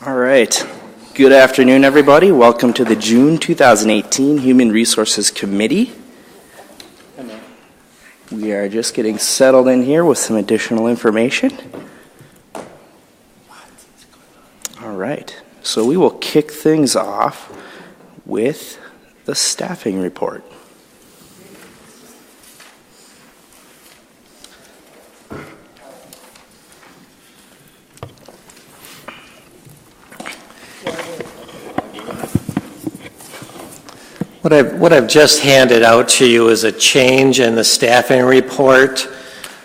All right. Good afternoon, everybody. Welcome to the June 2018 Human Resources Committee. We are just getting settled in here with some additional information. All right. So we will kick things off with the staffing report. What I've just handed out to you is a change in the staffing report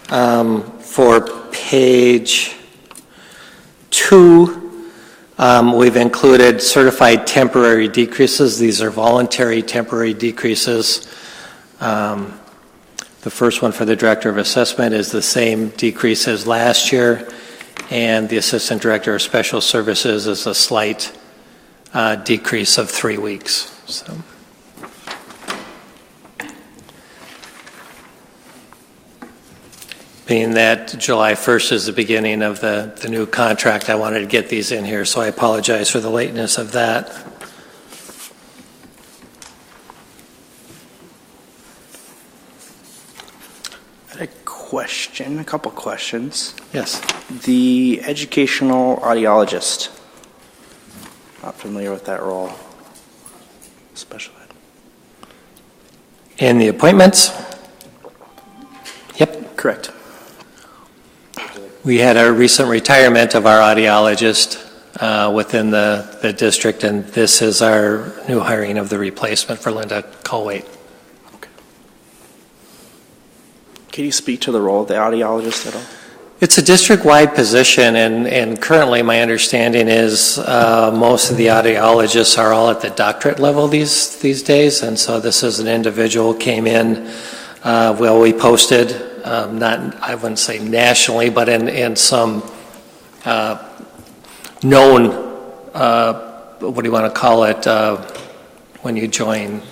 for page 2. We've included certified temporary decreases. These are voluntary temporary decreases. The first one for the Director of Assessment is the same decrease as last year, and the Assistant Director of Special Services is a slight decrease of 3 weeks. So. Being that July 1st is the beginning of the new contract, I wanted to get these in here, so I apologize for the lateness of that. I had a couple questions. Yes. The educational audiologist. Not familiar with that role. Special ed. In the appointments? Yep. Correct. We had a recent retirement of our audiologist within the district, and this is our new hiring of the replacement for Linda Colwait. Okay. Can you speak to the role of the audiologist at all? It's a district-wide position, and currently my understanding is most of the audiologists are all at the doctorate level these days, and so this is an individual came in, we posted, not, I wouldn't say nationally, but in some known, what do you want to call it, when you join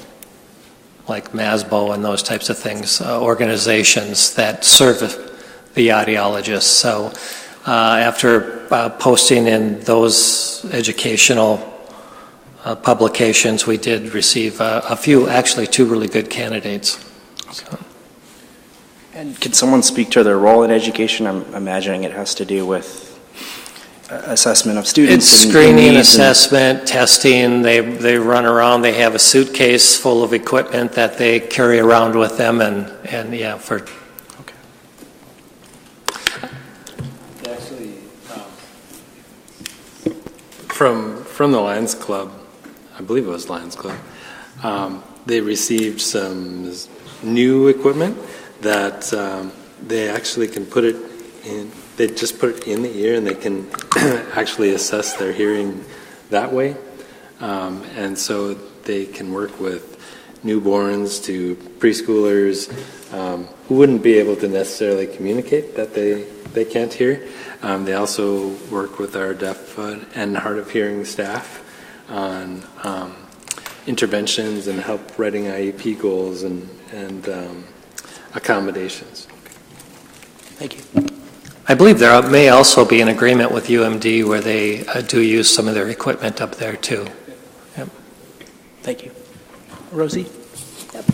like MASBO and those types of things, organizations that serve the audiologists. So after posting in those educational publications, we did receive a few, actually 2 really good candidates. Okay. So. And can someone speak to their role in education? I'm imagining it has to do with assessment of students. It's screening, assessment, testing. They run around. They have a suitcase full of equipment that they carry around with them, and yeah, for. Okay. Actually, from the Lions Club, I believe it was Lions Club, they received some new equipment that they actually can put it in. They just put it in the ear, and they can actually assess their hearing that way. And so they can work with newborns to preschoolers who wouldn't be able to necessarily communicate that they can't hear. They also work with our deaf and hard of hearing staff on interventions and help writing IEP goals and accommodations. Thank you. I believe there may also be an agreement with UMD where they do use some of their equipment up there too. Yep. Thank you. Rosie? Yep.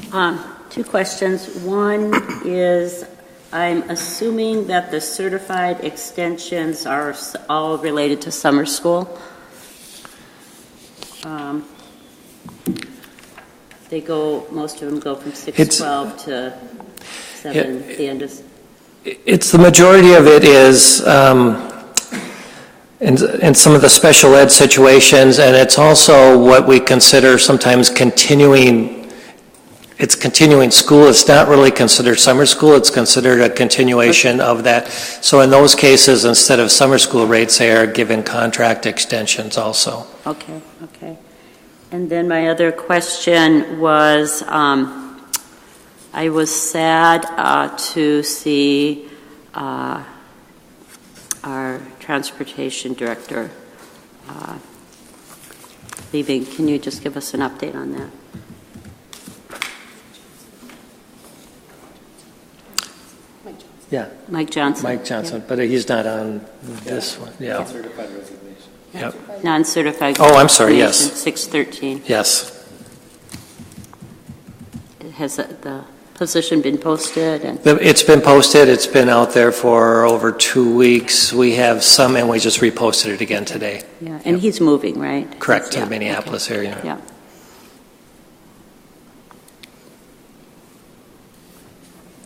2 questions. One is, I'm assuming that the certified extensions are all related to summer school. Most of them go from 6/12 to 7, the end of. It's the majority of it is in some of the special ed situations, and it's also what we consider sometimes continuing. It's continuing school. It's not really considered summer school. It's considered a continuation of that. So in those cases, instead of summer school rates, they are given contract extensions also. Okay. And then my other question was, I was sad to see our transportation director leaving. Can you just give us an update on that? Yeah. Mike Johnson. Mike Johnson, but he's not on this one. Yeah. Certified resignation. Yep. Non-certified. Oh, I'm sorry, yes. 613. Yes. Has the position been posted? And It's been posted. It's been out there for over 2 weeks. We have some, and we just reposted it again today. yeah, and he's moving, right? Correct, to Yeah, the Minneapolis okay. area. Yeah.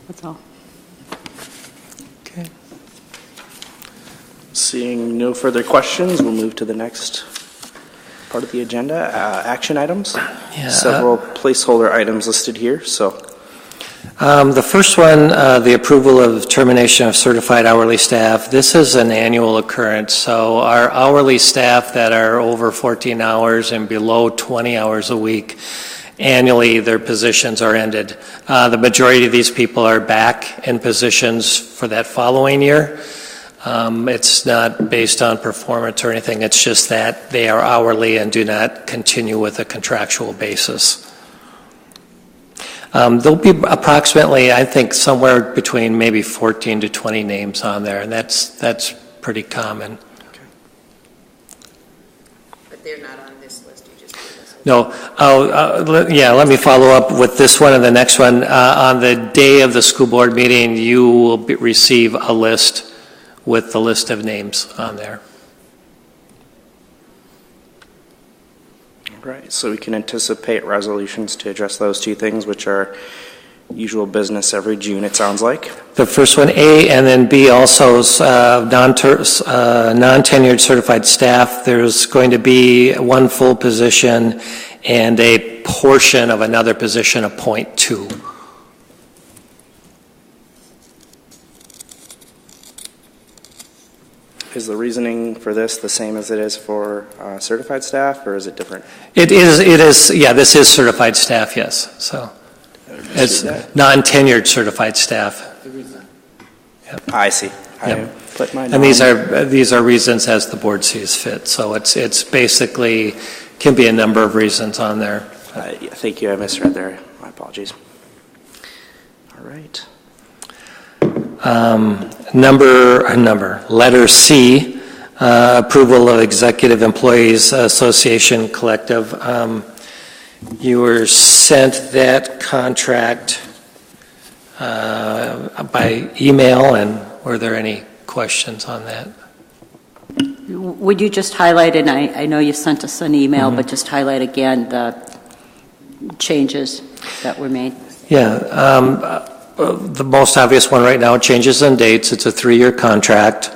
That's all. Okay. Seeing no further questions, we'll move to the next part of the agenda, action items. Yeah. Several placeholder items listed here, so. The first one, the approval of termination of certified hourly staff. This is an annual occurrence, so our hourly staff that are over 14 hours and below 20 hours a week, annually their positions are ended. The majority of these people are back in positions for that following year. It's not based on performance or anything, it's just that they are hourly and do not continue with a contractual basis. There'll be approximately, I think, somewhere between maybe 14 to 20 names on there, and that's pretty common. But they're not on this list, you just gave us. No, yeah, let me follow up with this one and the next one. On the day of the school board meeting, you will receive a list with the list of names on there. Right, so we can anticipate resolutions to address those two things, which are usual business every June, it sounds like. The first one, A, and then B also is non-tenured certified staff. There's going to be one full position and a portion of another position, a .2. Is the reasoning for this the same as it is for certified staff, or is it different? It is, yeah, this is certified staff, yes, so. It's non-tenured certified staff. I see. I Yep. put my And these are reasons as the board sees fit, so it's basically, can be a number of reasons on there. yeah, thank you, I misread there. My apologies. All right. Letter C, approval of Executive Employees Association Collective. You were sent that contract by email, and were there any questions on that? Would you just highlight, and I know you sent us an email, but just highlight again the changes that were made? Yeah, the most obvious one right now, changes in dates. It's a 3-year contract.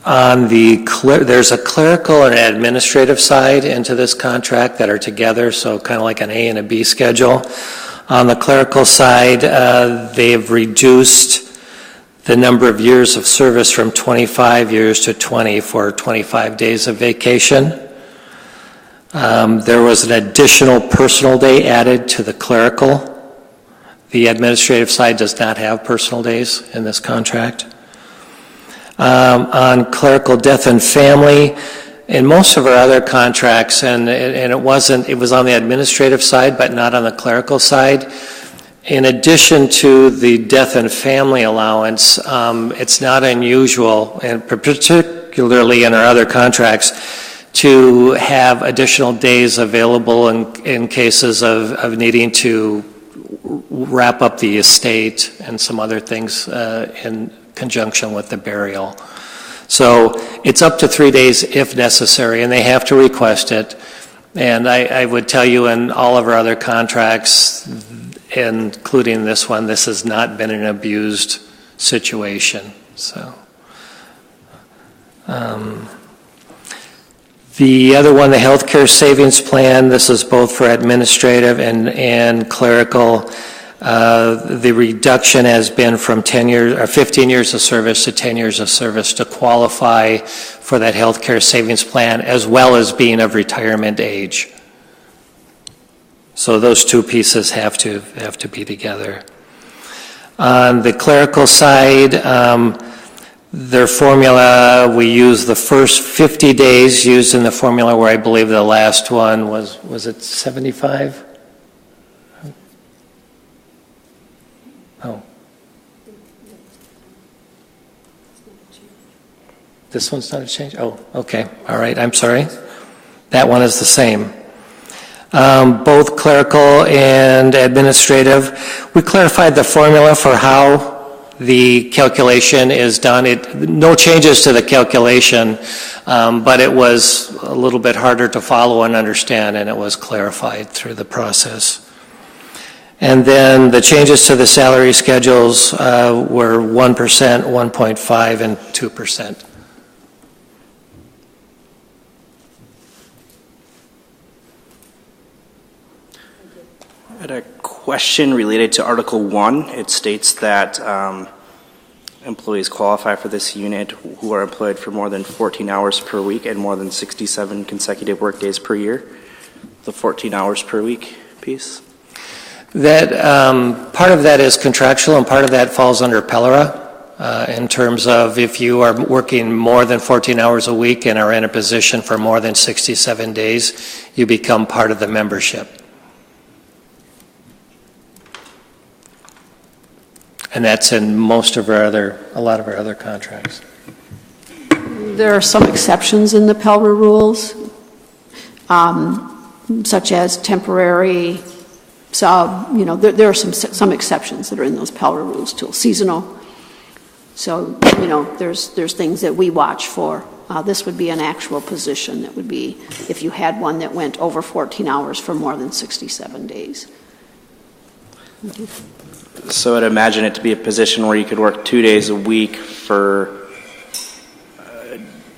There's a clerical and administrative side into this contract that are together, so kind of like an A and a B schedule. On the clerical side, they've reduced the number of years of service from 25 years to 20 for 25 days of vacation. There was an additional personal day added to the clerical. The administrative side does not have personal days in this contract. On clerical death and family, in most of our other contracts, and it was on the administrative side, but not on the clerical side. In addition to the death and family allowance, it's not unusual, and particularly in our other contracts, to have additional days available in cases of needing to wrap up the estate and some other things in conjunction with the burial. So it's up to 3 days if necessary, and they have to request it. And I would tell you in all of our other contracts, including this one, this has not been an abused situation. So the other one, the healthcare savings plan, this is both for administrative and clerical. The reduction has been from 10 years or 15 years of service to 10 years of service to qualify for that healthcare savings plan, as well as being of retirement age. So those two pieces have to be together. On the clerical side, their formula, we use the first 50 days used in the formula, where I believe the last one was it 75? Oh. This one's not a change? Oh, okay. All right, I'm sorry. That one is the same. Both clerical and administrative. We clarified the formula for how the calculation is done. No changes to the calculation, but it was a little bit harder to follow and understand, and it was clarified through the process. And then the changes to the salary schedules were 1%, 1.5%, and 2%. I had a question related to Article 1. It states that employees qualify for this unit who are employed for more than 14 hours per week and more than 67 consecutive work days per year. The 14 hours per week piece. That part of that is contractual, and part of that falls under PELRA in terms of if you are working more than 14 hours a week and are in a position for more than 67 days, you become part of the membership. And that's in a lot of our other contracts. There are some exceptions in the PELRA rules, such as temporary sub, there are some exceptions that are in those PELRA rules too, seasonal. So, there's things that we watch for. This would be an actual position that would be if you had one that went over 14 hours for more than 67 days. So I'd imagine it to be a position where you could work 2 days a week for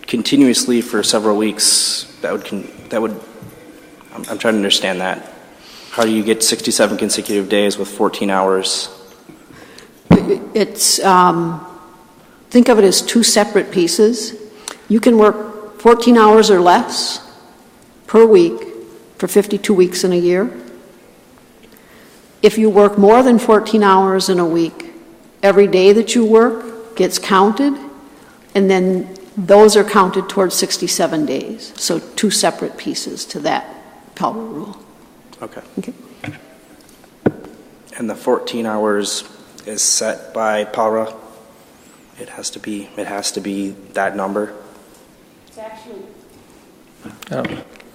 continuously for several weeks. I'm trying to understand that. How do you get 67 consecutive days with 14 hours? It's, think of it as two separate pieces. You can work 14 hours or less per week for 52 weeks in a year. If you work more than 14 hours in a week, every day that you work gets counted, and then those are counted towards 67 days. So two separate pieces to that PELRA rule. Okay. Okay. And the 14 hours is set by PELRA? It has to be that number?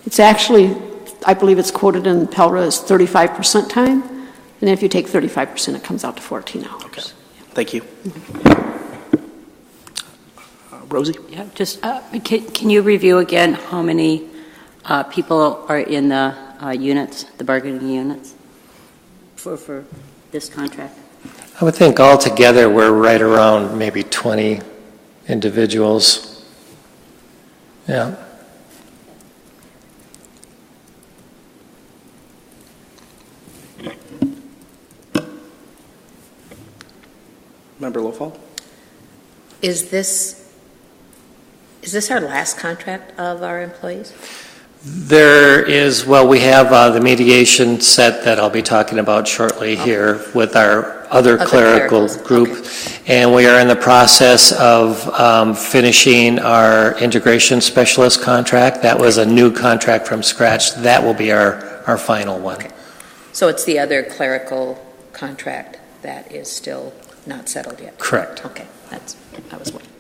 It's actually, I believe it's quoted in PELRA as 35% time. And if you take 35%, it comes out to 14 hours. Okay. Thank you. Rosie? Yeah, just can you review again how many people are in the units, the bargaining units, for this contract? I would think altogether we're right around maybe 20 individuals. Yeah. Member Lofall? Is this our last contract of our employees? There is, we have the mediation set that I'll be talking about shortly here with our other clerical group. Okay. And we are in the process of finishing our integration specialist contract. That was a new contract from scratch. That will be our final one. Okay. So it's the other clerical contract that is still not settled yet? Correct. Okay, I was wondering.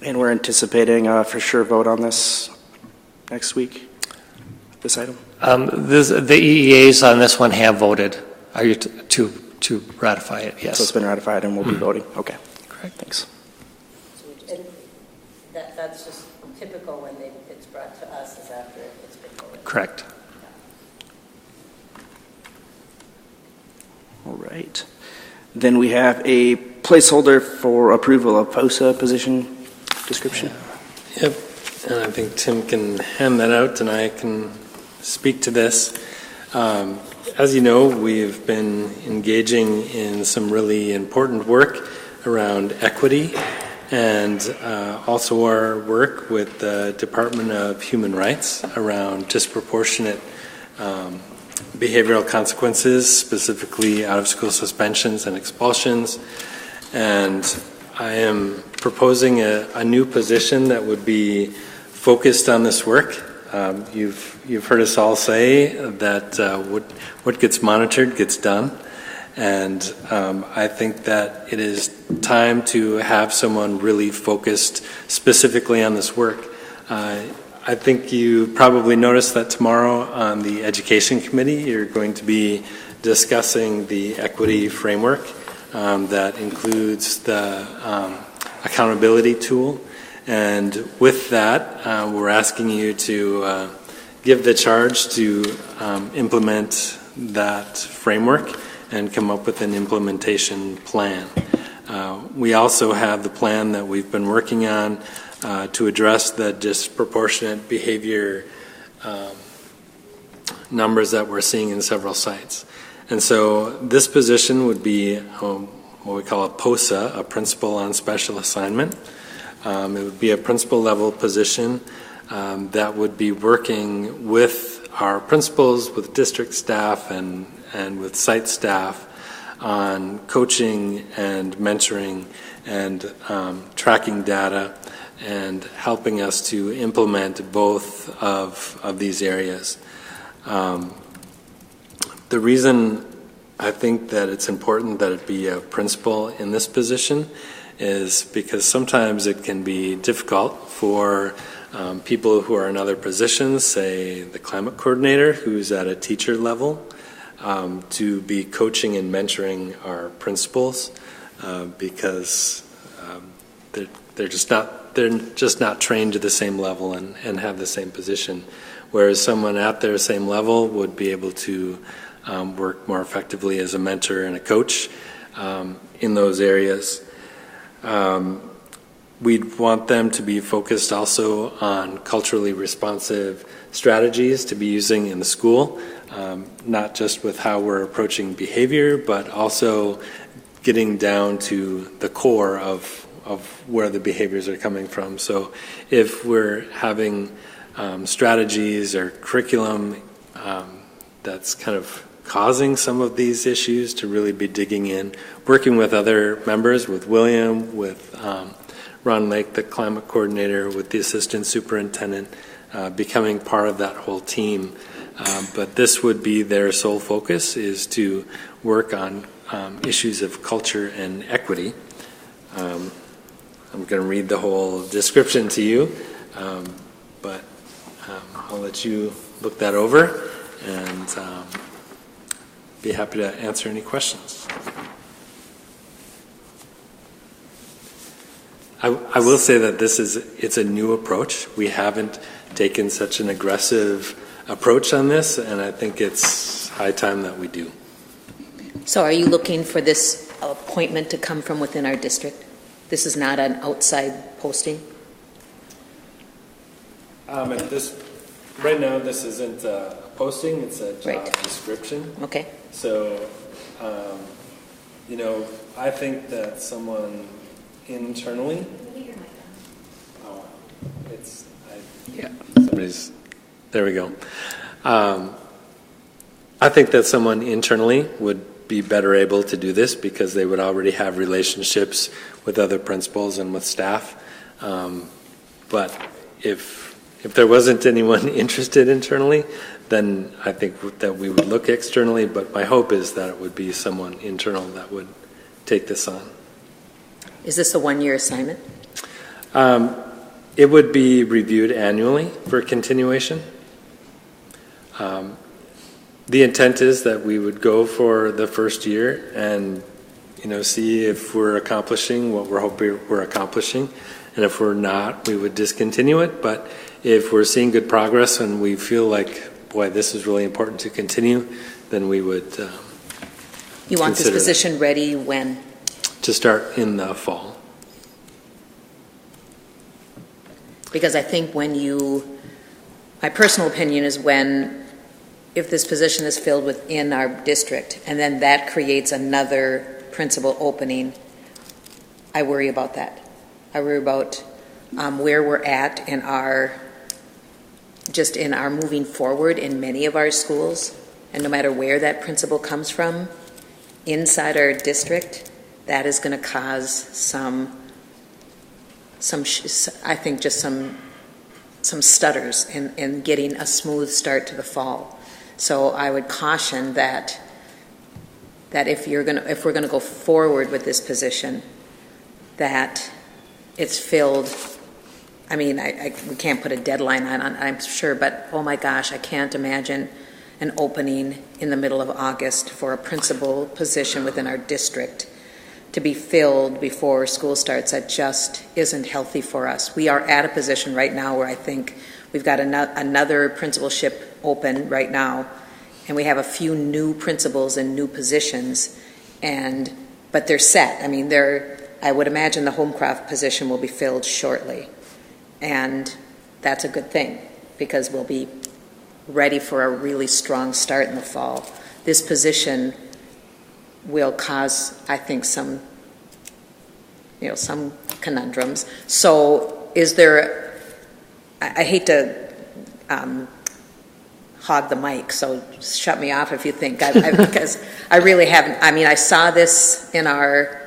And we're anticipating a for sure vote on this next week, this item? The EEAs on this one have voted. Are you to ratify it? Yes. So it's been ratified and we'll be voting? Okay. Correct. Thanks. And that's just typical when it's brought to us is after it's been voted. Correct. All right. Then we have a placeholder for approval of POSA position description. Yep, and I think Tim can hand that out and I can speak to this. As you know, we've been engaging in some really important work around equity and also our work with the Department of Human Rights around disproportionate behavioral consequences, specifically out-of-school suspensions and expulsions. And I am proposing a new position that would be focused on this work. You've heard us all say that what gets monitored gets done. And I think that it is time to have someone really focused specifically on this work. I think you probably noticed that tomorrow on the Education Committee, you're going to be discussing the equity framework that includes the accountability tool. And with that, we're asking you to give the charge to implement that framework and come up with an implementation plan. We also have the plan that we've been working on to address the disproportionate behavior numbers that we're seeing in several sites. And so this position would be what we call a POSA, a Principal on Special Assignment. It would be a principal level position that would be working with our principals, with district staff, and with site staff on coaching and mentoring and tracking data and helping us to implement both of these areas. The reason I think that it's important that it be a principal in this position is because sometimes it can be difficult for people who are in other positions, say the climate coordinator who's at a teacher level, to be coaching and mentoring our principals because they're just not trained to the same level and have the same position, whereas someone at their same level would be able to work more effectively as a mentor and a coach in those areas. We'd want them to be focused also on culturally responsive strategies to be using in the school, not just with how we're approaching behavior, but also getting down to the core of where the behaviors are coming from. So if we're having strategies or curriculum that's kind of causing some of these issues, to really be digging in, working with other members, with William, with Ron Lake, the climate coordinator, with the assistant superintendent, becoming part of that whole team. But this would be their sole focus, is to work on issues of culture and equity. I'm going to read the whole description to you, but I'll let you look that over and be happy to answer any questions. I will say that it's a new approach. We haven't taken such an aggressive approach on this, and I think it's high time that we do. So are you looking for this appointment to come from within our district? This is not an outside posting? Right now, this isn't a posting, it's a job description. Okay. So, I think that someone internally. There we go. I think that someone internally would be better able to do this because they would already have relationships with other principals and with staff. But if there wasn't anyone interested internally, then I think that we would look externally. But my hope is that it would be someone internal that would take this on. Is this a one-year assignment? It would be reviewed annually for continuation. The intent is that we would go for the first year and, see if we're accomplishing what we're hoping we're accomplishing. And if we're not, we would discontinue it. But if we're seeing good progress and we feel like, boy, this is really important to continue, then we would You want this position ready when? To start in the fall. Because I think my personal opinion is if this position is filled within our district and then that creates another principal opening, I worry about that. I worry about where we're at in our moving forward in many of our schools, and no matter where that principal comes from inside our district, that is going to cause some stutters in getting a smooth start to the fall. So I would caution that that if we're going to go forward with this position, that it's filled. I mean, we can't put a deadline on it, I'm sure, but oh my gosh, I can't imagine an opening in the middle of August for a principal position within our district to be filled before school starts. That just isn't healthy for us. We are at a position right now where I think we've got another principalship open right now, and we have a few new principals and new positions, but they're set. I mean, I would imagine the Homecraft position will be filled shortly, and that's a good thing because we'll be ready for a really strong start in the fall. This position will cause, I think, some conundrums. So is there, I hate to hog the mic, so shut me off if you think, because I really haven't. I mean, I saw this in our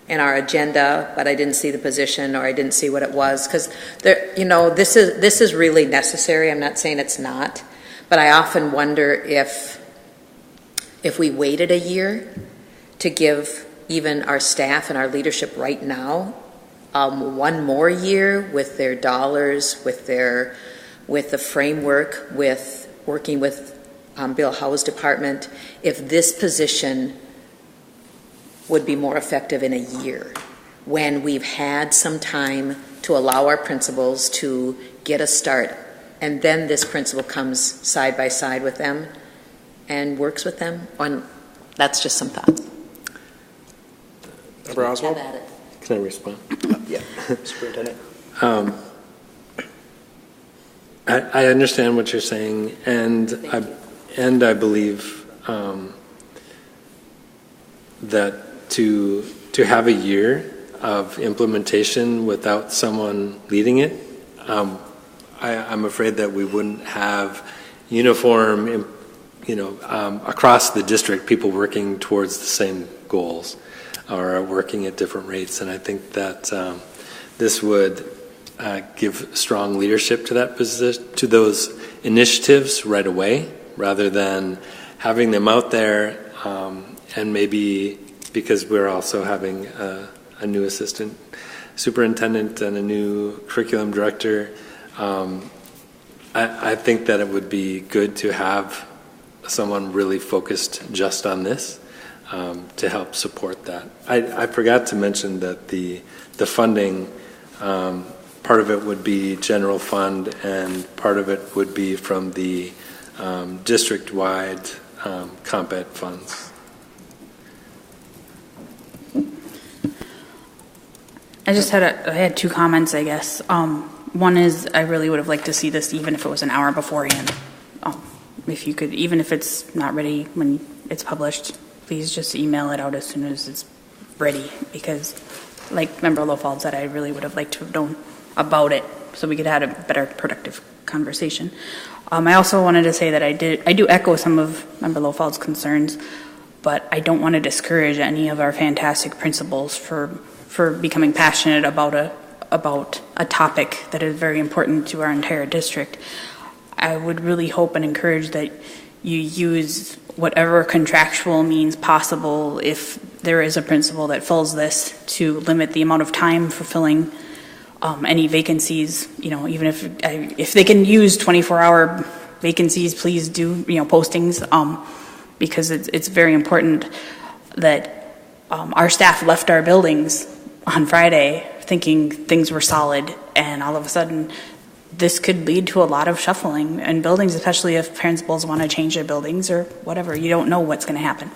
agenda, but I didn't see the position, or I didn't see what it was, because this is really necessary. I'm not saying it's not, but I often wonder if we waited a year to give even our staff and our leadership right now one more year with their dollars, with the framework, with working with Bill Howe's department, if this position would be more effective in a year when we've had some time to allow our principals to get a start, and then this principal comes side by side with them and works with them. That's just some thoughts. Member Oswald? Have at it. Can I respond? Yeah, Superintendent. I understand what you're saying, and I believe that to have a year of implementation without someone leading it, I'm afraid that we wouldn't have uniform, across the district, people working towards the same goals or working at different rates. And I think that this would give strong leadership to that position, to those initiatives right away, rather than having them out there and maybe because we're also having a new assistant superintendent and a new curriculum director. I think that it would be good to have someone really focused just on this to help support that. I forgot to mention that the funding, part of it would be general fund and part of it would be from the district-wide comp ed funds. I had two comments, I guess. One is I really would have liked to see this even if it was an hour beforehand. If you could, even if it's not ready when it's published, please just email it out as soon as it's ready, because like Member Lofald said, I really would have liked to have known about it so we could have had a better productive conversation. I also wanted to say that I do echo some of Member Lofald's concerns, but I don't want to discourage any of our fantastic principals for becoming passionate about a topic that is very important to our entire district. I would really hope and encourage that you use whatever contractual means possible, if there is a principal that fills this, to limit the amount of time fulfilling any vacancies. Even if they can use 24-hour vacancies, please do postings, because it's very important that our staff left our buildings on Friday thinking things were solid, and all of a sudden this could lead to a lot of shuffling in buildings, especially if principals want to change their buildings or whatever. You don't know what's going to happen.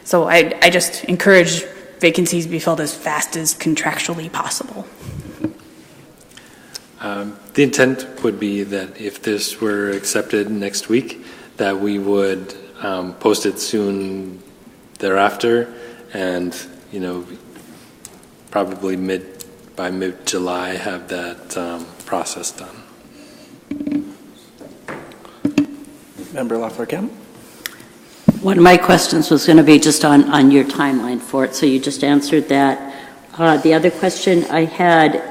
So I just encourage vacancies be filled as fast as contractually possible. The intent would be that if this were accepted next week, that we would post it soon thereafter, and probably by mid-July have that process done. Member Loeffler-Kemp? One of my questions was going to be just on your timeline for it, so you just answered that. The other question I had,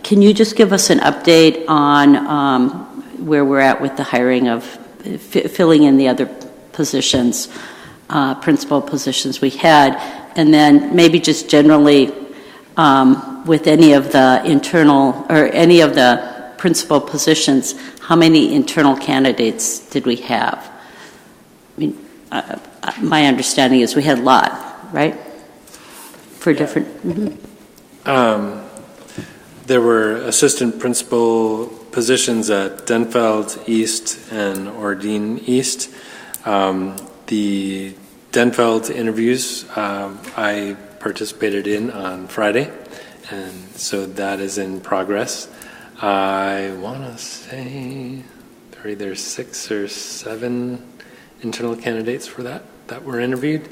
can you just give us an update on where we're at with the hiring of filling in the other positions? principal positions we had, and then maybe just generally with any of the internal or any of the principal positions, how many internal candidates did we have? I mean, my understanding is we had a lot, right? For different. Mm-hmm. There were assistant principal positions at Denfeld East and Ordine East. The Denfeld interviews I participated in on Friday, and so that is in progress. I want to say there are either 6 or 7 internal candidates for that were interviewed.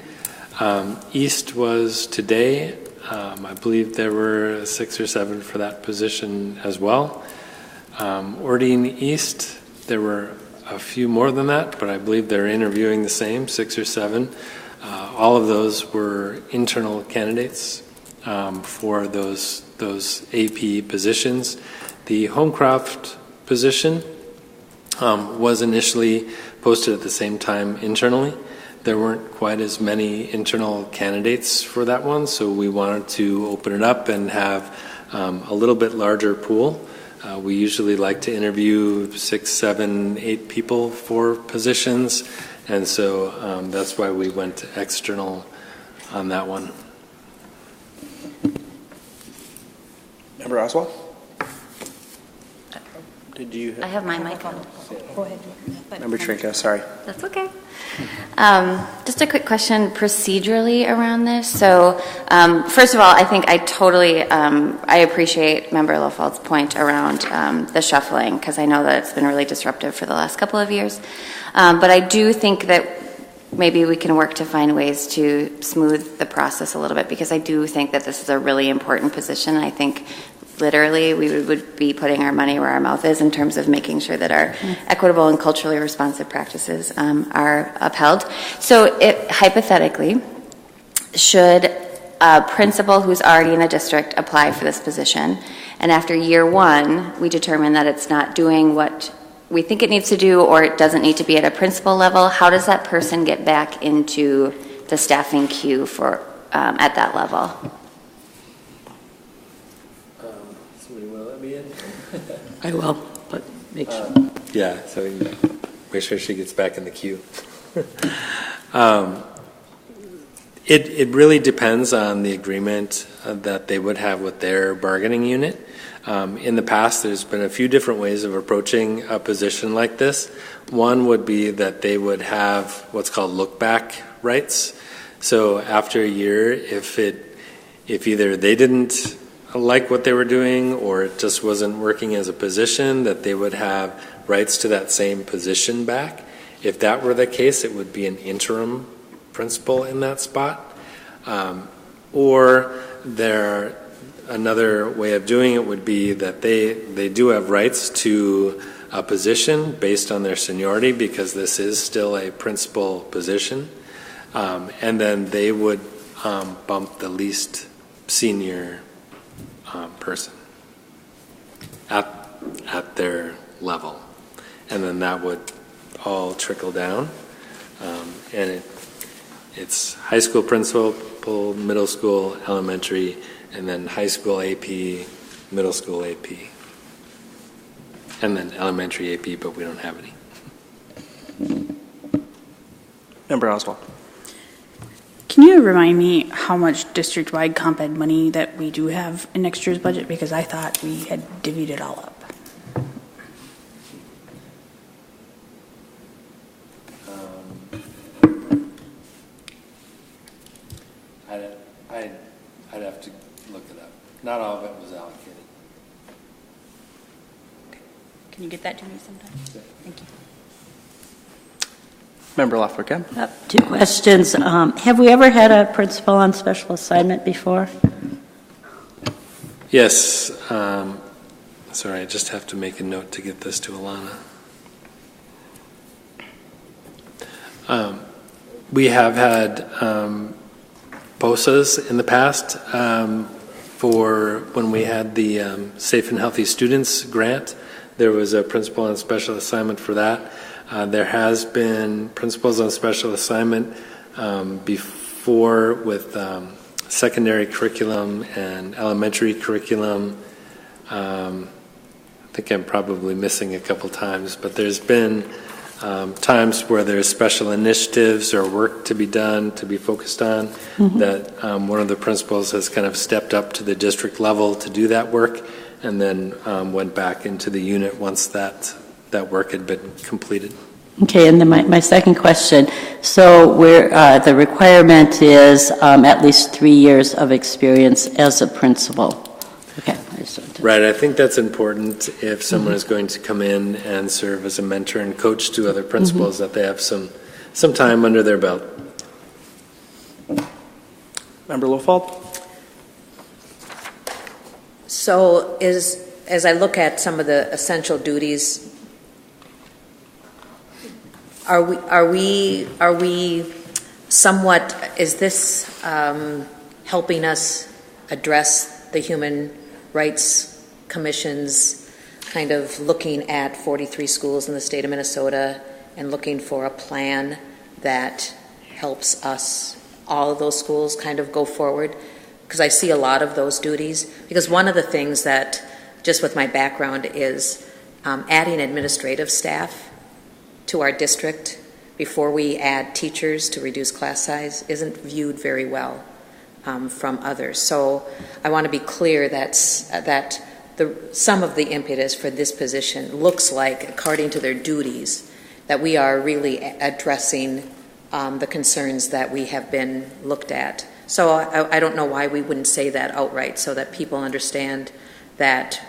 East was today. I believe there were 6 or 7 for that position as well. Ordine East, there were a few more than that, but I believe they're interviewing the same, 6 or 7. All of those were internal candidates for those AP positions. The Homecraft position was initially posted at the same time internally. There weren't quite as many internal candidates for that one, so we wanted to open it up and have a little bit larger pool. We usually like to interview 6, 7, 8 people for positions, and so that's why we went external on that one. Member Oswald? Did you? I have my mic on. Go ahead. Member Trinka, sorry. That's okay. Just a quick question procedurally around this. So, first of all, I think I totally, I appreciate Member Lofald's point around the shuffling, because I know that it's been really disruptive for the last couple of years. But I do think that maybe we can work to find ways to smooth the process a little bit, because I do think that this is a really important position. I think literally we would be putting our money where our mouth is in terms of making sure that our equitable and culturally responsive practices are upheld. So hypothetically, should a principal who's already in the district apply for this position, and after year 1 we determine that it's not doing what we think it needs to do, or it doesn't need to be at a principal level, how does that person get back into the staffing queue for at that level? I will, but make sure. Yeah, so make sure she gets back in the queue. It really depends on the agreement that they would have with their bargaining unit. In the past, there's been a few different ways of approaching a position like this. One would be that they would have what's called look-back rights. So after a year, if either they didn't like what they were doing or it just wasn't working as a position, that they would have rights to that same position back. If that were the case, it would be an interim principal in that spot. Or another way of doing it would be that they do have rights to a position based on their seniority, because this is still a principal position. And then they would bump the least senior person at their level, and then that would all trickle down, and it's high school principal, middle school, elementary, and then high school AP, middle school AP, and then elementary AP, but we don't have any. Member Oswald. Can you remind me how much district-wide comp ed money that we do have in next year's budget? Because I thought we had divvied it all up. I'd have to look it up. Not all of it was allocated. Can you get that to me sometime? Yeah. Thank you. Member Lafferty. 2 questions. Have we ever had a principal on special assignment before? Yes. Sorry, I just have to make a note to get this to Alana. We have had POSAs in the past for when we had the Safe and Healthy Students grant. There was a principal on special assignment for that. There has been principals on special assignment before with secondary curriculum and elementary curriculum. I think I'm probably missing a couple times, but there's been times where there's special initiatives or work to be done, to be focused on, that one of the principals has kind of stepped up to the district level to do that work, and then went back into the unit once that work had been completed. Okay, and then my second question. So where the requirement is at least 3 years of experience as a principal. Okay. Right, I think that's important if someone is going to come in and serve as a mentor and coach to other principals, that they have some time under their belt. Member Lofald? So as I look at some of the essential duties, are we somewhat, is this helping us address the Human Rights Commission's kind of looking at 43 schools in the state of Minnesota and looking for a plan that helps us, all of those schools, kind of go forward? Because I see a lot of those duties. Because one of the things that, just with my background, is adding administrative staff to our district before we add teachers to reduce class size isn't viewed very well from others. So I want to be clear that some of the impetus for this position looks like, according to their duties, that we are really addressing the concerns that we have been looked at. So I don't know why we wouldn't say that outright, so that people understand that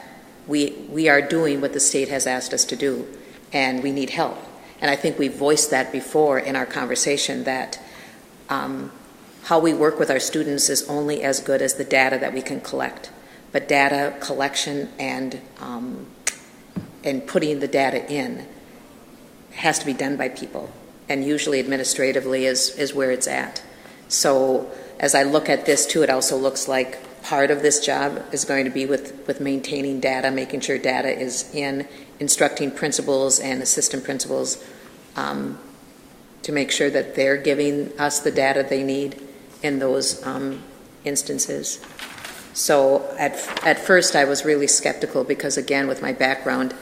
we are doing what the state has asked us to do, and we need help. And I think we voiced that before in our conversation, that how we work with our students is only as good as the data that we can collect. But data collection and putting the data in has to be done by people, and usually administratively is where it's at. So as I look at this too, it also looks like part of this job is going to be with maintaining data, making sure data is in, instructing principals and assistant principals to make sure that they're giving us the data they need in those instances. So at first I was really skeptical because, again, with my background,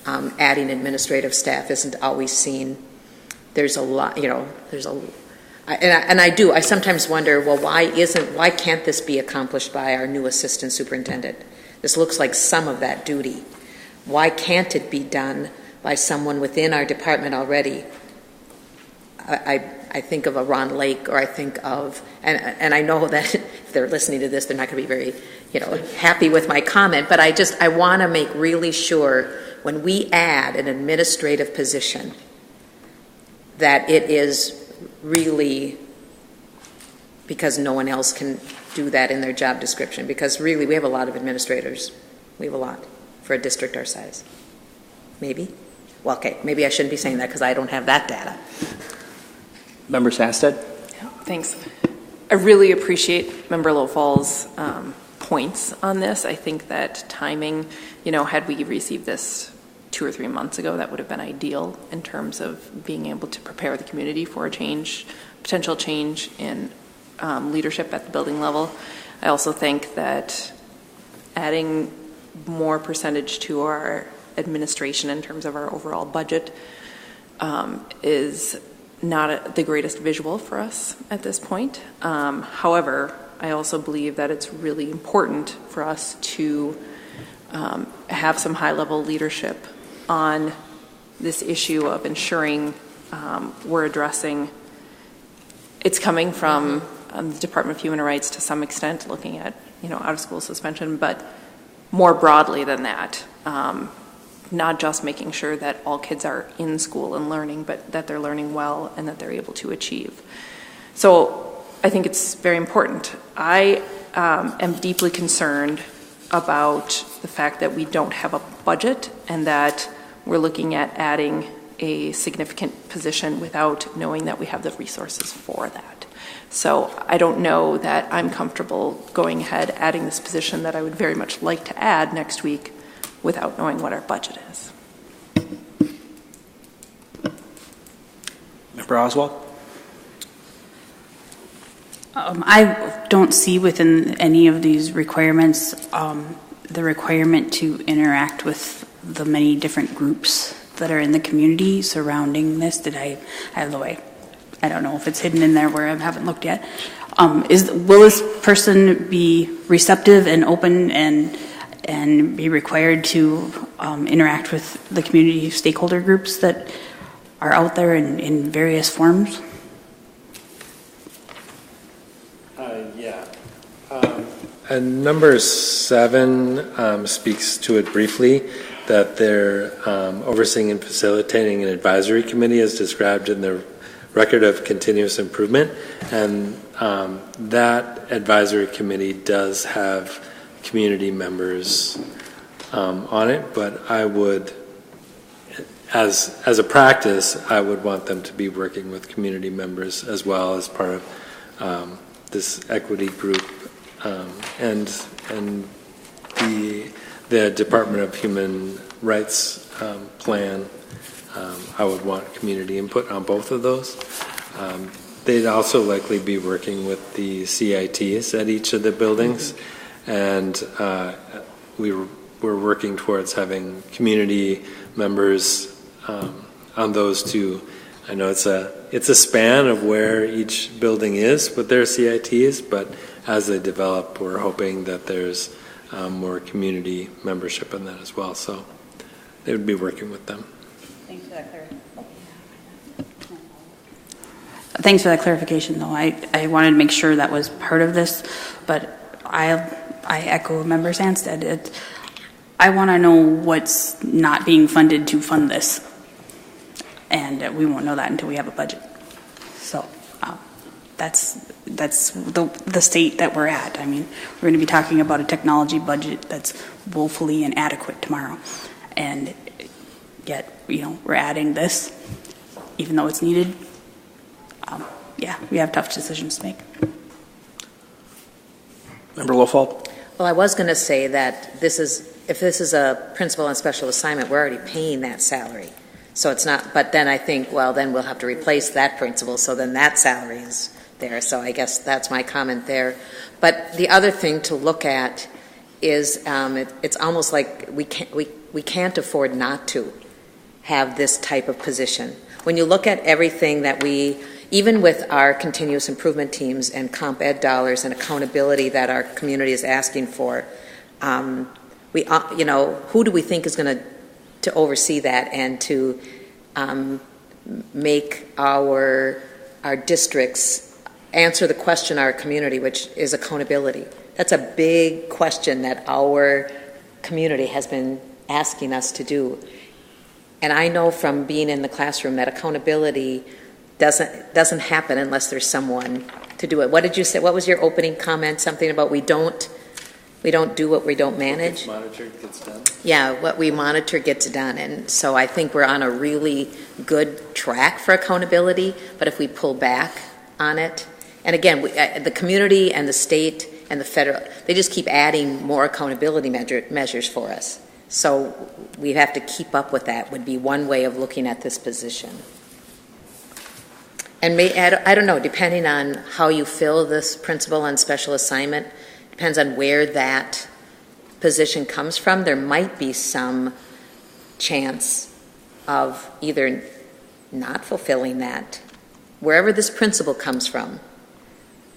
adding administrative staff isn't always seen. There's a lot, I sometimes wonder, well, why can't this be accomplished by our new assistant superintendent? This looks like some of that duty. Why can't it be done by someone within our department already? I think of a Ron Lake, or I think of, and I know that if they're listening to this, they're not going to be very, happy with my comment, but I want to make really sure when we add an administrative position that it is really because no one else can do that in their job description, because really we have a lot of administrators. We have a lot for a district our size. Maybe? Well, okay, maybe I shouldn't be saying that because I don't have that data. Member Sasted? Yeah, thanks. I really appreciate Member Lofall's points on this. I think that timing, had we received this 2 or 3 months ago, that would have been ideal in terms of being able to prepare the community for a potential change in leadership at the building level. I also think that adding more percentage to our administration in terms of our overall budget is not the greatest visual for us at this point. However, I also believe that it's really important for us to have some high-level leadership on this issue of ensuring we're addressing. It's coming from the Department of Human Rights to some extent, looking at out-of-school suspension, but more broadly than that, not just making sure that all kids are in school and learning, but that they're learning well and that they're able to achieve. So I think it's very important. I am deeply concerned about the fact that we don't have a budget and that we're looking at adding a significant position without knowing that we have the resources for that. So I don't know that I'm comfortable going ahead adding this position that I would very much like to add next week without knowing what our budget is. Member Oswald? I don't see within any of these requirements the requirement to interact with the many different groups that are in the community surrounding this. I don't know if it's hidden in there where I haven't looked yet. Will this person be receptive and open and be required to interact with the community stakeholder groups that are out there in various forms? Yeah. And number 7 speaks to it briefly, that they're overseeing and facilitating an advisory committee as described in the record of continuous improvement. And that advisory committee does have community members on it, but I would, as a practice, I would want them to be working with community members as well as part of this equity group, and the Department of Human Rights plan. I would want community input on both of those. They'd also likely be working with the CITs at each of the buildings, and we're working towards having community members on those two. I know it's a span of where each building is with their CITs, but as they develop, we're hoping that there's more community membership in that as well. So they would be working with them. Thanks for that clarification. Thanks for that clarification, though. I wanted to make sure that was part of this, but I echo Member Sandstead. I want to know what's not being funded to fund this, and we won't know that until we have a budget. So that's the state that we're at. I mean, we're going to be talking about a technology budget that's woefully inadequate tomorrow, and yet we're adding this, even though it's needed. Yeah, we have tough decisions to make. Member Lofald? Well, I was going to say that if this is a principal on special assignment, we're already paying that salary. So it's not, but then I think, well, then we'll have to replace that principal, so then that salary is there. So I guess that's my comment there. But the other thing to look at is it's almost like we can't afford not to have this type of position. When you look at everything that even with our continuous improvement teams and comp ed dollars and accountability that our community is asking for, who do we think is going to oversee that and to make our districts answer the question our community, which is accountability? That's a big question that our community has been asking us to do. And I know from being in the classroom that accountability doesn't happen unless there's someone to do it. What did you say? What was your opening comment? Something about we don't do what we don't manage. What's monitored gets done. Yeah, what we monitor gets done, and so I think we're on a really good track for accountability. But if we pull back on it, and again, the community and the state and the federal, they just keep adding more accountability measures for us. So we have to keep up with that. Would be one way of looking at this position. And I don't know, depending on how you fill this principal on special assignment, depends on where that position comes from. There might be some chance of either not fulfilling that. Wherever this principal comes from,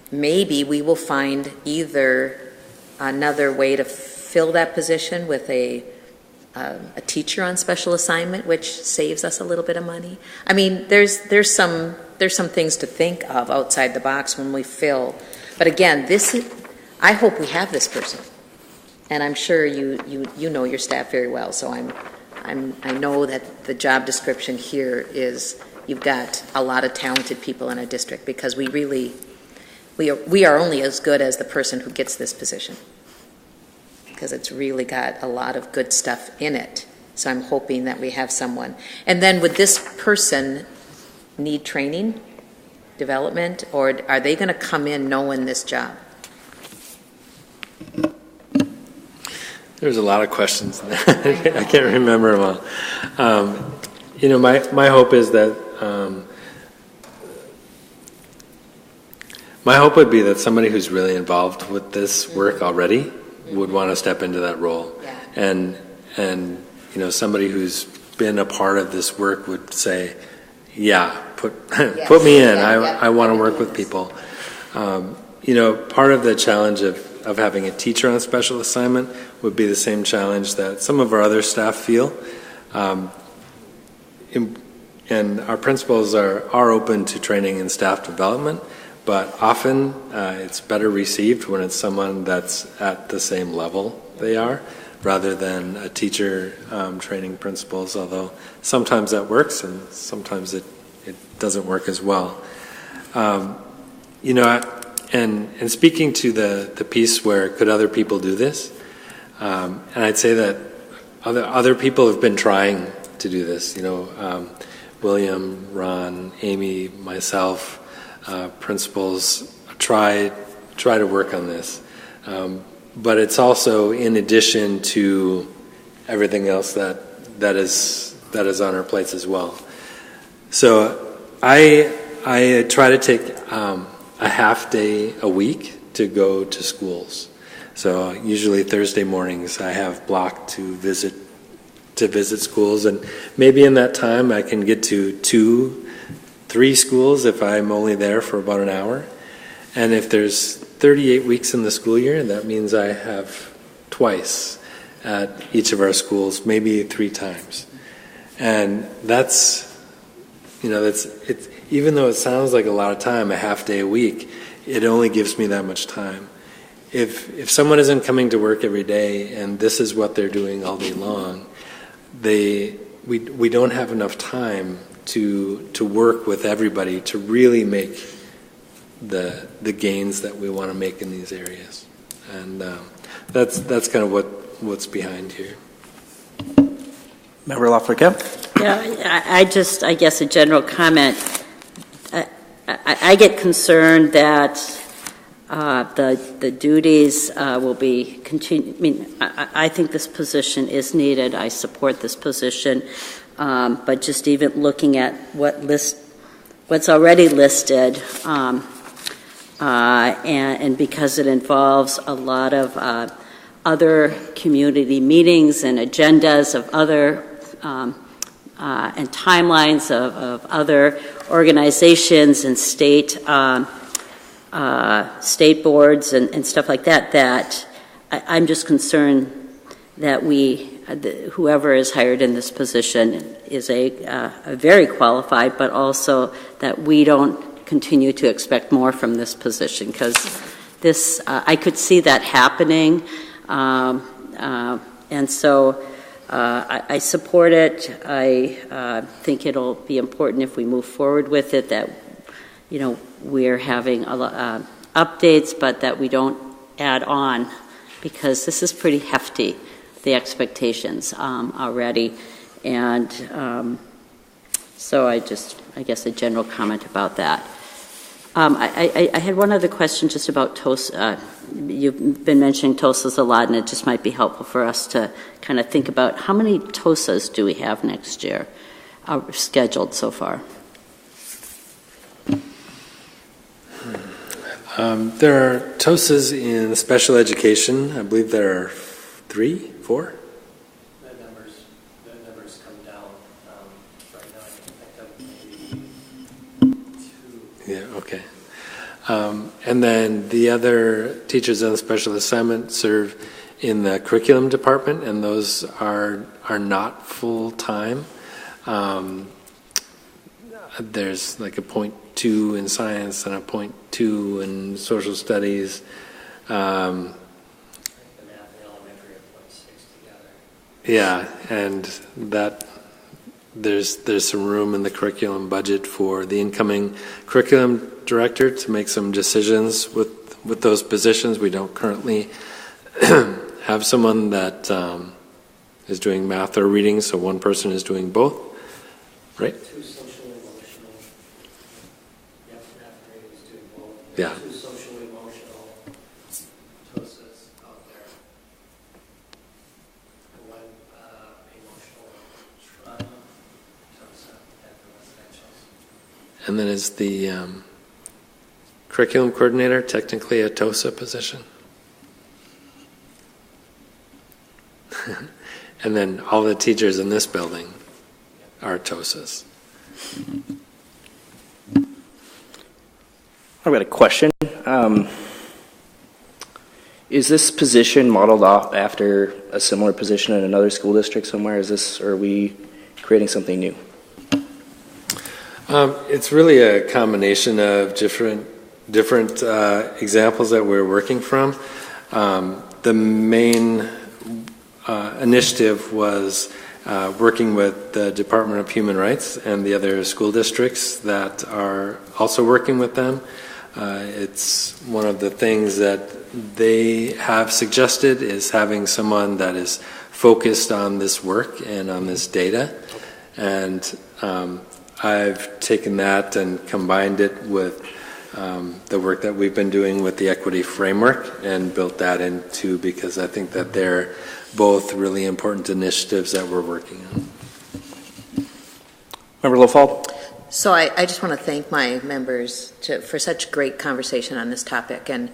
maybe we will find either another way to fill that position with a teacher on special assignment, which saves us a little bit of money. I mean, there's some things to think of outside the box when we fill. But again, I hope we have this person, and I'm sure you know your staff very well. So I know that the job description here is you've got a lot of talented people in our district, because we are only as good as the person who gets this position, because it's really got a lot of good stuff in it. So I'm hoping that we have someone. And then would this person need training, development, or are they going to come in knowing this job? There's a lot of questions there. I can't remember them all. My hope is that My hope would be that somebody who's really involved with this work already would want to step into that role. Yeah. And somebody who's been a part of this work would say, yeah, put me in. I want to work with people. Part of the challenge of having a teacher on special assignment would be the same challenge that some of our other staff feel. And our principals are open to training and staff development, but often it's better received when it's someone that's at the same level they are, rather than a teacher training principals, although sometimes that works and sometimes it doesn't work as well. And speaking to the piece where could other people do this, and I'd say that other people have been trying to do this. William, Ron, Amy, myself, principals try to work on this. But it's also in addition to everything else that is on our plates as well. So I try to take a half day a week to go to schools. So usually Thursday mornings I have blocked to visit schools, and maybe in that time I can get to 2-3 schools if I'm only there for about an hour. And if there's 38 weeks in the school year, that means I have twice at each of our schools, maybe 3 times. And that's even though it sounds like a lot of time, a half day a week, it only gives me that much time. If someone isn't coming to work every day and this is what they're doing all day long, we don't have enough time to work with everybody to really make the gains that we want to make in these areas. And that's kind of what's behind here. Member Lafleur. Yeah, I guess a general comment. I get concerned that the duties will be continued. I mean, I think this position is needed. I support this position, but just even looking at what's already listed, and because it involves a lot of other community meetings and agendas of other and timelines of other organizations and state boards and stuff like that, I'm just concerned that whoever is hired in this position is a very qualified, but also that we don't continue to expect more from this position, because this, I could see that happening, and so I support it. I think it'll be important if we move forward with it that, we're having updates, but that we don't add on, because this is pretty hefty, the expectations already. And so I guess a general comment about that. I had one other question just about TOSA. You've been mentioning TOSAs a lot, and it just might be helpful for us to kind of think about how many TOSAs do we have next year scheduled so far? There are TOSAs in special education. I believe there are 3, 4. The numbers come down. Right now I can pick up maybe 2. Yeah, okay. And then the other teachers on special assignment serve in the curriculum department, and those are not full-time. There's like a 0.2 in science and a 0.2 in social studies. The math and elementary are 0.6 together. Yeah, and that there's some room in the curriculum budget for the incoming curriculum director to make some decisions with those positions. We don't currently have someone that is doing math or reading, so one person is doing both, right? 2 social emotional. Yep, math grade is doing both. Yeah. 2 social emotional TOSAs out there. 1 emotional trauma TOSA at the residentials. And then is the curriculum coordinator technically a TOSA position? And then all the teachers in this building are TOSAs. I've got a question. Is this position modeled off after a similar position in another school district somewhere? Or are we creating something new? It's really a combination of different examples that we're working from. The main initiative was working with the Department of Human Rights and the other school districts that are also working with them. It's one of the things that they have suggested is having someone that is focused on this work and on this data. And I've taken that and combined it with the work that we've been doing with the equity framework and built that into, because I think that they're both really important initiatives that we're working on. Member Lofald? So I just want to thank my members for such great conversation on this topic, and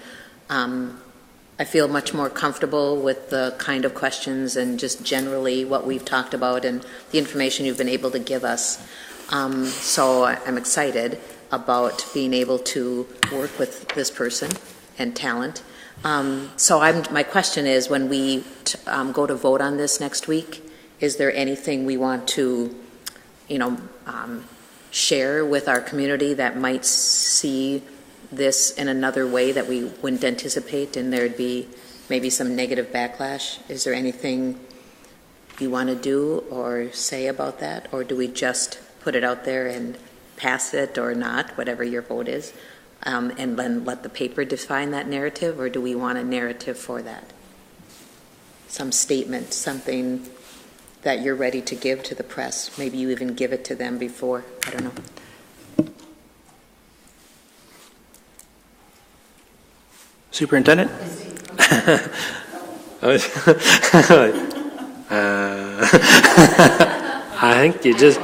I feel much more comfortable with the kind of questions and just generally what we've talked about and the information you've been able to give us. So I'm excited about being able to work with this person and talent. So my question is, when we go to vote on this next week, is there anything we want to, share with our community that might see this in another way that we wouldn't anticipate, and there'd be maybe some negative backlash? Is there anything you want to do or say about that, or do we just put it out there and pass it or not, whatever your vote is, and then let the paper define that narrative, or do we want a narrative for that? Some statement, something that you're ready to give to the press. Maybe you even give it to them before. I don't know. Superintendent? I think you just...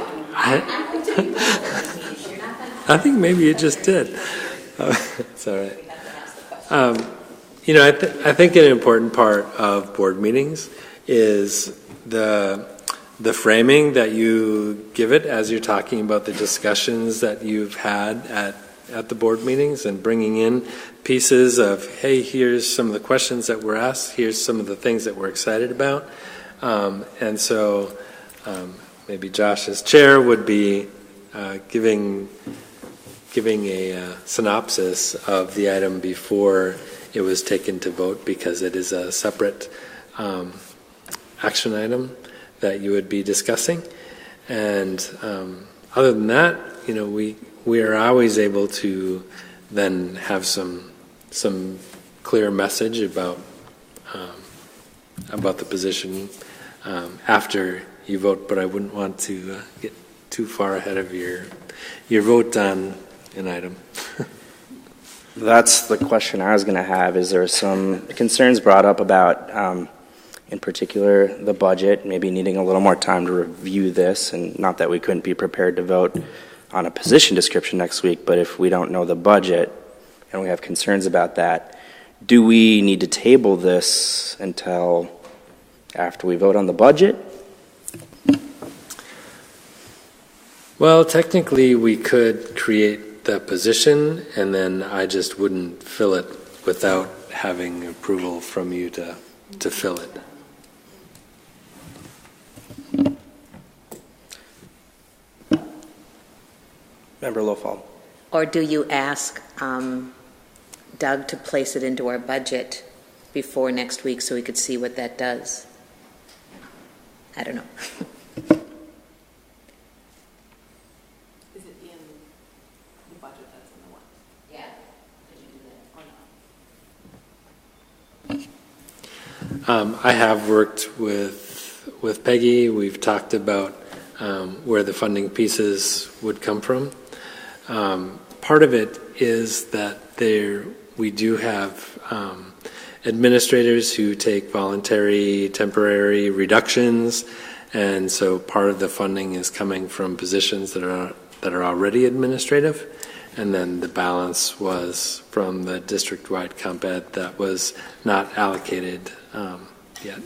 I think maybe you just did. It's all right. I think an important part of board meetings is the framing that you give it as you're talking about the discussions that you've had at the board meetings, and bringing in pieces of, hey, here's some of the questions that were asked, here's some of the things that we're excited about. And so maybe Josh as chair would be giving a synopsis of the item before it was taken to vote, because it is a separate action item that you would be discussing. And other than that, we are always able to then have some clear message about the position after you vote. But I wouldn't want to get too far ahead of your vote on an item. That's the question I was going to have. Is there some concerns brought up about, in particular, the budget, maybe needing a little more time to review this, and not that we couldn't be prepared to vote on a position description next week, but if we don't know the budget and we have concerns about that, do we need to table this until after we vote on the budget? Well, technically we could create the position, and then I just wouldn't fill it without having approval from you to fill it. Member Lofald. Or do you ask Doug to place it into our budget before next week so we could see what that does? I don't know. Is it in the budget that's in the works? Yeah. Could you do that or not? I have worked with Peggy. We've talked about where the funding pieces would come from. Part of it is that we do have administrators who take voluntary temporary reductions, and so part of the funding is coming from positions that are already administrative, and then the balance was from the district-wide comp ed that was not allocated yet.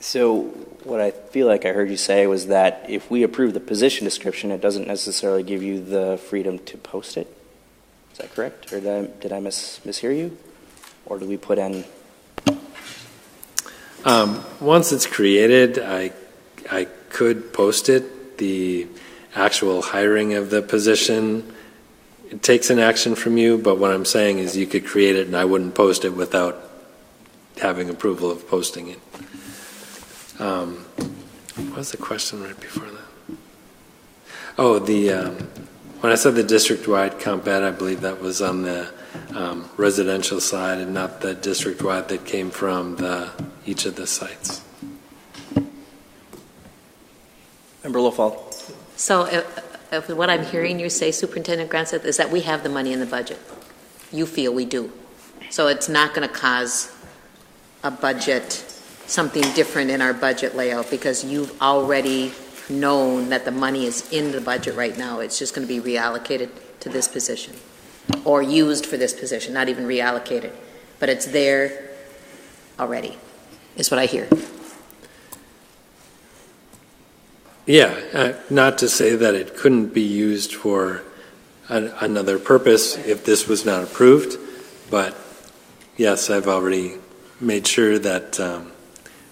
So what I feel like I heard you say was that if we approve the position description, it doesn't necessarily give you the freedom to post it. Is that correct? Or did I mishear you? Or do we put in? Once it's created, I could post it. The actual hiring of the position, it takes an action from you, but what I'm saying is you could create it and I wouldn't post it without having approval of posting it. What was the question right before that? Oh, when I said the district-wide comp ed, I believe that was on the residential side and not the district-wide that came from each of the sites. Member Lofald. So if what I'm hearing you say, Superintendent Grandseth, is that we have the money in the budget. You feel we do. So it's not going to cause a budget, something different in our budget layout, because you've already known that the money is in the budget right now. It's just going to be reallocated to this position or used for this position, not even reallocated. But it's there already, is what I hear. Yeah, not to say that it couldn't be used for another purpose if this was not approved, but yes, I've already made sure that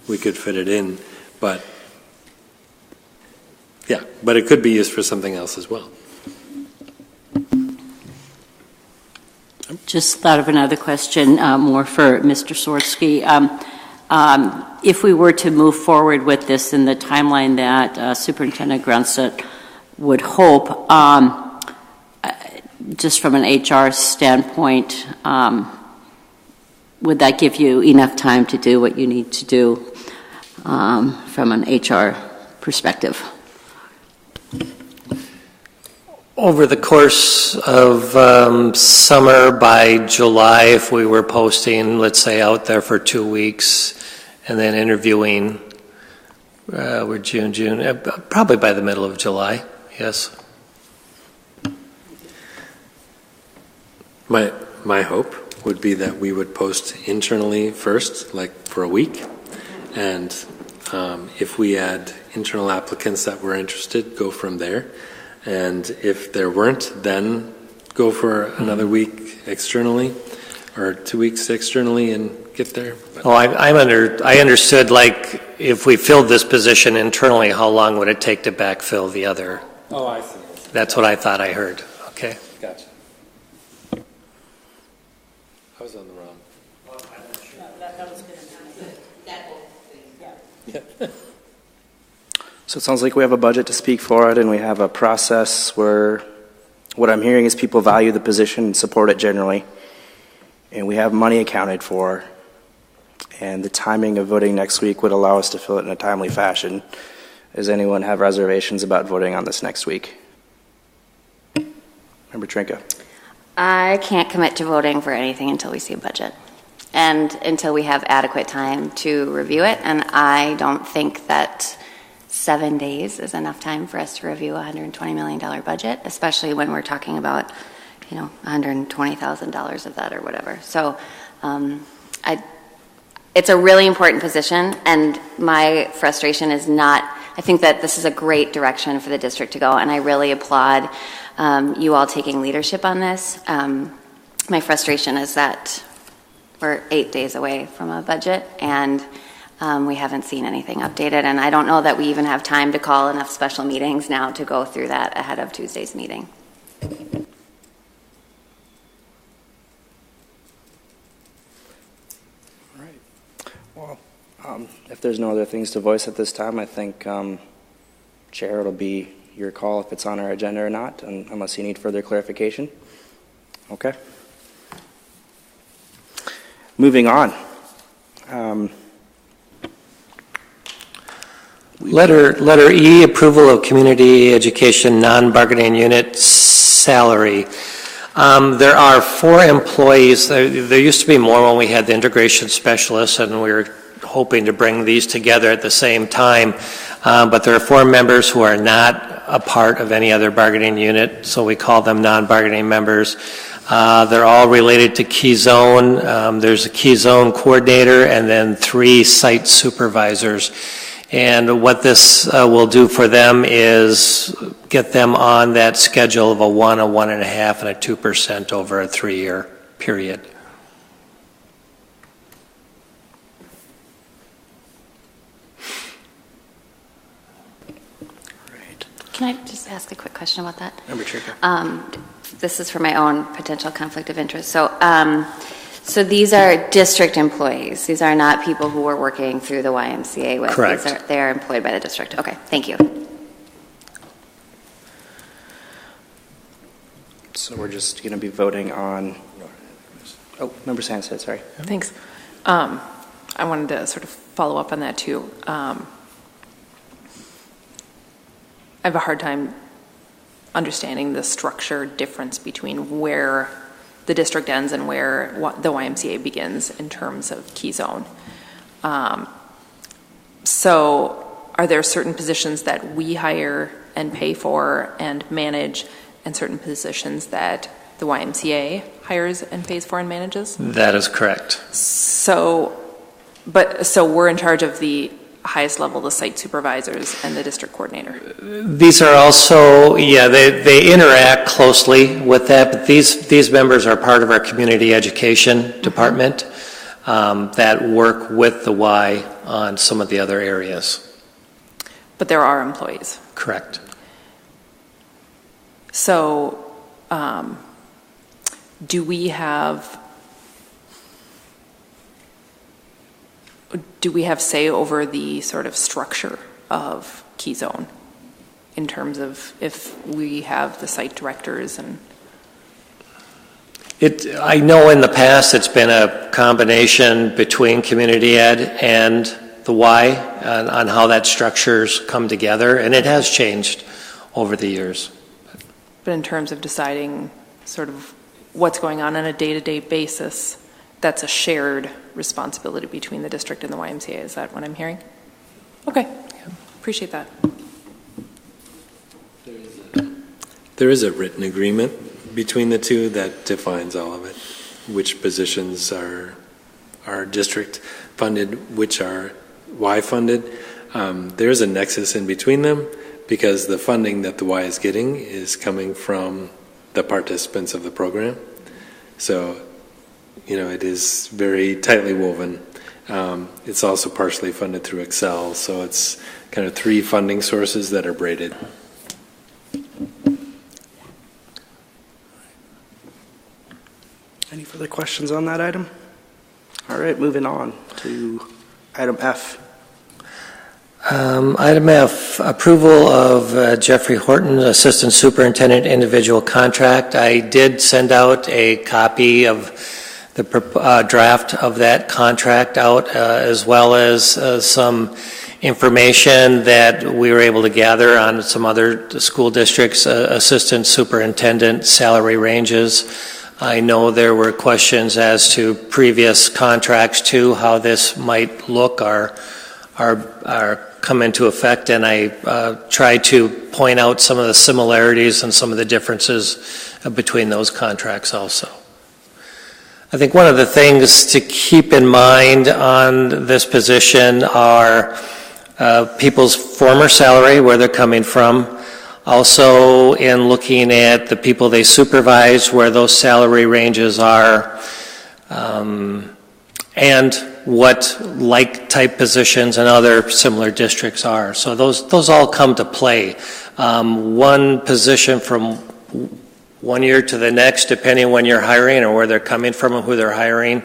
we could fit it in, but yeah, but it could be used for something else as well. Just thought of another question, more for Mr. Swirsky. If we were to move forward with this in the timeline that Superintendent Grunstedt would hope, just from an HR standpoint, would that give you enough time to do what you need to do from an HR perspective? Over the course of summer, by July, if we were posting, let's say, out there for 2 weeks, and then interviewing, we're June, probably by the middle of July, yes. My hope would be that we would post internally first, like for a week, and if we had internal applicants that were interested, go from there. And if there weren't, then go for another week externally or 2 weeks externally and get there. Oh, I understood, like, if we filled this position internally, how long would it take to backfill the other? Oh, I see. That's what I thought I heard. Okay. Gotcha. I was on the wrong. That was good. Yeah. So it sounds like we have a budget to speak for it, and we have a process where what I'm hearing is people value the position and support it generally, and we have money accounted for, and the timing of voting next week would allow us to fill it in a timely fashion. Does anyone have reservations about voting on this next week? Member Trinka. I can't commit to voting for anything until we see a budget and until we have adequate time to review it, and I don't think that 7 days is enough time for us to review a $120 million budget, especially when we're talking about, $120,000 of that or whatever. So it's a really important position, and my frustration is not, I think that this is a great direction for the district to go, and I really applaud you all taking leadership on this. My frustration is that we're 8 days away from a budget, and we haven't seen anything updated, and I don't know that we even have time to call enough special meetings now to go through that ahead of Tuesday's meeting. All right. Well, if there's no other things to voice at this time, I think, Chair, it'll be your call if it's on our agenda or not, unless you need further clarification. Okay. Moving on. Letter E, approval of community education non-bargaining unit salary. There are 4 employees. There used to be more when we had the integration specialists, and we were hoping to bring these together at the same time. But there are 4 members who are not a part of any other bargaining unit, so we call them non-bargaining members. They're all related to Key Zone. There's a Key Zone coordinator and then 3 site supervisors. And what this will do for them is get them on that schedule of a 1, a 1.5, and a 2% over a 3-year period. Can I just ask a quick question about that? Member Chair. This is for my own potential conflict of interest. So these are district employees. These are not people who are working through the YMCA with. Correct. They are employed by the district. Okay, thank you. So we're just going to be voting on, oh, Member Sanchez, sorry. Thanks. I wanted to sort of follow up on that too. I have a hard time understanding the structure difference between where the district ends and where the YMCA begins in terms of Key Zone. So are there certain positions that we hire and pay for and manage, and certain positions that the YMCA hires and pays for and manages? That is correct. So we're in charge of the highest level, the site supervisors and the district coordinator. These are also, yeah, they interact closely with that, but these members are part of our community education department that work with the Y on some of the other areas. But there are employees. Correct. So do we have say over the sort of structure of Key Zone in terms of if we have the site directors and? I know in the past it's been a combination between community ed and the Y on how that structures come together, and it has changed over the years. But in terms of deciding sort of what's going on a day-to-day basis, that's a shared responsibility between the district and the YMCA. Is that what I'm hearing? Okay. Appreciate that. There is a written agreement between the two that defines all of it, which positions are district funded, which are Y funded. There's a nexus in between them because the funding that the Y is getting is coming from the participants of the program. So, you know, it is very tightly woven. It's also partially funded through Excel, so it's kind of 3 funding sources that are braided. Any further questions on that item? All right, moving on to item F. Item F, approval of Jeffrey Horton, Assistant Superintendent, individual contract. I did send out a copy of the draft of that contract out, as well as some information that we were able to gather on some other school districts' assistant superintendent salary ranges. I know there were questions as to previous contracts too, how this might look or come into effect, and I tried to point out some of the similarities and some of the differences between those contracts also. I think one of the things to keep in mind on this position are people's former salary, where they're coming from. Also, in looking at the people they supervise, where those salary ranges are, and what like type positions and other similar districts are. So those all come to play. One position from one year to the next, depending when you're hiring or where they're coming from and who they're hiring,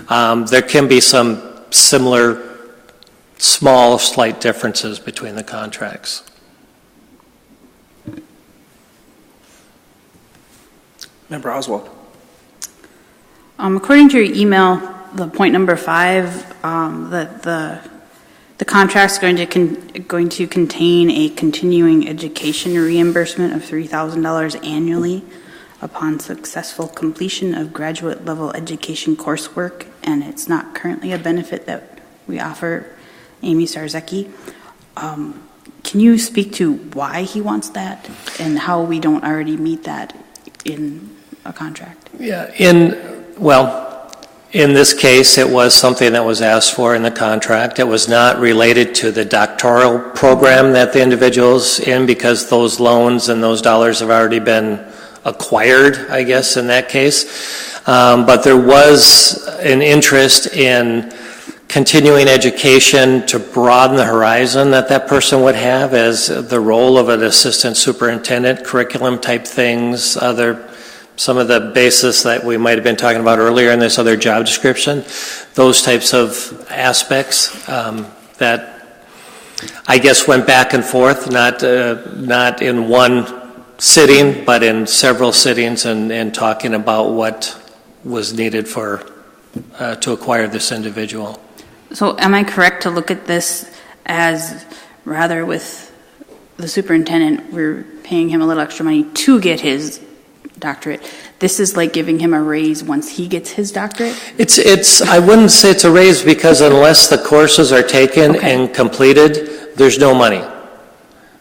there can be some similar small slight differences between the contracts. Member Oswald. According to your email, the point number 5, that the contract's going to contain a continuing education reimbursement of $3,000 annually upon successful completion of graduate level education coursework, and it's not currently a benefit that we offer Amy Starzecki. Can you speak to why he wants that and how we don't already meet that in a contract? Yeah, in this case, it was something that was asked for in the contract. It was not related to the doctoral program that the individual's in, because those loans and those dollars have already been acquired, I guess, in that case. But there was an interest in continuing education to broaden the horizon that that person would have as the role of an assistant superintendent, curriculum type things, some of the basis that we might have been talking about earlier in this other job description, those types of aspects that I guess went back and forth, not in one sitting, but in several sittings, and talking about what was needed to acquire this individual. So am I correct to look at this as, rather with the superintendent, we're paying him a little extra money to get his doctorate? This is like giving him a raise once he gets his doctorate? I wouldn't say it's a raise, because unless the courses are taken and completed, there's no money.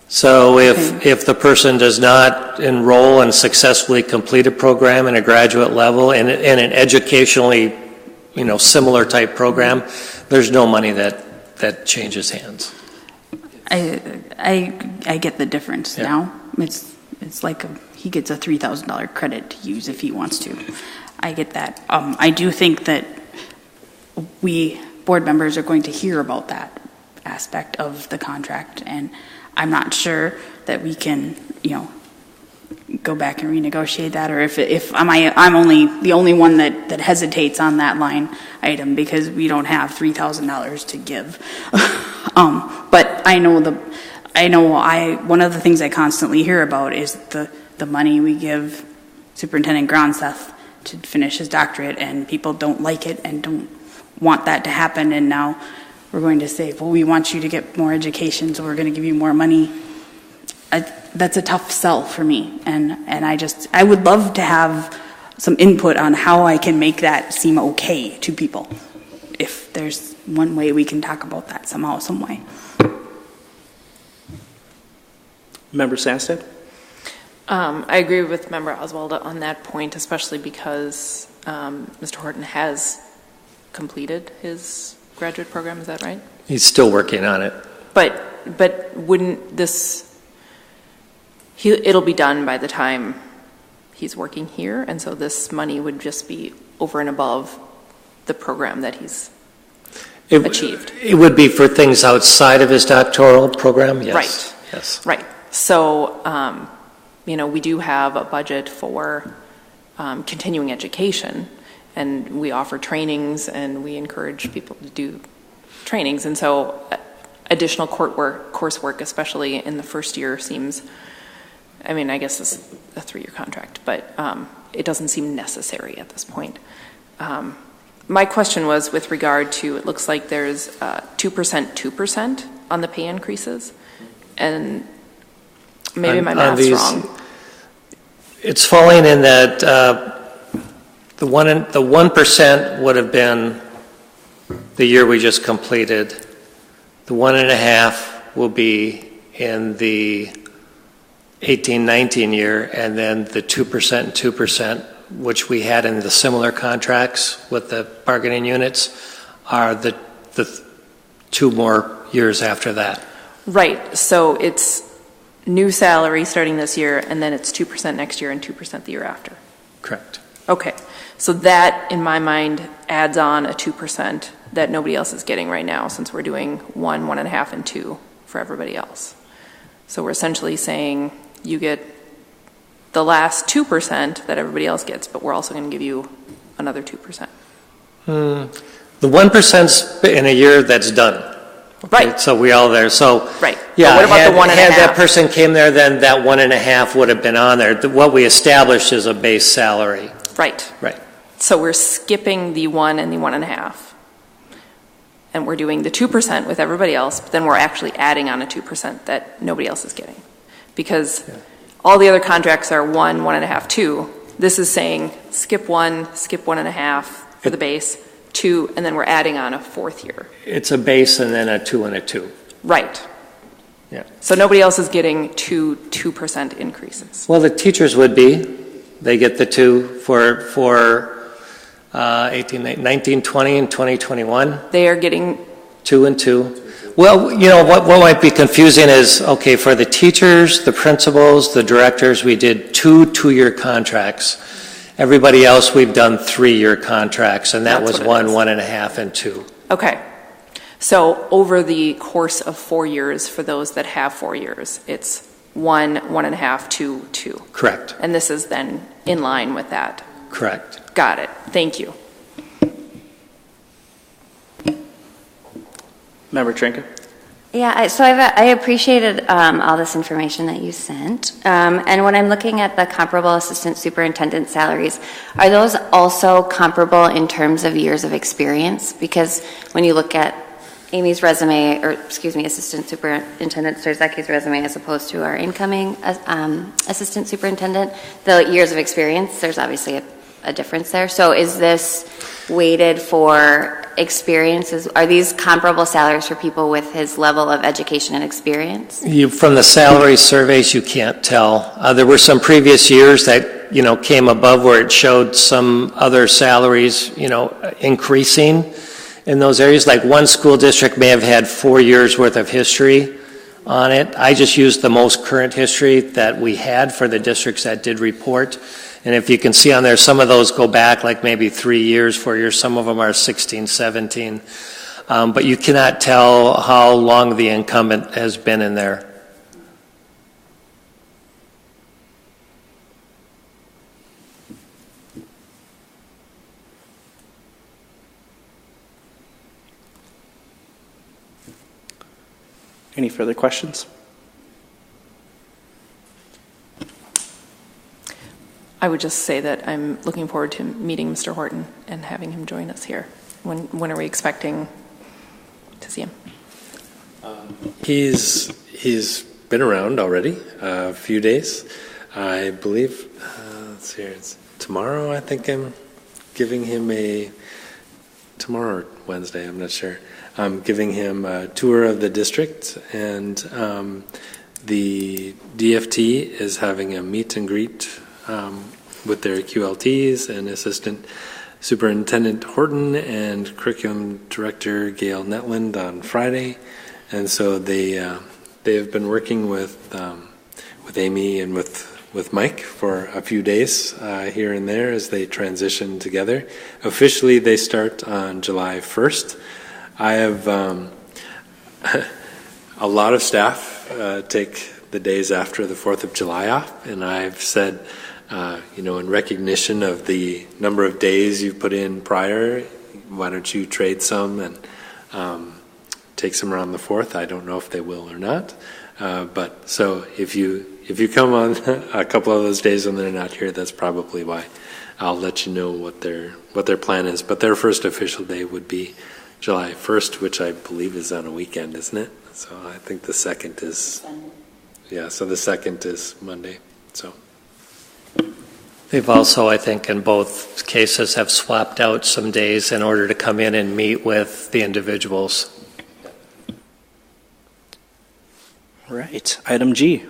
So if the person does not enroll and successfully complete a program in a graduate level and an educationally, similar type program, there's no money that changes hands. I get the difference now. It's like he gets a $3,000 credit to use if he wants to. I get that. I do think that we board members are going to hear about that aspect of the contract, and I'm not sure that we can, go back and renegotiate that, or if I'm only the only one that hesitates on that line item because we don't have $3,000 to give. But one of the things I constantly hear about is the money we give Superintendent Gronseth to finish his doctorate, and people don't like it and don't want that to happen, and now we're going to say, well, we want you to get more education, so we're going to give you more money. That's a tough sell for me, and I would love to have some input on how I can make that seem okay to people. If there's one way we can talk about that somehow, some way. Member Sandsted? I agree with Member Oswald on that point, especially because Mr. Horton has completed his graduate program. Is that right? He's still working on it. But wouldn't this? It'll be done by the time he's working here, and so this money would just be over and above the program that he's achieved. It would be for things outside of his doctoral program, yes. Right. Yes. Right. So, we do have a budget for continuing education, and we offer trainings, and we encourage people to do trainings. And so additional coursework, especially in the first year, seems, I guess it's a 3-year contract, but it doesn't seem necessary at this point. My question was with regard to, it looks like there's 2% on the pay increases, and maybe my math's wrong. It's falling in that the 1% would have been the year we just completed. The 1.5 will be in the 18-19 year, and then the 2% and 2%, which we had in the similar contracts with the bargaining units, are the 2 more years after that. Right. So it's new salary starting this year, and then it's 2% next year and 2% the year after. Correct. Okay. So that, in my mind, adds on a 2% that nobody else is getting right now, since we're doing 1, 1.5, and 2 for everybody else. So we're essentially saying you get the last 2% that everybody else gets, but we're also going to give you another 2%. The 1%'s in a year that's done. Okay, right. So we all there. So right. Yeah. But what about the 1.5? Had that person came there, then that 1.5 would have been on there. What we established is a base salary. Right. Right. So we're skipping the 1 and the 1.5, and we're doing the 2% with everybody else. But then we're actually adding on a 2% that nobody else is getting, because all the other contracts are 1, 1.5, 2. This is saying skip 1, skip 1.5 for the base, 2, and then we're adding on a 4th year. It's a base and then a 2 and a 2. Right. Yeah. So nobody else is getting 2% increases. Well, the teachers would be. They get the 2 for 18, 19, 20, and 2021. They are getting 2 and 2. Well, you know, what might be confusing is, okay, for the teachers, the principals, the directors, we did 2 2-year contracts. Everybody else, we've done 3-year contracts, and that That's was what it is. 1, 1.5, and 2. Okay. So over the course of 4 years, for those that have 4 years, it's 1, 1.5, 2, 2. Correct. And this is then in line with that. Correct. Got it. Thank you. Member Trinka? Yeah, so I appreciated all this information that you sent. And when I'm looking at the comparable assistant superintendent salaries, are those also comparable in terms of years of experience? Because when you look at Amy's resume, or excuse me, Assistant Superintendent Starzeki's resume as opposed to our incoming Assistant Superintendent, the years of experience, there's obviously a difference there. So is this weighted for experiences? Are these comparable salaries for people with his level of education and experience? From the salary surveys, you can't tell. There were some previous years that, you know, came above where it showed some other salaries, you know, increasing in those areas. Like one school district may have had 4 years worth of history on it. I just used the most current history that we had for the districts that did report. And if you can see on there, some of those go back like maybe 3 years, 4 years. Some of them are 16, 17. But you cannot tell how long the incumbent has been in there. Any further questions? I would just say that I'm looking forward to meeting Mr. Horton and having him join us here. When are we expecting to see him? He's been around already a few days. I believe, let's see here, it's tomorrow I think I'm giving him tomorrow or Wednesday, I'm not sure. I'm giving him a tour of the district, and the DFT is having a meet and greet with their QLTs and Assistant Superintendent Horton and Curriculum Director Gail Netland on Friday. And so they have been working with Amy and with Mike for a few days here and there as they transition together. Officially, they start on July 1st. I have a lot of staff take the days after the 4th of July off, and I've said, in recognition of the number of days you put in prior, why don't you trade some and take some around the 4th? I don't know if they will or not, but so if you come on a couple of those days when they're not here, that's probably why. I'll let you know what their plan is. But their first official day would be July 1st, which I believe is on a weekend, isn't it? So I think the 2nd is, so the 2nd is Monday, so. They've also, I think, in both cases have swapped out some days in order to come in and meet with the individuals. Right. Item G.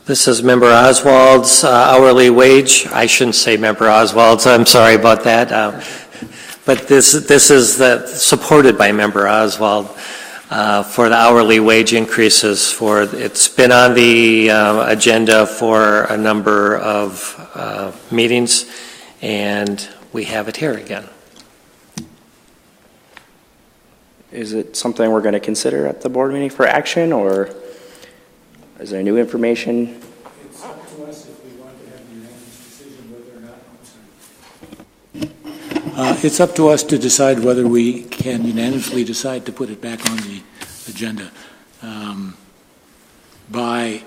This is Member Oswald's hourly wage. I shouldn't say Member Oswald's, I'm sorry about that. But this is supported by Member Oswald for the hourly wage increases. It's been on the agenda for a number of meetings, and we have it here again. Is it something we're going to consider at the board meeting for action, or is there new information? It's up to us if we want to have a unanimous decision whether or not. It's up to us to decide whether we can unanimously decide to put it back on the agenda. By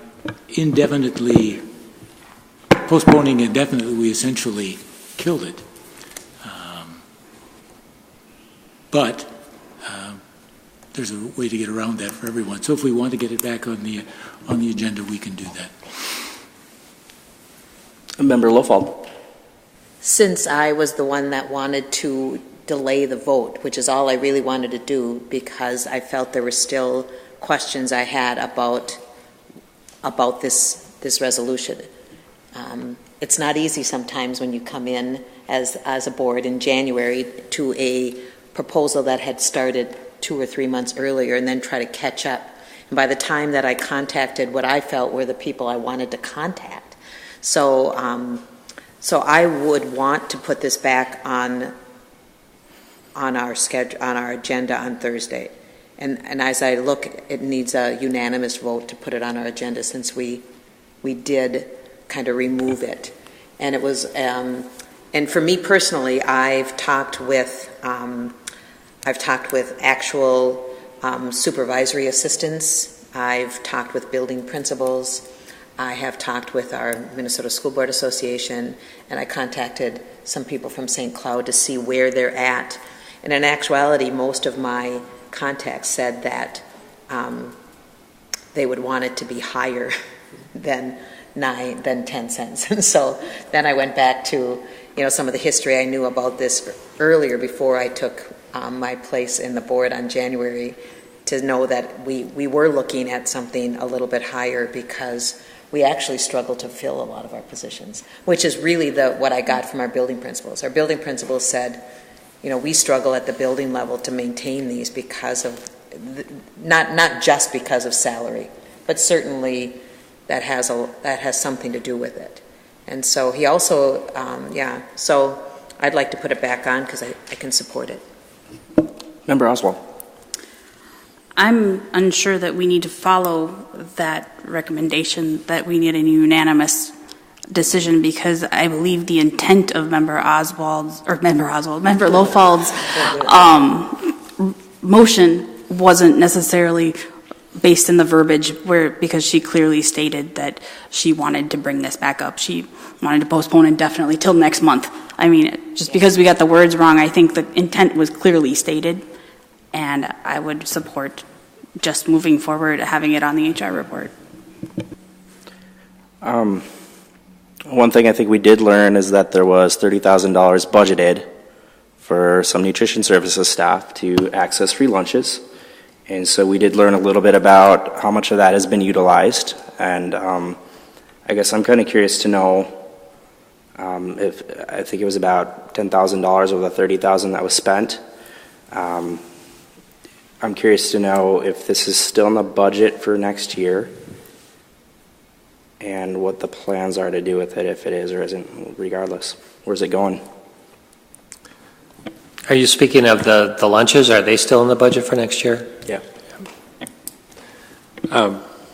indefinitely postponing indefinitely, we essentially killed it. But there's a way to get around that for everyone. So if we want to get it back on the agenda, we can do that. Member Lofald. since I was the one that wanted to delay the vote, which is all I really wanted to do, because I felt there were still questions I had about this resolution. It's not easy sometimes when you come in as a board in January to a proposal that had started 2 or 3 months earlier and then try to catch up. And by the time that I contacted what I felt were the people I wanted to contact. So I would want to put this back on our schedule, on our agenda on Thursday. And as I look, it needs a unanimous vote to put it on our agenda, since we did kind of remove it. And it was, and for me personally, I've talked with actual supervisory assistants. I've talked with building principals. I have talked with our Minnesota School Board Association, and I contacted some people from St. Cloud to see where they're at. And in actuality, most of my contacts said that they would want it to be higher than 10 cents. And so then I went back to, some of the history I knew about this earlier before I took my place in the board on January, to know that we were looking at something a little bit higher, because we actually struggle to fill a lot of our positions, which is really what I got from our building principals. Our building principals said, we struggle at the building level to maintain these because of, not just because of salary, but certainly that has something to do with it. And so he also, so I'd like to put it back on because I can support it. Member Oswald. I'm unsure that we need to follow that recommendation, that we need a unanimous decision, because I believe the intent of Member Lofald's motion wasn't necessarily based in the verbiage, because she clearly stated that she wanted to bring this back up. She wanted to postpone indefinitely till next month. I mean, just because we got the words wrong, I think the intent was clearly stated, and I would support just moving forward, having it on the HR report. One thing I think we did learn is that there was $30,000 budgeted for some nutrition services staff to access free lunches. And so we did learn a little bit about how much of that has been utilized. And I guess I'm kind of curious to know if, I think it was about $10,000 of the $30,000 that was spent. I'm curious to know if this is still in the budget for next year, and what the plans are to do with it, if it is or isn't, regardless. Where's it going? Are you speaking of the lunches? Are they still in the budget for next year? Yeah.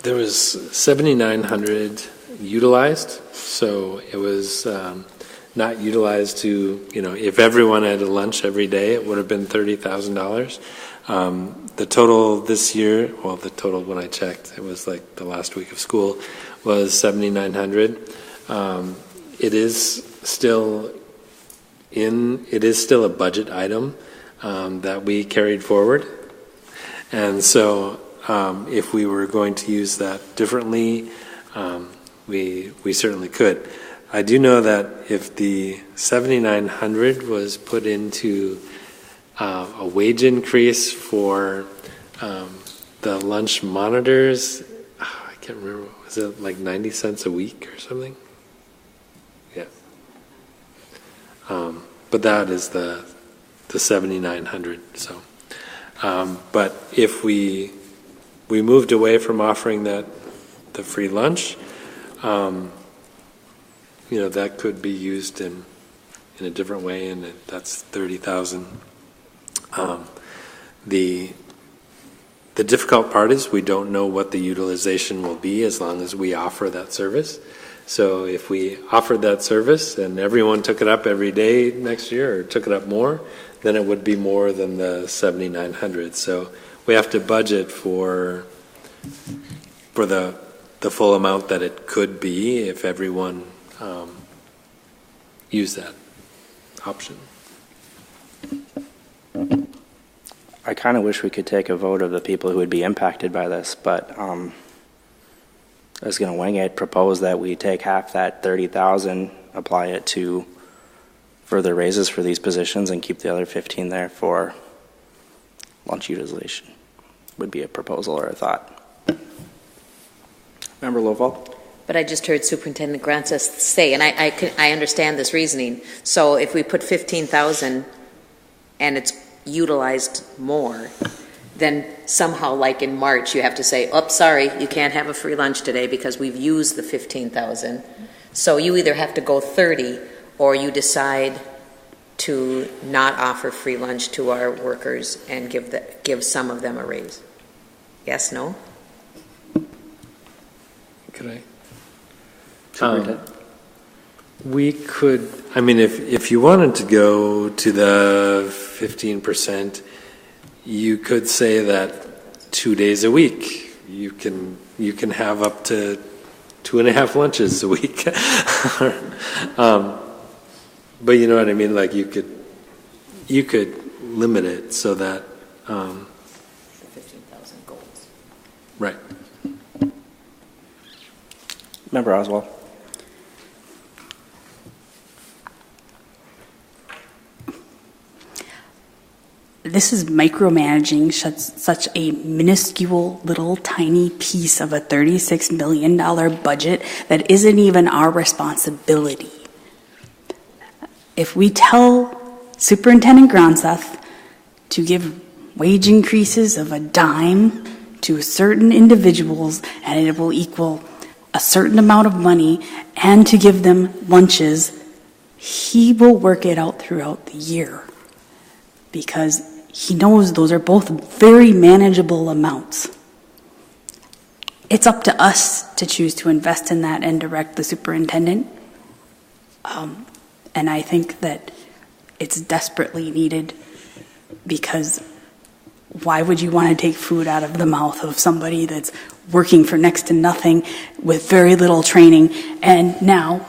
There was 7,900 utilized, so it was not utilized to, if everyone had a lunch every day, it would have been $30,000. The total this year, well, the total when I checked, it was like the last week of school, was 7,900. It is still a budget item that we carried forward. And so if we were going to use that differently, we certainly could. I do know that if the 7,900 was put into a wage increase for the lunch monitors, I can't remember, was it like 90 cents a week or something? Yeah. But that is the 7,900. So, but if we moved away from offering the free lunch, that could be used in a different way, and that's 30,000. The difficult part is we don't know what the utilization will be as long as we offer that service. So if we offered that service and everyone took it up every day next year, or took it up more, then it would be more than the 7,900. So we have to budget for the full amount that it could be if everyone used that option. I kind of wish we could take a vote of the people who would be impacted by this, but I was going to wing it, propose that we take half that 30,000, apply it to further raises for these positions and keep the other 15 there for lunch utilization. Would be a proposal or a thought. Member Loval? But I just heard Superintendent Grant say, and I understand this reasoning. So if we put 15,000 and it's utilized more, then somehow, like in March, you have to say, "Oh, sorry, you can't have a free lunch today because we've used the 15,000." So you either have to go 30, or you decide to not offer free lunch to our workers and give some of them a raise. Yes, no? Could I? We could, I mean, if you wanted to go to the 15%, you could say that 2 days a week, you can have up to 2.5 lunches a week. But you know what I mean? Like you could limit it so that, The 15,000 goals. right. Member Oswald? This is micromanaging such a minuscule little tiny piece of a $36 million budget that isn't even our responsibility. If we tell Superintendent Gronseth to give wage increases of a dime to certain individuals and it will equal a certain amount of money and to give them lunches, he will work it out throughout the year because he knows those are both very manageable amounts. It's up to us to choose to invest in that and direct the superintendent. And I think that it's desperately needed because why would you want to take food out of the mouth of somebody that's working for next to nothing with very little training and now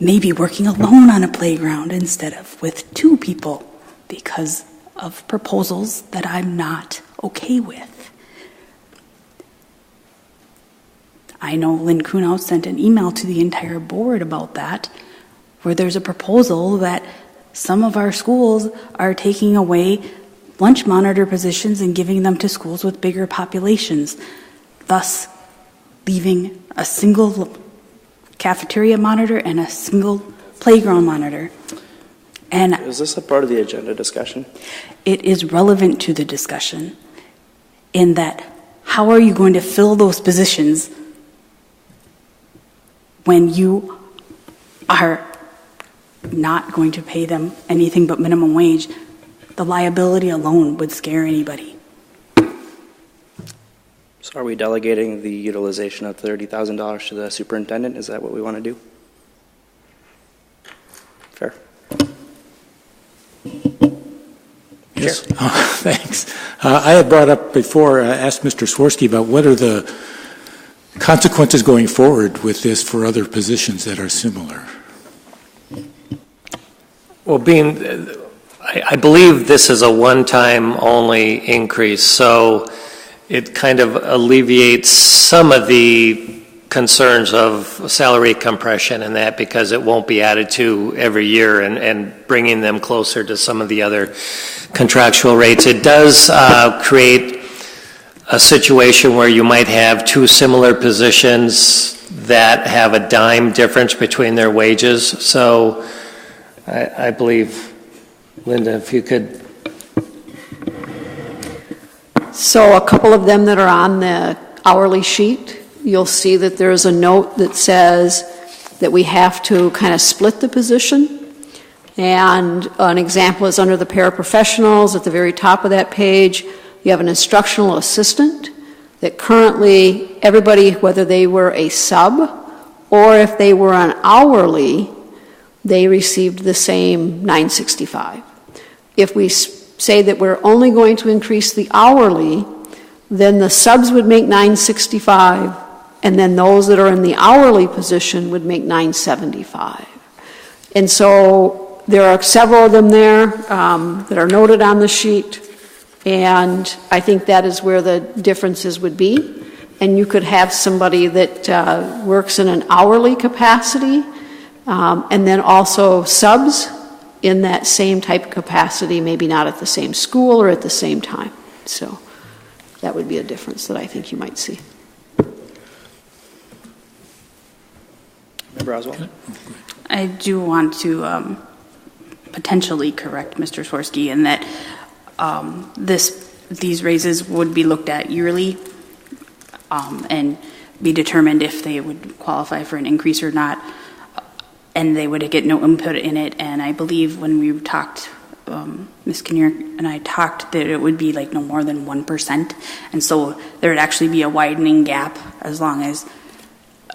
maybe working alone on a playground instead of with 2 people because of proposals that I'm not okay with. I know Lynn Kuhnhout sent an email to the entire board about that, where there's a proposal that some of our schools are taking away lunch monitor positions and giving them to schools with bigger populations, thus leaving a single cafeteria monitor and a single playground monitor. And Is this a part of the agenda discussion? it is relevant to the discussion in that how are you going to fill those positions when you are not going to pay them anything but minimum wage? The liability alone would scare anybody. So are we delegating the utilization of $30,000 to the superintendent? Is that what we want to do? Fair. Yes, thanks. I had brought up before, asked Mr. Swirsky about what are the consequences going forward with this for other positions that are similar. Well, I believe this is a one-time only increase, so it kind of alleviates some of the concerns of salary compression and that because it won't be added to every year and bringing them closer to some of the other contractual rates. It does create a situation where you might have 2 similar positions that have a dime difference between their wages. So I believe, Linda, if you could. So a couple of them that are on the hourly sheet, you'll see that there's a note that says that we have to kind of split the position. And an example is under the paraprofessionals at the very top of that page, you have an instructional assistant that currently everybody, whether they were a sub or if they were on hourly, they received the same $965. If we say that we're only going to increase the hourly, then the subs would make $965, and then those that are in the hourly position would make $975. And so there are several of them there that are noted on the sheet, and I think that is where the differences would be. And you could have somebody that works in an hourly capacity, and then also subs in that same type of capacity, maybe not at the same school or at the same time. So that would be a difference that I think you might see. Member Oswald? I do want to potentially correct Mr. Swirsky in that these raises would be looked at yearly and be determined if they would qualify for an increase or not, and they would get no input in it. And I believe when we talked, Ms. Kinnear and I talked, that it would be like no more than 1%, and so there would actually be a widening gap as long as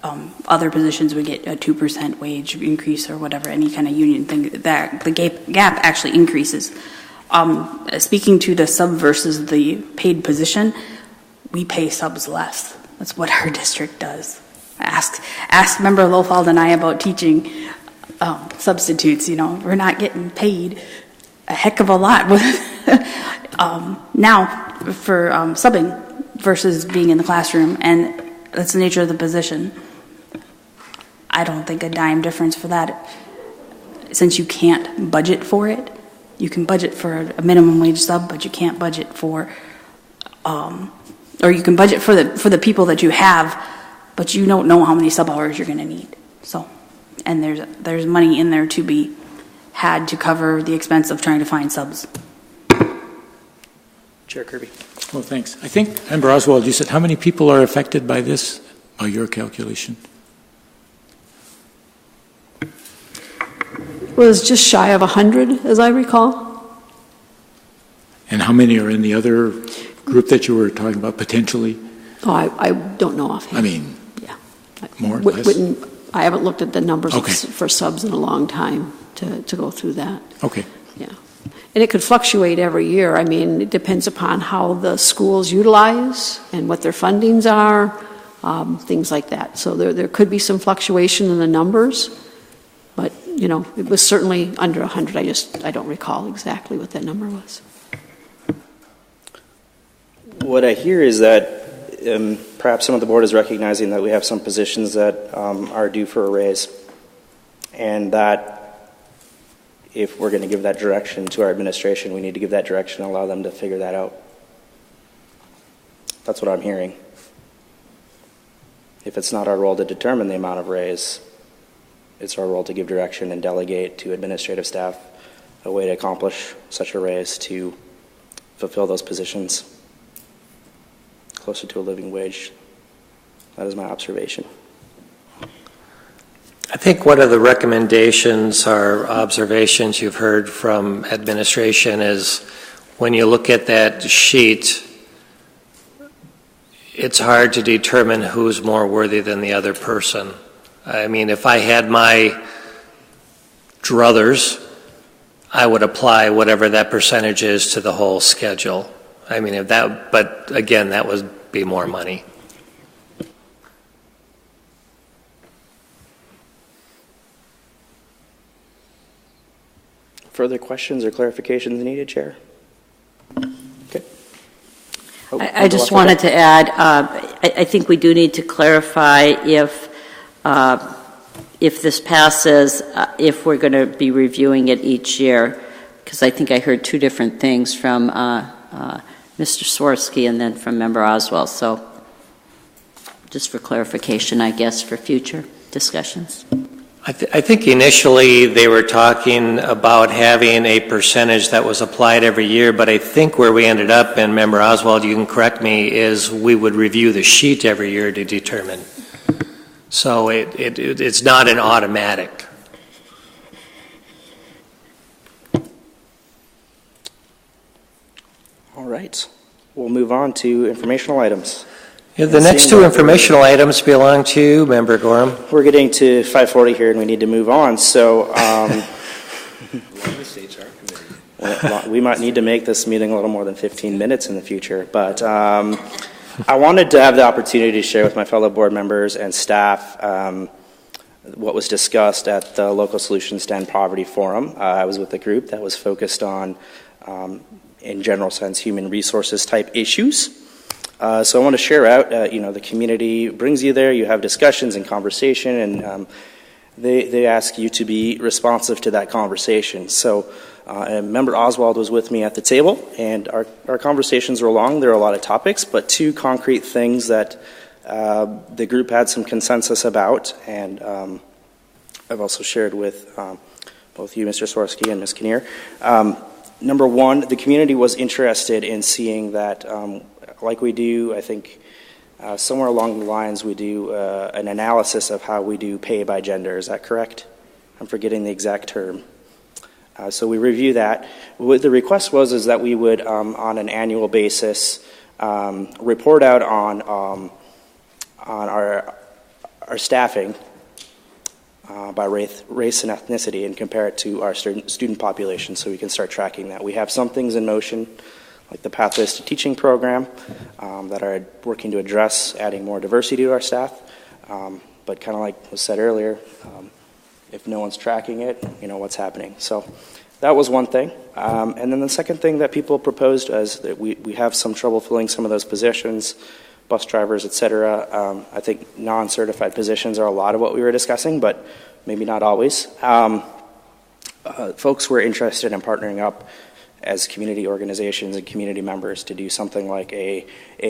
other positions would get a 2% wage increase or whatever, any kind of union thing, that the gap actually increases. Speaking to the sub versus the paid position, we pay subs less. That's what our district does. Ask Member Lofald and I about teaching substitutes. You know, we're not getting paid a heck of a lot now for subbing versus being in the classroom, and that's the nature of the position. I don't think a dime difference for that. Since you can't budget for it, you can budget for a minimum wage sub, but you can't budget for, or you can budget for the people that you have, but you don't know how many sub hours you're going to need. So, and there's money in there to be had to cover the expense of trying to find subs. Chair Kirby. Well, thanks. I think, Member Oswald, you said how many people are affected by this, by your calculation? Was just shy of 100, as I recall. And how many are in the other group that you were talking about, potentially? Oh, I don't know offhand. I mean, yeah. more, less? I haven't looked at the numbers Okay. for subs in a long time to go through that. Okay. Yeah. And it could fluctuate every year. I mean, it depends upon how the schools utilize and what their fundings are, things like that. So there could be some fluctuation in the numbers, but, you know, it was certainly under 100. I don't recall exactly what that number was. What I hear is that perhaps some of the board is recognizing that we have some positions that are due for a raise, and that if we're going to give that direction to our administration, we need to give that direction and allow them to figure that out. That's what I'm hearing. If it's not our role to determine the amount of raise, it's our role to give direction and delegate to administrative staff a way to accomplish such a raise to fulfill those positions closer to a living wage. That is my observation. I think one of the recommendations or observations you've heard from administration is when you look at that sheet, it's hard to determine who's more worthy than the other person. I mean, if I had my druthers, I would apply whatever that percentage is to the whole schedule. I mean, but again, that would be more money. Further questions or clarifications needed, Chair? Okay. I just wanted to add, I think we do need to clarify if this passes, if we're going to be reviewing it each year, because I think I heard two different things from Mr. Swirsky and then from Member Oswald. So just for clarification, I guess, for future discussions. I think initially they were talking about having a percentage that was applied every year, but I think where we ended up, and Member Oswald, you can correct me, is we would review the sheet every year to determine. So it's not an automatic. All right. We'll move on to informational items. Yeah, the next two informational items belong to Member Gorham. We're getting to 5:40 here, and we need to move on. So we might need to make this meeting a little more than 15 minutes in the future. But I wanted to have the opportunity to share with my fellow board members and staff what was discussed at the Local Solutions to End Poverty Forum. I was with a group that was focused on, in general sense, human resources type issues. So I want to share out, the community brings you there. You have discussions and conversation, and they ask you to be responsive to that conversation. So Member Oswald was with me at the table, and our conversations were long. There were a lot of topics, but two concrete things that the group had some consensus about, and I've also shared with both you, Mr. Swirsky, and Ms. Kinnear. Number one, the community was interested in seeing that, like we do, I think, somewhere along the lines, we do an analysis of how we do pay by gender. Is that correct? I'm forgetting the exact term. So we review that. What the request was is that we would, on an annual basis, report out on our staffing by race and ethnicity and compare it to our student population, so we can start tracking that. We have some things in motion, like the Pathways to Teaching program, that are working to address adding more diversity to our staff. But kind of like was said earlier, if no one's tracking it, what's happening. So that was one thing. And then the second thing that people proposed was that we have some trouble filling some of those positions, bus drivers, et cetera. I think non-certified positions are a lot of what we were discussing, but maybe not always. Folks were interested in partnering up as community organizations and community members to do something like a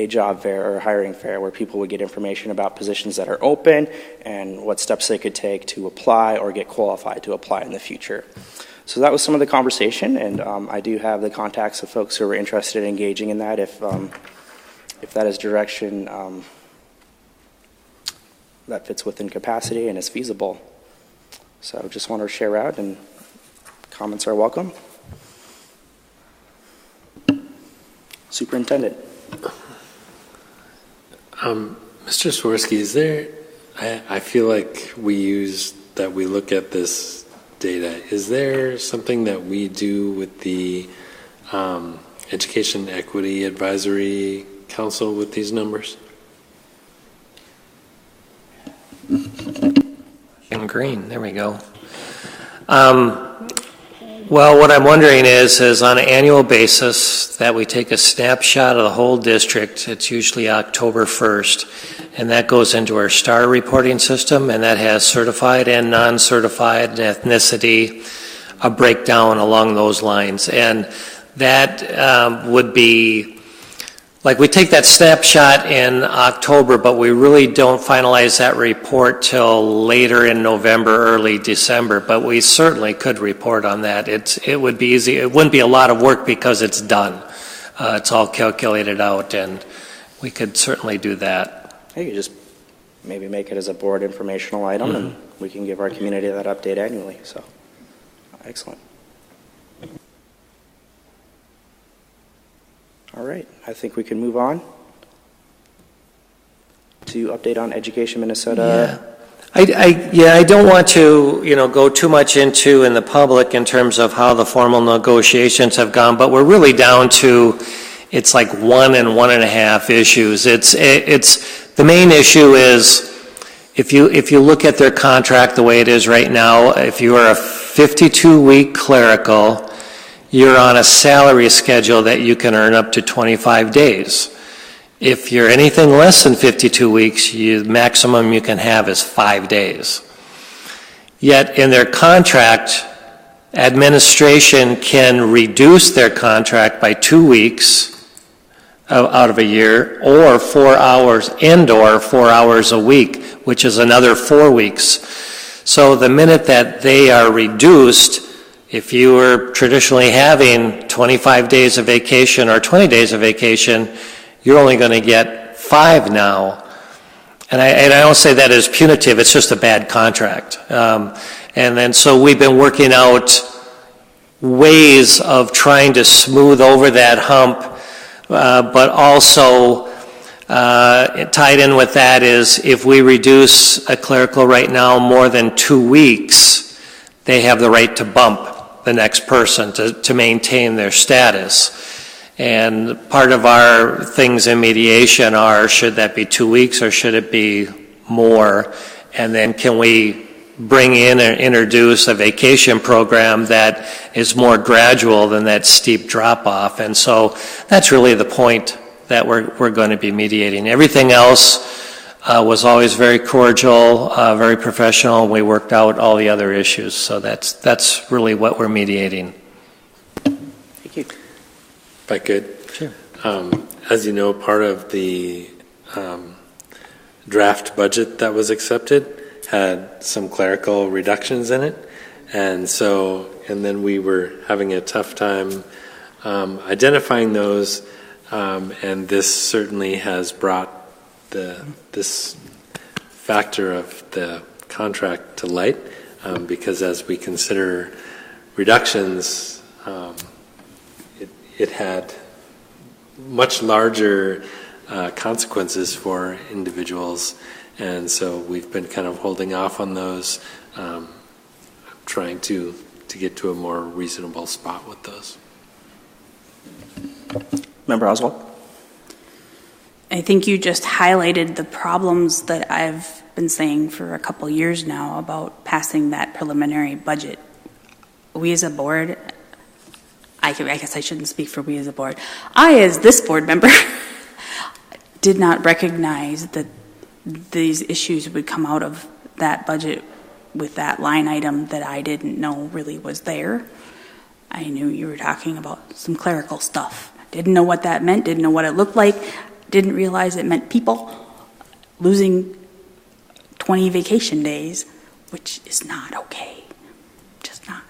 job fair or a hiring fair where people would get information about positions that are open and what steps they could take to apply or get qualified to apply in the future. So that was some of the conversation, and I do have the contacts of folks who are interested in engaging in that if that is direction that fits within capacity and is feasible. So just want to share out, and comments are welcome. Superintendent. Mr. Swirsky, is there, I feel like we look at this data. Is there something that we do with the Education Equity Advisory Council with these numbers? In green, there we go. Well, what I'm wondering is on an annual basis that we take a snapshot of the whole district. It's usually October 1st, and that goes into our STAR reporting system, and that has certified and non-certified ethnicity, a breakdown along those lines. And that would be, like, we take that snapshot in October, but we really don't finalize that report till later in November, early December. But we certainly could report on that. It would be easy. It wouldn't be a lot of work because it's done. It's all calculated out, and we could certainly do that. You could just maybe make it as a board informational item, and we can give our community that update annually. So, excellent. All right, I think we can move on to update on Education Minnesota. Yeah, I don't want to, go too much into in the public in terms of how the formal negotiations have gone, but we're really down to, it's like 1 and 1.5 issues. It's the main issue is if you look at their contract the way it is right now, if you are a 52-week clerical, you're on a salary schedule that you can earn up to 25 days. If you're anything less than 52 weeks, the maximum you can have is 5 days. Yet in their contract, administration can reduce their contract by 2 weeks out of a year, or 4 hours, and/or 4 hours a week, which is another 4 weeks. So the minute that they are reduced, if you were traditionally having 25 days of vacation or 20 days of vacation, you're only going to get 5 now. And I don't say that as punitive, it's just a bad contract. And then so we've been working out ways of trying to smooth over that hump, but also tied in with that is if we reduce a clerical right now more than 2 weeks, they have the right to bump the next person to maintain their status. And part of our things in mediation are, should that be 2 weeks or should it be more? And then can we bring in and introduce a vacation program that is more gradual than that steep drop off? And so that's really the point that we're going to be mediating. Everything else was always very cordial, very professional. We worked out all the other issues, so that's really what we're mediating. Thank you. If I could. Sure. As you know, part of the draft budget that was accepted had some clerical reductions in it. And then we were having a tough time identifying those, and this certainly has brought this factor of the contract to light, because as we consider reductions, it had much larger consequences for individuals, and so we've been kind of holding off on those, trying to get to a more reasonable spot with those. Member Oswald? I think you just highlighted the problems that I've been saying for a couple years now about passing that preliminary budget. We as a board, I guess I shouldn't speak for we as a board. I, as this board member, did not recognize that these issues would come out of that budget with that line item that I didn't know really was there. I knew you were talking about some clerical stuff. Didn't know what that meant, didn't know what it looked like, didn't realize it meant people losing 20 vacation days, which is not okay. Just not.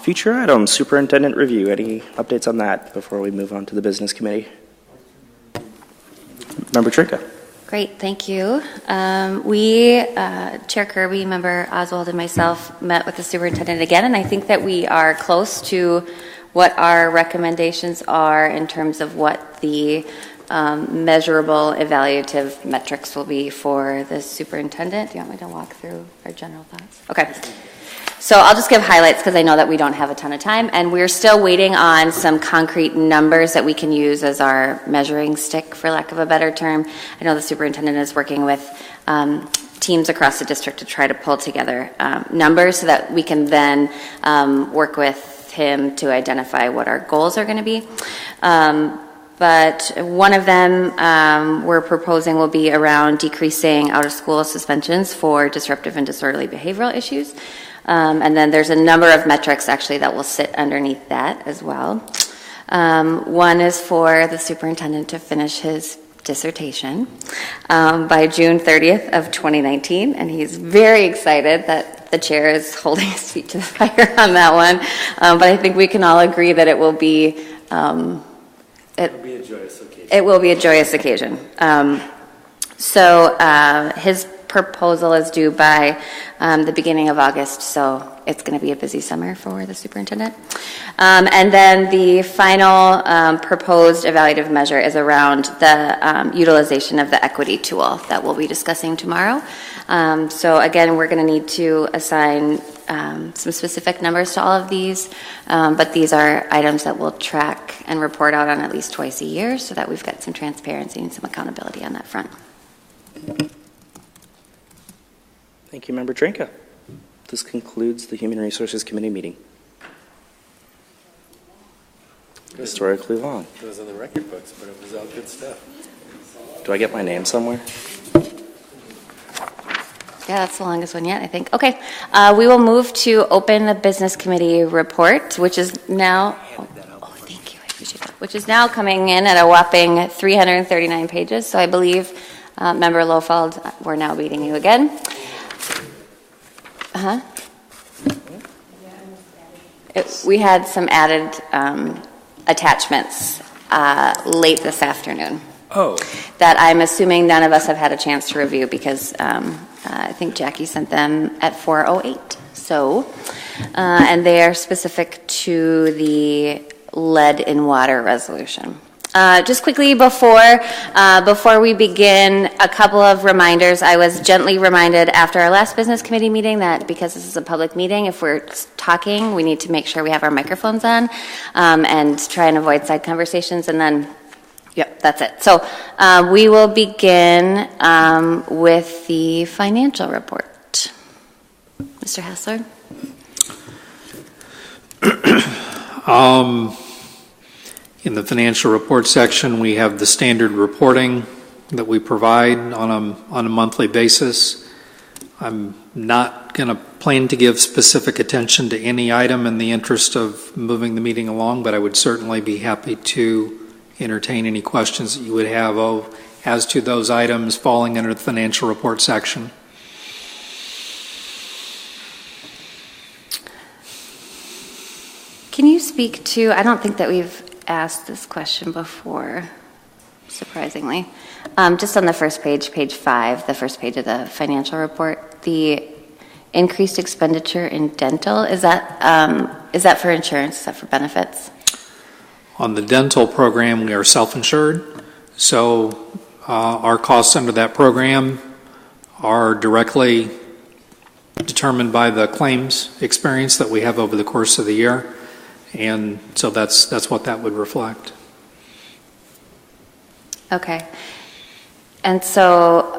Future items, superintendent review. Any updates on that before we move on to the business committee? Member Trinka. Great, thank you. Chair Kirby, Member Oswald, and myself met with the superintendent again, and I think that we are close to what our recommendations are in terms of what the measurable evaluative metrics will be for the superintendent. Do you want me to walk through our general thoughts? Okay. So I'll just give highlights because I know that we don't have a ton of time, and we're still waiting on some concrete numbers that we can use as our measuring stick, for lack of a better term. I know the superintendent is working with teams across the district to try to pull together numbers so that we can then work with him to identify what our goals are going to be. But one of them we're proposing will be around decreasing out-of-school suspensions for disruptive and disorderly behavioral issues. And then there's a number of metrics actually that will sit underneath that as well. One is for the superintendent to finish his dissertation by June 30th of 2019, and he's very excited that the chair is holding his feet to the fire on that one. But I think we can all agree that it will be a joyous occasion. It will be a joyous occasion. So his proposal is due by the beginning of August, so it's going to be a busy summer for the superintendent. And then the final proposed evaluative measure is around the utilization of the equity tool that we'll be discussing tomorrow. So again, we're going to need to assign some specific numbers to all of these, but these are items that we'll track and report out on at least twice a year so that we've got some transparency and some accountability on that front. Thank you, Member Trinka. This concludes the Human Resources Committee meeting. Historically long. It was in the record books, but it was all good stuff. Do I get my name somewhere? Yeah, that's the longest one yet, I think. Okay, we will move to open the business committee report, which is now, thank you, I appreciate that, which is now coming in at a whopping 339 pages. So I believe, Member Lofeld, we're now beating you again. We had some added attachments late this afternoon. Oh. That I'm assuming none of us have had a chance to review because I think Jackie sent them at 4:08. So, and they are specific to the lead in water resolution. Just quickly before we begin, a couple of reminders. I was gently reminded after our last business committee meeting that because this is a public meeting, if we're talking, we need to make sure we have our microphones on and try and avoid side conversations. And then, yep, that's it. So we will begin with the financial report. Mr. Hassler. In the financial report section, we have the standard reporting that we provide on a monthly basis. I'm not going to plan to give specific attention to any item in the interest of moving the meeting along, but I would certainly be happy to entertain any questions that you would have as to those items falling under the financial report section. Can you speak to, I don't think that we've asked this question before, surprisingly. Just on the first page, page 5, the first page of the financial report, the increased expenditure in dental, is that for insurance? Is that for benefits? On the dental program, we are self-insured, so our costs under that program are directly determined by the claims experience that we have over the course of the year, and so that's what that would reflect. Okay. And so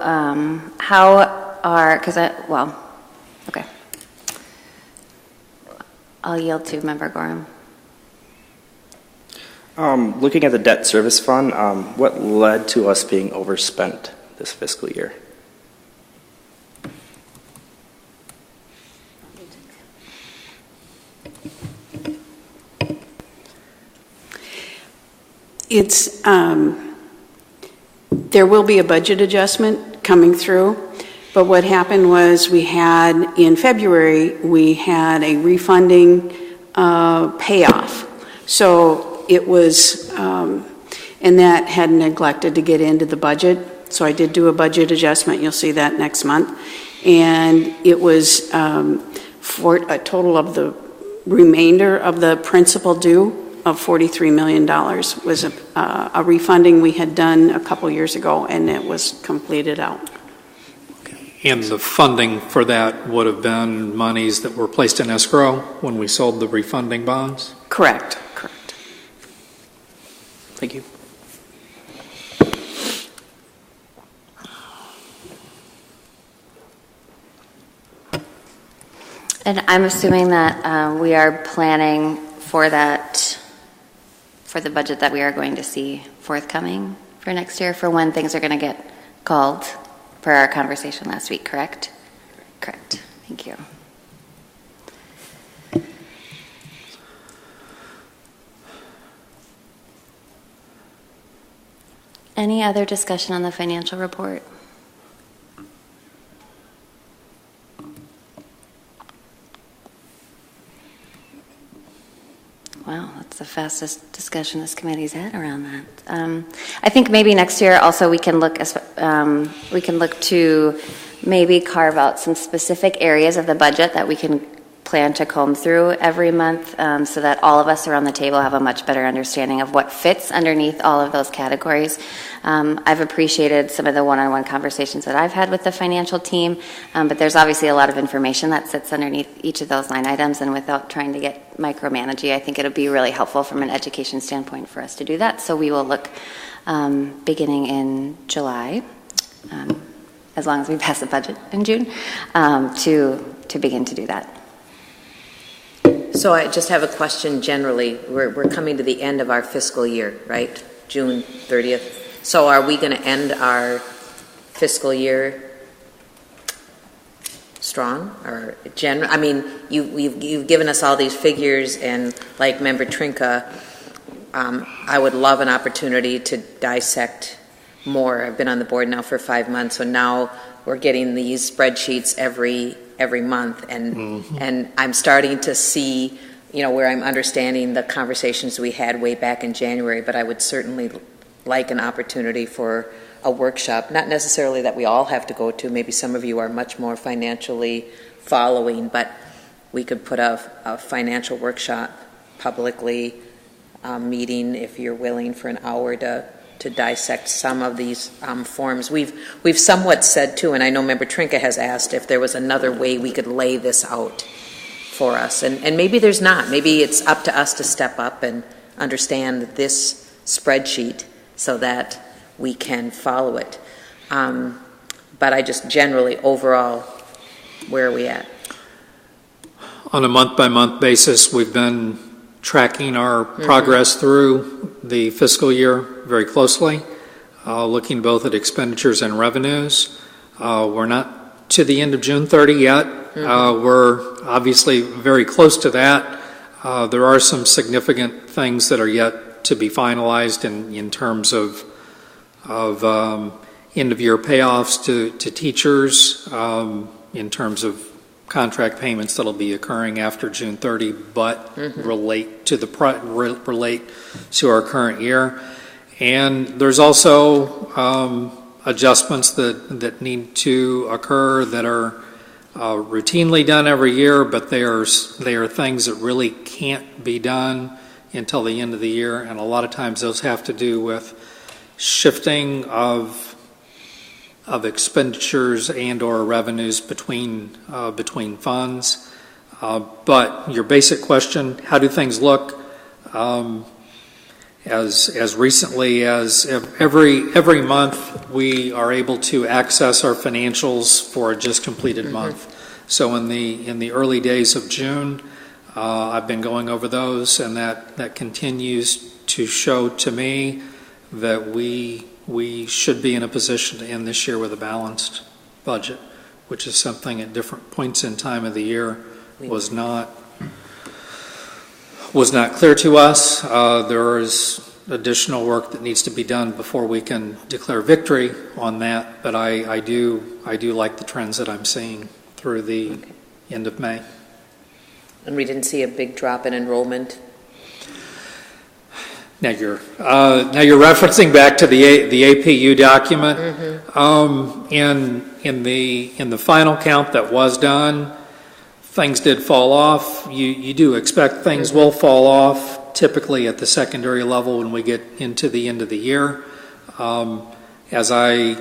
okay. I'll yield to Member Gorham. Looking at the debt service fund, what led to us being overspent this fiscal year? It's, there will be a budget adjustment coming through, but what happened was in February, we had a refunding payoff. So it was, and that had neglected to get into the budget. So I did do a budget adjustment. You'll see that next month. And it was for a total of the remainder of the principal due of $43 million was a refunding we had done a couple years ago, and it was completed out. And the funding for that would have been monies that were placed in escrow when we sold the refunding bonds? Correct. Thank you. And I'm assuming that we are planning for the budget that we are going to see forthcoming for next year, for when things are going to get called for our conversation last week, correct? Correct. Thank you. Any other discussion on the financial report? Wow, that's the fastest discussion this committee's had around that. I think maybe next year also we can look to maybe carve out some specific areas of the budget that we can plan to comb through every month, so that all of us around the table have a much better understanding of what fits underneath all of those categories. I've appreciated some of the one-on-one conversations that I've had with the financial team, but there's obviously a lot of information that sits underneath each of those line items, and without trying to get micromanagey, I think it'll be really helpful from an education standpoint for us to do that. So we will look beginning in July, as long as we pass the budget in June, to begin to do that. So I just have a question generally. We're coming to the end of our fiscal year, right? June 30th. So are we going to end our fiscal year strong or I mean, you've given us all these figures, and like Member Trinka, I would love an opportunity to dissect more. I've been on the board now for 5 months, so now we're getting these spreadsheets every month, and I'm starting to see, where I'm understanding the conversations we had way back in January, but I would certainly like an opportunity for a workshop, not necessarily that we all have to go to. Maybe some of you are much more financially following, but we could put a financial workshop publicly meeting if you're willing for an hour to dissect some of these forms. We've somewhat said too, and I know Member Trinka has asked if there was another way we could lay this out for us, and maybe there's not. Maybe it's up to us to step up and understand this spreadsheet so that we can follow it. But I just generally, overall, where are we at? On a month-by-month basis, we've been tracking our progress through the fiscal year very closely, looking both at expenditures and revenues. We're not to the end of June 30 yet. We're obviously very close to that. There are some significant things that are yet to be finalized in terms of end-of-year payoffs to teachers, in terms of contract payments that'll be occurring after June 30, but relate to our current year. And there's also adjustments that need to occur that are routinely done every year, but they are things that really can't be done until the end of the year, and a lot of times those have to do with shifting of expenditures and or revenues between funds. But your basic question, how do things look? As recently as every month, we are able to access our financials for a just completed month. So in the early days of June, I've been going over those, and that continues to show to me that we should be in a position to end this year with a balanced budget, which is something at different points in time of the year was not clear to us. There is additional work that needs to be done before we can declare victory on that, but I do like the trends that I'm seeing through the end of May. And we didn't see a big drop in enrollment? Now you're referencing back to the APU document. In the final count that was done, things did fall off. You do expect things will fall off, typically at the secondary level when we get into the end of the year. I'm sorry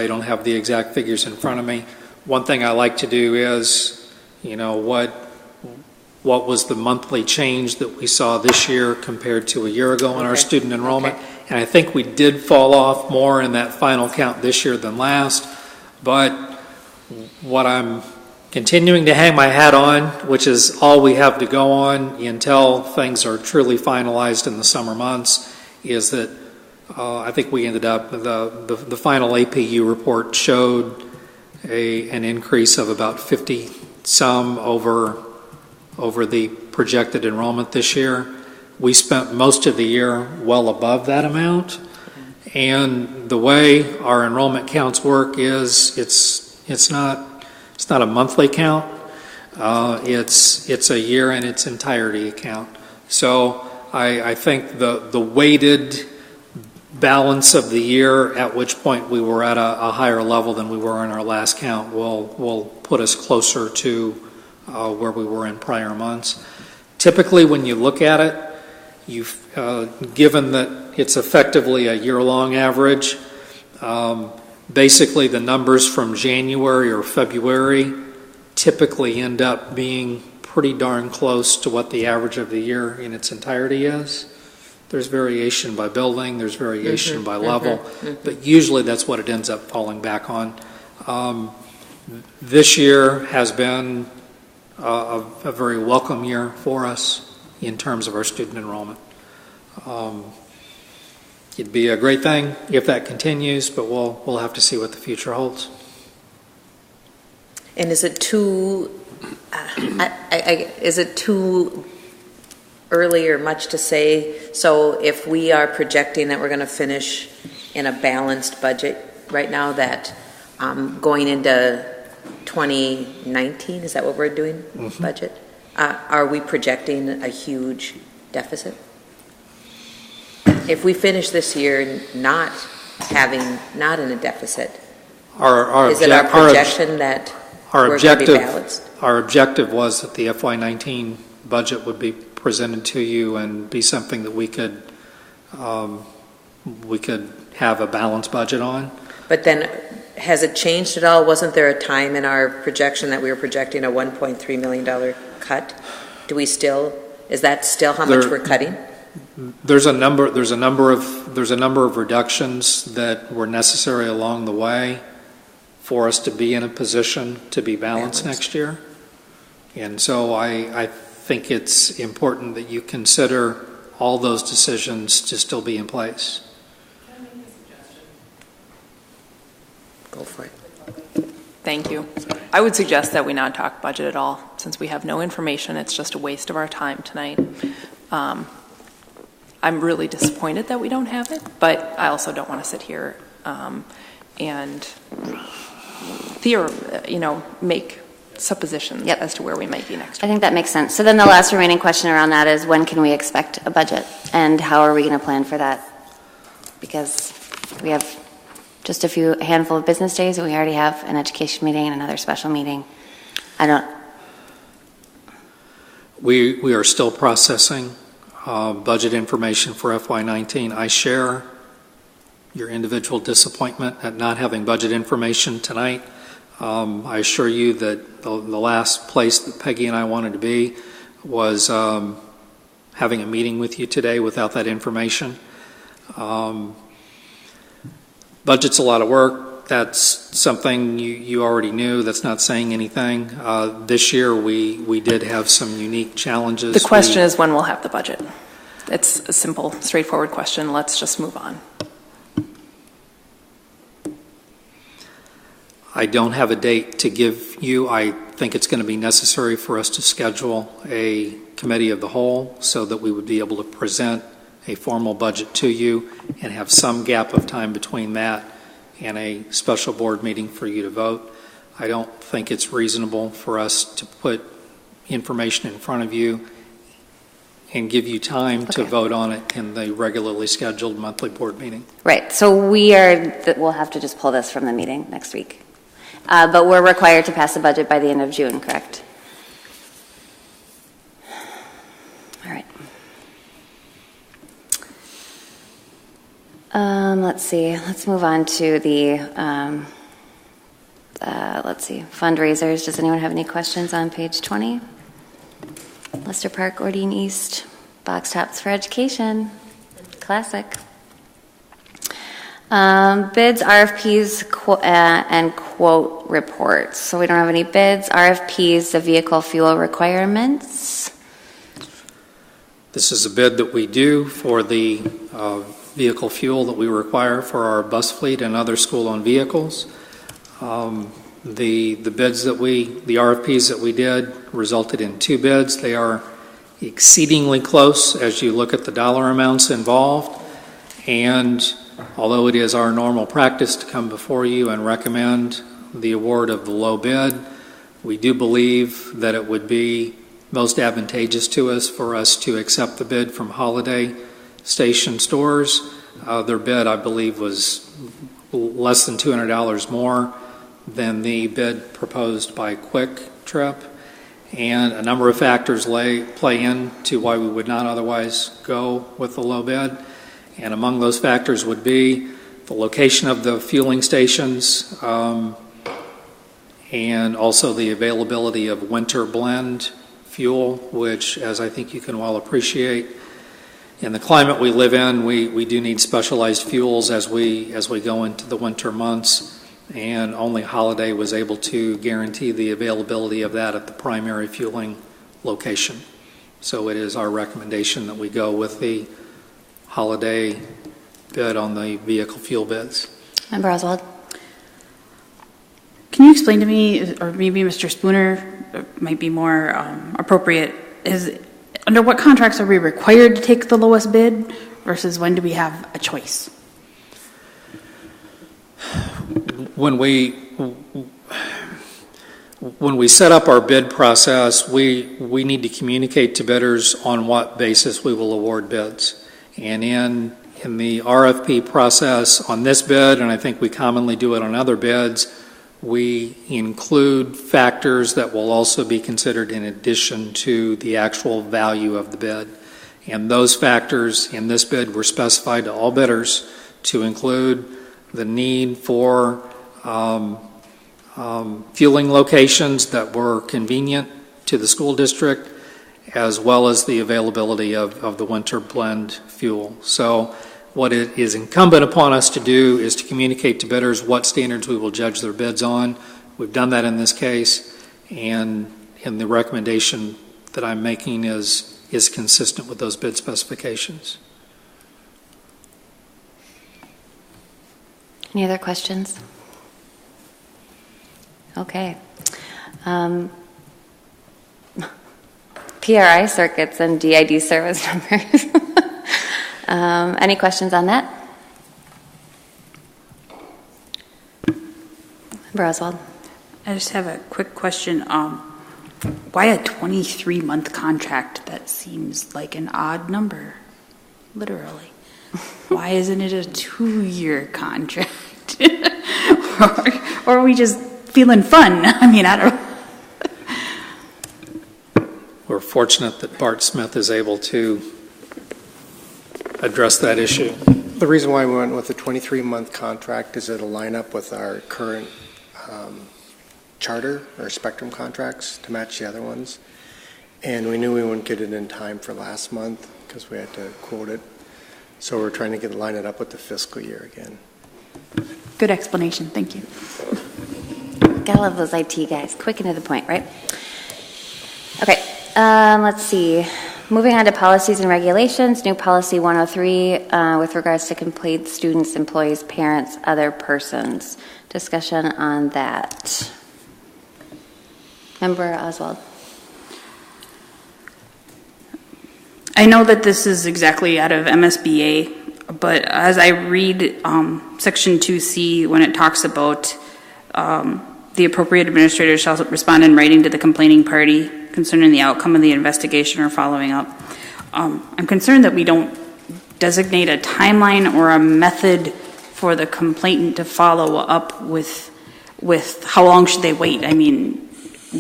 I don't have the exact figures in front of me. One thing I like to do is, what was the monthly change that we saw this year compared to a year ago in our student enrollment. And I think we did fall off more in that final count this year than last. But what I'm continuing to hang my hat on, which is all we have to go on until things are truly finalized in the summer months, is that I think we ended up, the final APU report showed an increase of about 50 some over the projected enrollment this year. We spent most of the year well above that amount, and the way our enrollment counts work is it's not a monthly count. It's a year in its entirety account. So I think the weighted balance of the year, at which point we were at a higher level than we were in our last count, will put us closer to where we were in prior months. Typically, when you look at it, given that it's effectively a year-long average, basically the numbers from January or February typically end up being pretty darn close to what the average of the year in its entirety is. There's variation by building, there's variation by level, but usually that's what it ends up falling back on. This year has been a very welcome year for us in terms of our student enrollment. It'd be a great thing if that continues, but we'll have to see what the future holds. And is it too early or much to say? So if we are projecting that we're going to finish in a balanced budget right now, that going into 2019, is that what we're doing? Budget? Are we projecting a huge deficit? If we finish this year not in a deficit, is it our projection that we're going to be balanced? Our objective was that the FY19 budget would be presented to you and be something that we could have a balanced budget on. But then, has it changed at all? Wasn't there a time in our projection that we were projecting a $1.3 million cut? Is that still how much we're cutting? There's a number of reductions that were necessary along the way for us to be in a position to be balanced next year. And so I think it's important that you consider all those decisions to still be in place. Can I make a suggestion? Go for it. Thank you. I would suggest that we not talk budget at all, since we have no information. It's just a waste of our time tonight. I'm really disappointed that we don't have it, but I also don't want to sit here and make suppositions as to where we might be next I week. think that makes sense. So then the last remaining question around that is, when can we expect a budget? And how are we going to plan for that? Because we have just a handful of business days, and we already have an education meeting and another special meeting. We are still processing budget information for FY19. I share your individual disappointment at not having budget information tonight. I assure you that the last place that Peggy and I wanted to be was having a meeting with you today without that information. Budget's a lot of work. That's something you already knew. That's not saying anything. This year we did have some unique challenges. The question is when we'll have the budget. It's a simple, straightforward question. Let's just move on. I don't have a date to give you. I think it's going to be necessary for us to schedule a committee of the whole so that we would be able to present a formal budget to you and have some gap of time between that and a special board meeting for you to vote. I don't think it's reasonable for us to put information in front of you and give you time to vote on it in the regularly scheduled monthly board meeting. Right. So we'll have to just pull this from the meeting next week. But we're required to pass the budget by the end of June, correct? All right. Let's see. Let's move on to the, fundraisers. Does anyone have any questions on page 20? Lester Park, Ordine East, Box Tops for Education. Classic. Bids, RFPs, and quote reports. So we don't have any bids, RFPs, the vehicle fuel requirements. This is a bid that we do for the vehicle fuel that we require for our bus fleet and other school-owned vehicles. The bids that the RFPs that we did resulted in 2 bids. They are exceedingly close as you look at the dollar amounts involved. And although it is our normal practice to come before you and recommend the award of the low bid, we do believe that it would be most advantageous to us for us to accept the bid from Holiday Station Stores. Their bid, I believe, was less than $200 more than the bid proposed by Quick Trip. And a number of factors play into why we would not otherwise go with the low bid. And among those factors would be the location of the fueling stations and also the availability of winter blend fuel, which, as I think you can well appreciate, in the climate we live in, we do need specialized fuels as we go into the winter months, and only Holiday was able to guarantee the availability of that at the primary fueling location. So it is our recommendation that we go with the Holiday bid on the vehicle fuel bids. Member Oswald. Can you explain to me, or maybe Mr. Spooner might be more appropriate, is under what contracts are we required to take the lowest bid versus when do we have a choice? When we set up our bid process, we need to communicate to bidders on what basis we will award bids. And in the RFP process on this bid, and I think we commonly do it on other bids, we include factors that will also be considered in addition to the actual value of the bid. And those factors in this bid were specified to all bidders to include the need for fueling locations that were convenient to the school district, as well as the availability of the winter blend fuel. So what it is incumbent upon us to do is to communicate to bidders what standards we will judge their bids on. We've done that in this case, and in the recommendation that I'm making is consistent with those bid specifications. Any other questions? Okay. PRI circuits and DID service numbers. Any questions on that? Member Oswald. I just have a quick question. Why a 23-month contract? That seems like an odd number, literally. Why isn't it a 2-year contract? or are we just feeling fun? I mean, I don't know. We're fortunate that Bart Smith is able to address that issue. The reason why we went with a 23-month contract is it'll line up with our current charter or spectrum contracts to match the other ones. And we knew we wouldn't get it in time for last month because we had to quote it. So we're trying to line it up with the fiscal year again. Good explanation. Thank you. Gotta love those IT guys. Quick and to the point, right? Okay. Let's see. Moving on to policies and regulations. New policy 103 with regards to complete students, employees, parents, other persons. Discussion on that. Member Oswald. I know that this is exactly out of MSBA, but as I read Section 2C, when it talks about the appropriate administrator shall respond in writing to the complaining party concerning the outcome of the investigation or following up, I'm concerned that we don't designate a timeline or a method for the complainant to follow up with how long should they wait? I mean,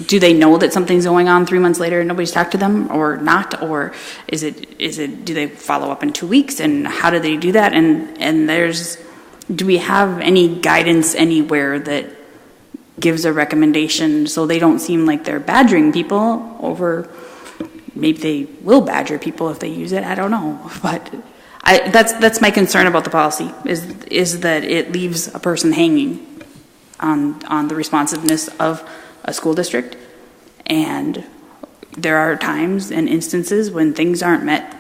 do they know that something's going on 3 months later and nobody's talked to them or not? Or is it do they follow up in 2 weeks, and how do they do that? And do we have any guidance anywhere that gives a recommendation so they don't seem like they're badgering people over, maybe they will badger people if they use it, I don't know. But that's my concern about the policy is that it leaves a person hanging on the responsiveness of a school district, and there are times and instances when things aren't met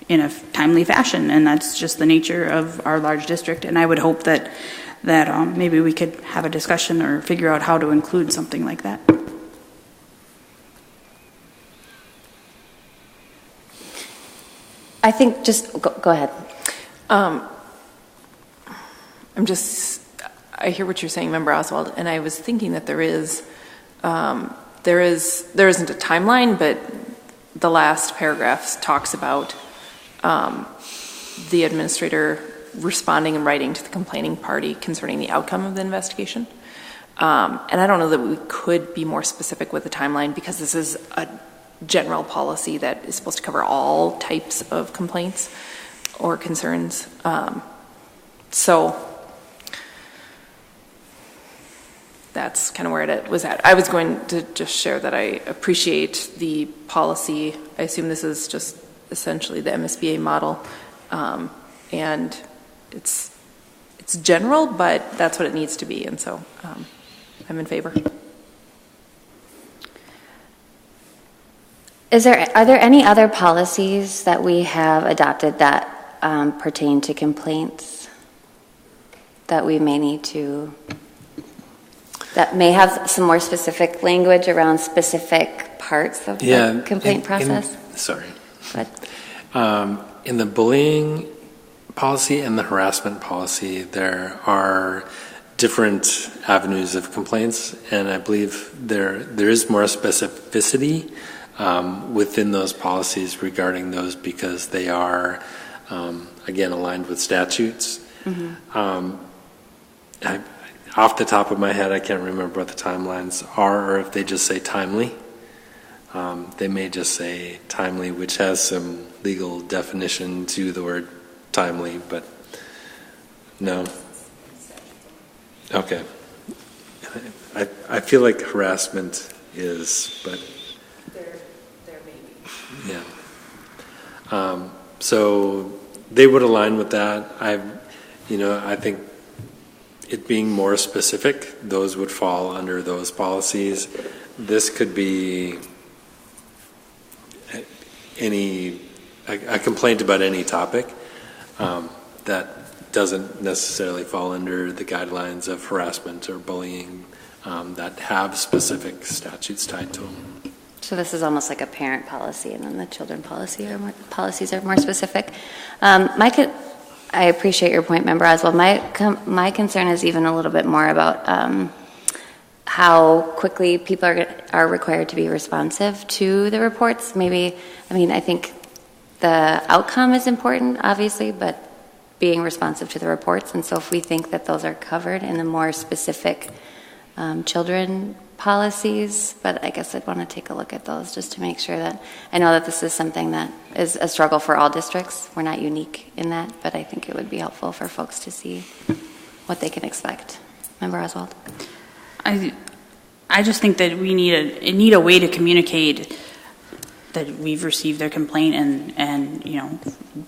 in a timely fashion, and that's just the nature of our large district. And I would hope that maybe we could have a discussion or figure out how to include something like that. I think just go ahead. I hear what you're saying, Member Oswald, and I was thinking that there isn't a timeline, but the last paragraph talks about the administrator responding in writing to the complaining party concerning the outcome of the investigation. And I don't know that we could be more specific with the timeline because this is a general policy that is supposed to cover all types of complaints or concerns. So that's kind of where it was at. I was going to just share that I appreciate the policy. I assume this is just essentially the MSBA model. And it's general, but that's what it needs to be. And so I'm in favor. Are there any other policies that we have adopted that pertain to complaints that we may need to, that may have some more specific language around specific parts of the complaint process? Sorry. But in the bullying policy and the harassment policy, there are different avenues of complaints, and I believe there is more specificity within those policies regarding those because they are, again, aligned with statutes. Mm-hmm. Off the top of my head, I can't remember what the timelines are, or if they just say timely. They may just say timely, which has some legal definition to the word timely, but no. Okay. I feel like harassment is, but there may be. Yeah. So they would align with that. I think it being more specific, those would fall under those policies. This could be a complaint about any topic that doesn't necessarily fall under the guidelines of harassment or bullying that have specific statutes tied to them. So this is almost like a parent policy, and then the children policies are more specific. I appreciate your point, Member Oswald. My concern is even a little bit more about how quickly people are required to be responsive to the reports. I think the outcome is important, obviously, but being responsive to the reports. And so if we think that those are covered in the more specific children policies, but I guess I'd want to take a look at those just to make sure that, I know that this is something that is a struggle for all districts. We're not unique in that, but I think it would be helpful for folks to see what they can expect. Member Oswald? I just think that we need a way to communicate that we've received their complaint and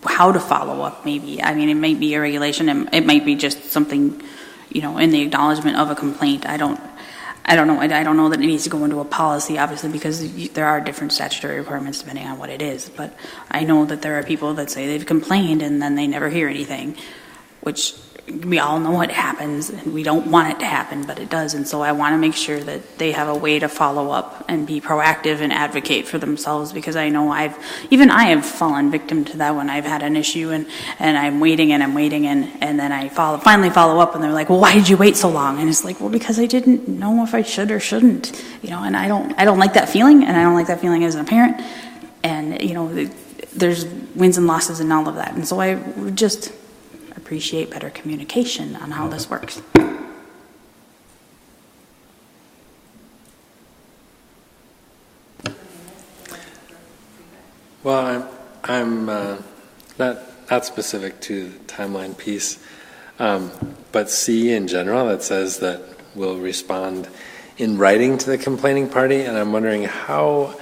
how to follow up. Maybe it might be a regulation. It might be just something in the acknowledgement of a complaint. I don't know. I don't know that it needs to go into a policy, obviously, because there are different statutory requirements depending on what it is. But I know that there are people that say they've complained and then they never hear anything, which we all know what happens, and we don't want it to happen, but it does. And so I want to make sure that they have a way to follow up and be proactive and advocate for themselves, because I know I have fallen victim to that when I've had an issue and I'm waiting and then I finally follow up and they're like, well, why did you wait so long? And it's like, well, because I didn't know if I should or shouldn't, and I don't like that feeling, and I don't like that feeling as a parent. And, there's wins and losses and all of that. And so I would just appreciate better communication on how this works. Well, I'm not specific to the timeline piece, but C in general, that says that we'll respond in writing to the complaining party, and I'm wondering how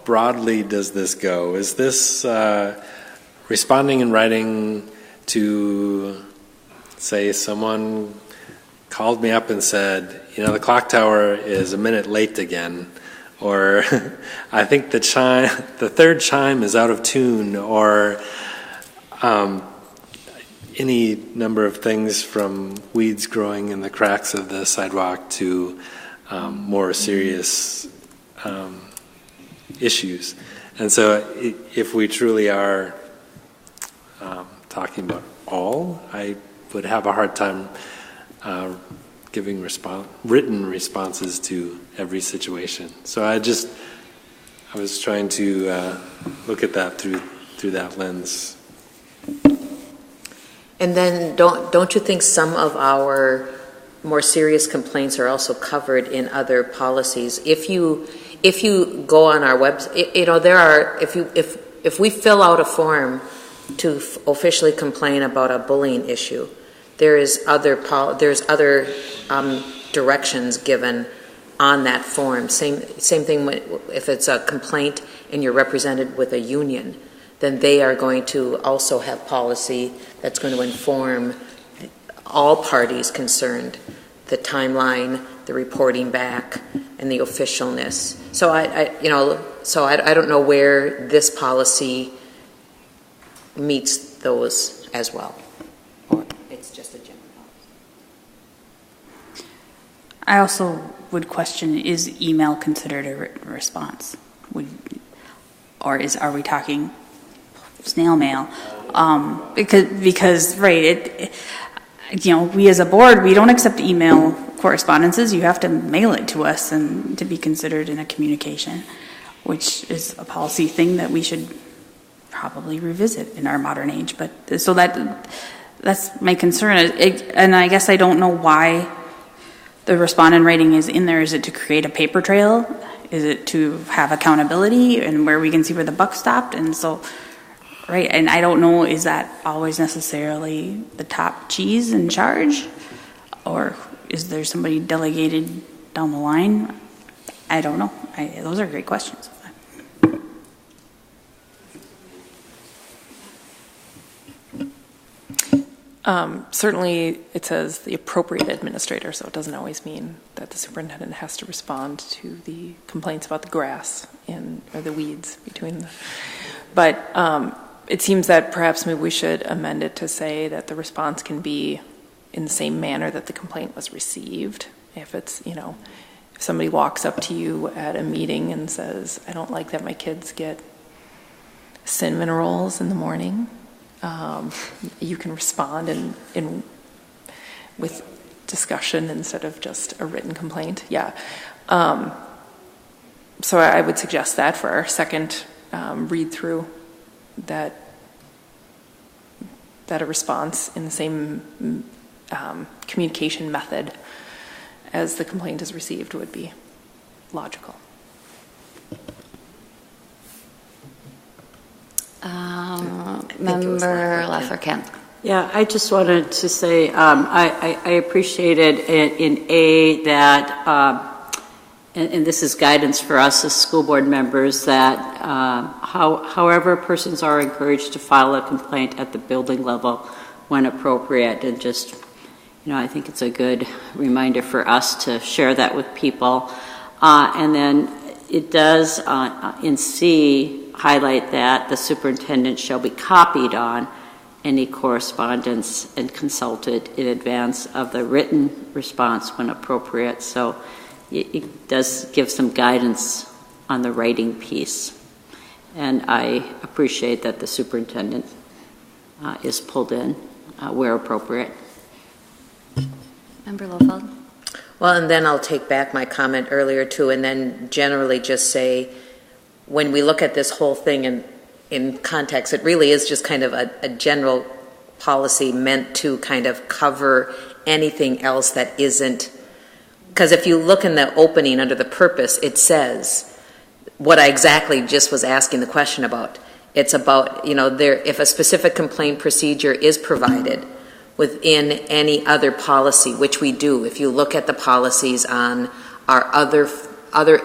broadly does this go? Is this responding in writing to, say, someone called me up and said, the clock tower is a minute late again, or I think the third chime is out of tune, or any number of things from weeds growing in the cracks of the sidewalk to more serious issues. And so if we truly are talking about all, I would have a hard time giving written responses to every situation. So I was trying to look at that through that lens. And then don't you think some of our more serious complaints are also covered in other policies? If you go on our website, there are, if we fill out a form to officially complain about a bullying issue, there's other directions given on that form. Same thing if it's a complaint and you're represented with a union, then they are going to also have policy that's going to inform all parties concerned, the timeline, the reporting back, and the officialness. So I don't know where this policy meets those as well, or it's just a general policy. I also would question, is email considered a written response? Are we talking snail mail? Because right, we as a board, we don't accept email correspondences. You have to mail it to us and to be considered in a communication, which is a policy thing that we should probably revisit in our modern age. But so that's my concern. And I guess I don't know why the respond in writing is in there. Is it to create a paper trail? Is it to have accountability and where we can see where the buck stopped? And so, right, and I don't know, is that always necessarily the top cheese in charge? Or is there somebody delegated down the line? I don't know. Those are great questions. Certainly, it says the appropriate administrator, so it doesn't always mean that the superintendent has to respond to the complaints about the grass or the weeds between But it seems that perhaps maybe we should amend it to say that the response can be in the same manner that the complaint was received. If it's, if somebody walks up to you at a meeting and says, I don't like that my kids get cinnamon rolls in the morning, you can respond in with discussion instead of just a written complaint. Yeah. So I would suggest that for our second read through, that a response in the same communication method as the complaint is received would be logical. Member Lafferkamp. Yeah, I just wanted to say I appreciated in A that, and this is guidance for us as school board members, that however persons are encouraged to file a complaint at the building level when appropriate, and just, I think it's a good reminder for us to share that with people. And then it does, in C, highlight that the superintendent shall be copied on any correspondence and consulted in advance of the written response when appropriate. So it does give some guidance on the writing piece. And I appreciate that the superintendent is pulled in where appropriate. Member Lofeld. Well, and then I'll take back my comment earlier too, and then generally just say, when we look at this whole thing in context, it really is just kind of a general policy meant to kind of cover anything else that isn't, because if you look in the opening under the purpose, it says what I exactly just was asking the question about. It's about, if a specific complaint procedure is provided within any other policy, which we do. If you look at the policies on our other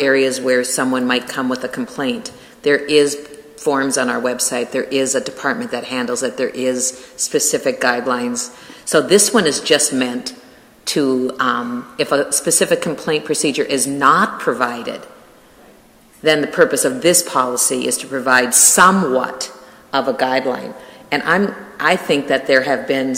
areas where someone might come with a complaint, there is forms on our website, there is a department that handles it, there is specific guidelines. So this one is just meant to, if a specific complaint procedure is not provided, then the purpose of this policy is to provide somewhat of a guideline. And I think that there have been,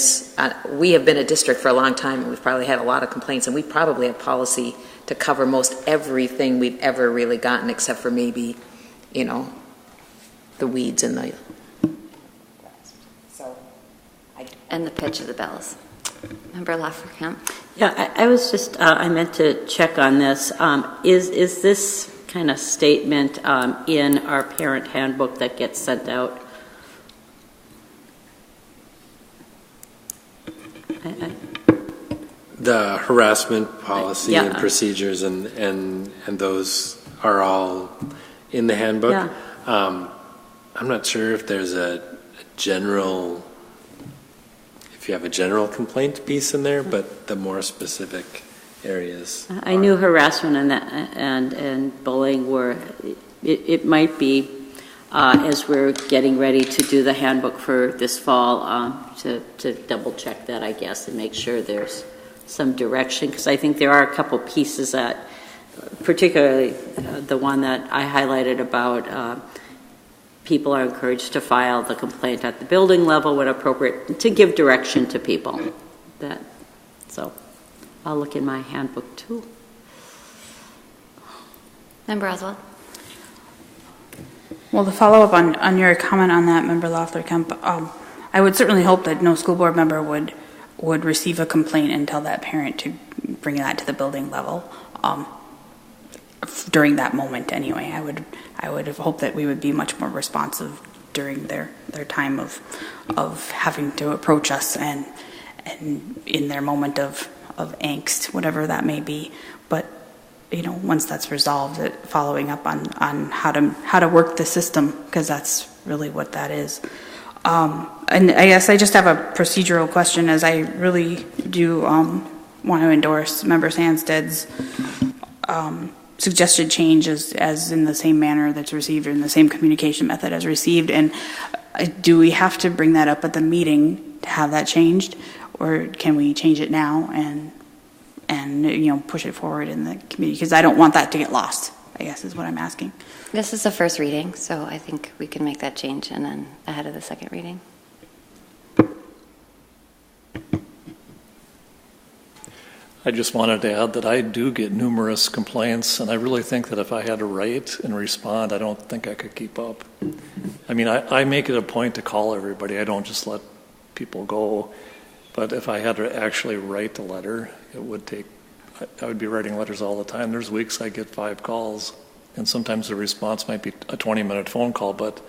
we have been a district for a long time, and we've probably had a lot of complaints, and we probably have policy to cover most everything we've ever really gotten, except for maybe, the weeds and the. And the pitch of the bells. Member Lafferkamp. Yeah, I was just, I meant to check on this. Is this kind of statement in our parent handbook that gets sent out? The harassment policy Yeah. and procedures and those are all in the handbook. Yeah. I'm not sure if there's a general, if you have a general complaint piece in there, but the more specific areas. I knew harassment and bullying were, it might be, as we're getting ready to do the handbook for this fall, to double check that, I guess, and make sure there's some direction, because I think there are a couple pieces that, particularly the one that I highlighted about people are encouraged to file the complaint at the building level when appropriate, to give direction to people. So I'll look in my handbook too. Member Oswald. Well, to follow up on your comment on that, Member Lafferkamp, I would certainly hope that no school board member would receive a complaint and tell that parent to bring that to the building level during that moment anyway. I would have hoped that we would be much more responsive during their time of having to approach us and in their moment of angst, whatever that may be. But once that's resolved, following up on how to work the system, because that's really what that is. And I guess I just have a procedural question, as I really do want to endorse Member Sandsted's suggested change as in the same manner that's received, or in the same communication method as received. And do we have to bring that up at the meeting to have that changed, or can we change it now and push it forward in the committee? Because I don't want that to get lost. I guess is what I'm asking. This is the first reading, so I think we can make that change and then ahead of the second reading. I just wanted to add that I do get numerous complaints, and I really think that if I had to write and respond, I don't think I could keep up. I mean, I make it a point to call everybody. I don't just let people go. But if I had to actually write the letter, it would take, I would be writing letters all the time. There's weeks I get 5 calls, and sometimes the response might be a 20-minute phone call, but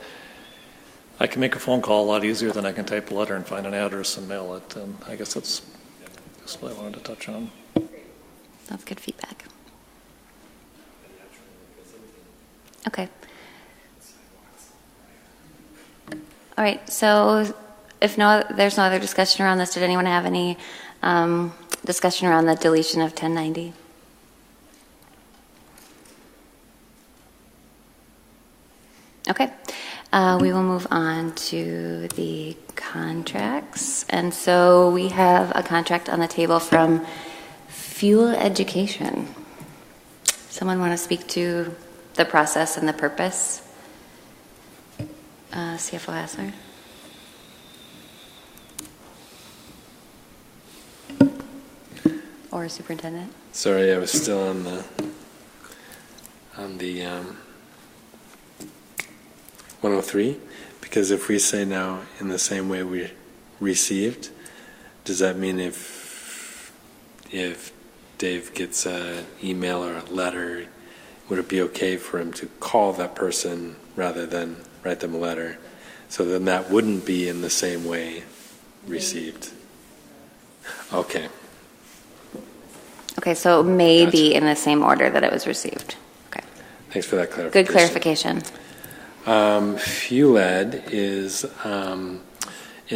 I can make a phone call a lot easier than I can type a letter and find an address and mail it. And I guess that's what I wanted to touch on. That's good feedback. Okay. All right, so if there's no other discussion around this, did anyone have any discussion around the deletion of 1090? Okay. We will move on to the contracts. And so we have a contract on the table from Fuel Education. Someone want to speak to the process and the purpose? CFO Hassler? Or Superintendent? Sorry, I was still on the 103, because if we say now in the same way we received, does that mean if Dave gets an email or a letter, would it be okay for him to call that person rather than write them a letter? So then that wouldn't be in the same way received. Okay. Okay, so it may be in the same order that it was received. Okay. Thanks for that clarification. Good clarification. FuelEd is an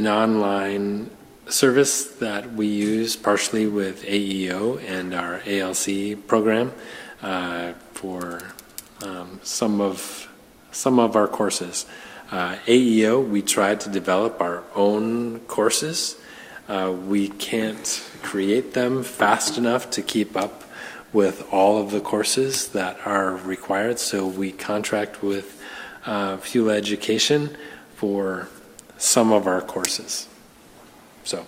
online service that we use partially with AEO and our ALC program for some of our courses. AEO, we tried to develop our own courses. We can't create them fast enough to keep up with all of the courses that are required, so we contract with Fuel Education for some of our courses. So,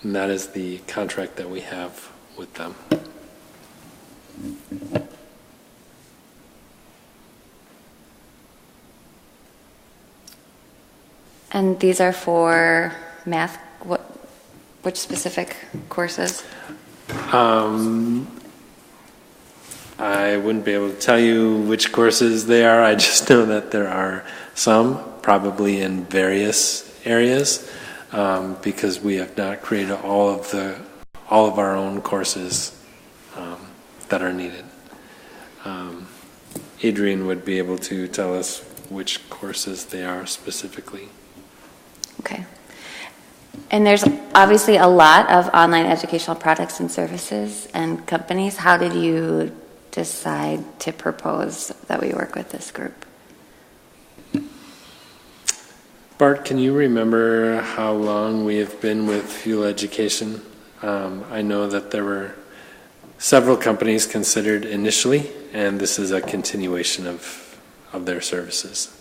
and that is the contract that we have with them. And these are for math, which specific courses? I wouldn't be able to tell you which courses they are. I just know that there are some, probably in various areas, because we have not created all of our own courses that are needed. Adrian would be able to tell us which courses they are specifically. Okay. And there's obviously a lot of online educational products and services and companies. How did you decide to propose that we work with this group? Bart, can you remember how long we have been with Fuel Education? I know that there were several companies considered initially, and this is a continuation of their services.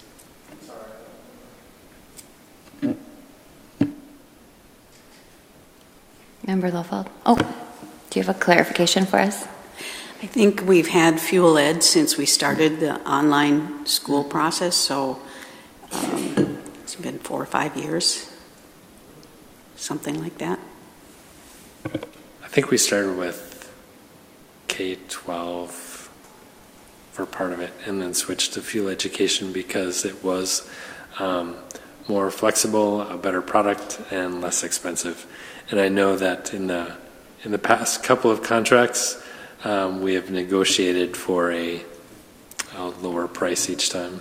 Member Lofeld? Oh, do you have a clarification for us? I think we've had Fuel Ed since we started the online school process, so it's been 4 or 5 years, something like that. I think we started with K-12 for part of it and then switched to Fuel Education because it was more flexible, a better product, and less expensive. And I know that in the past couple of contracts, we have negotiated for a lower price each time.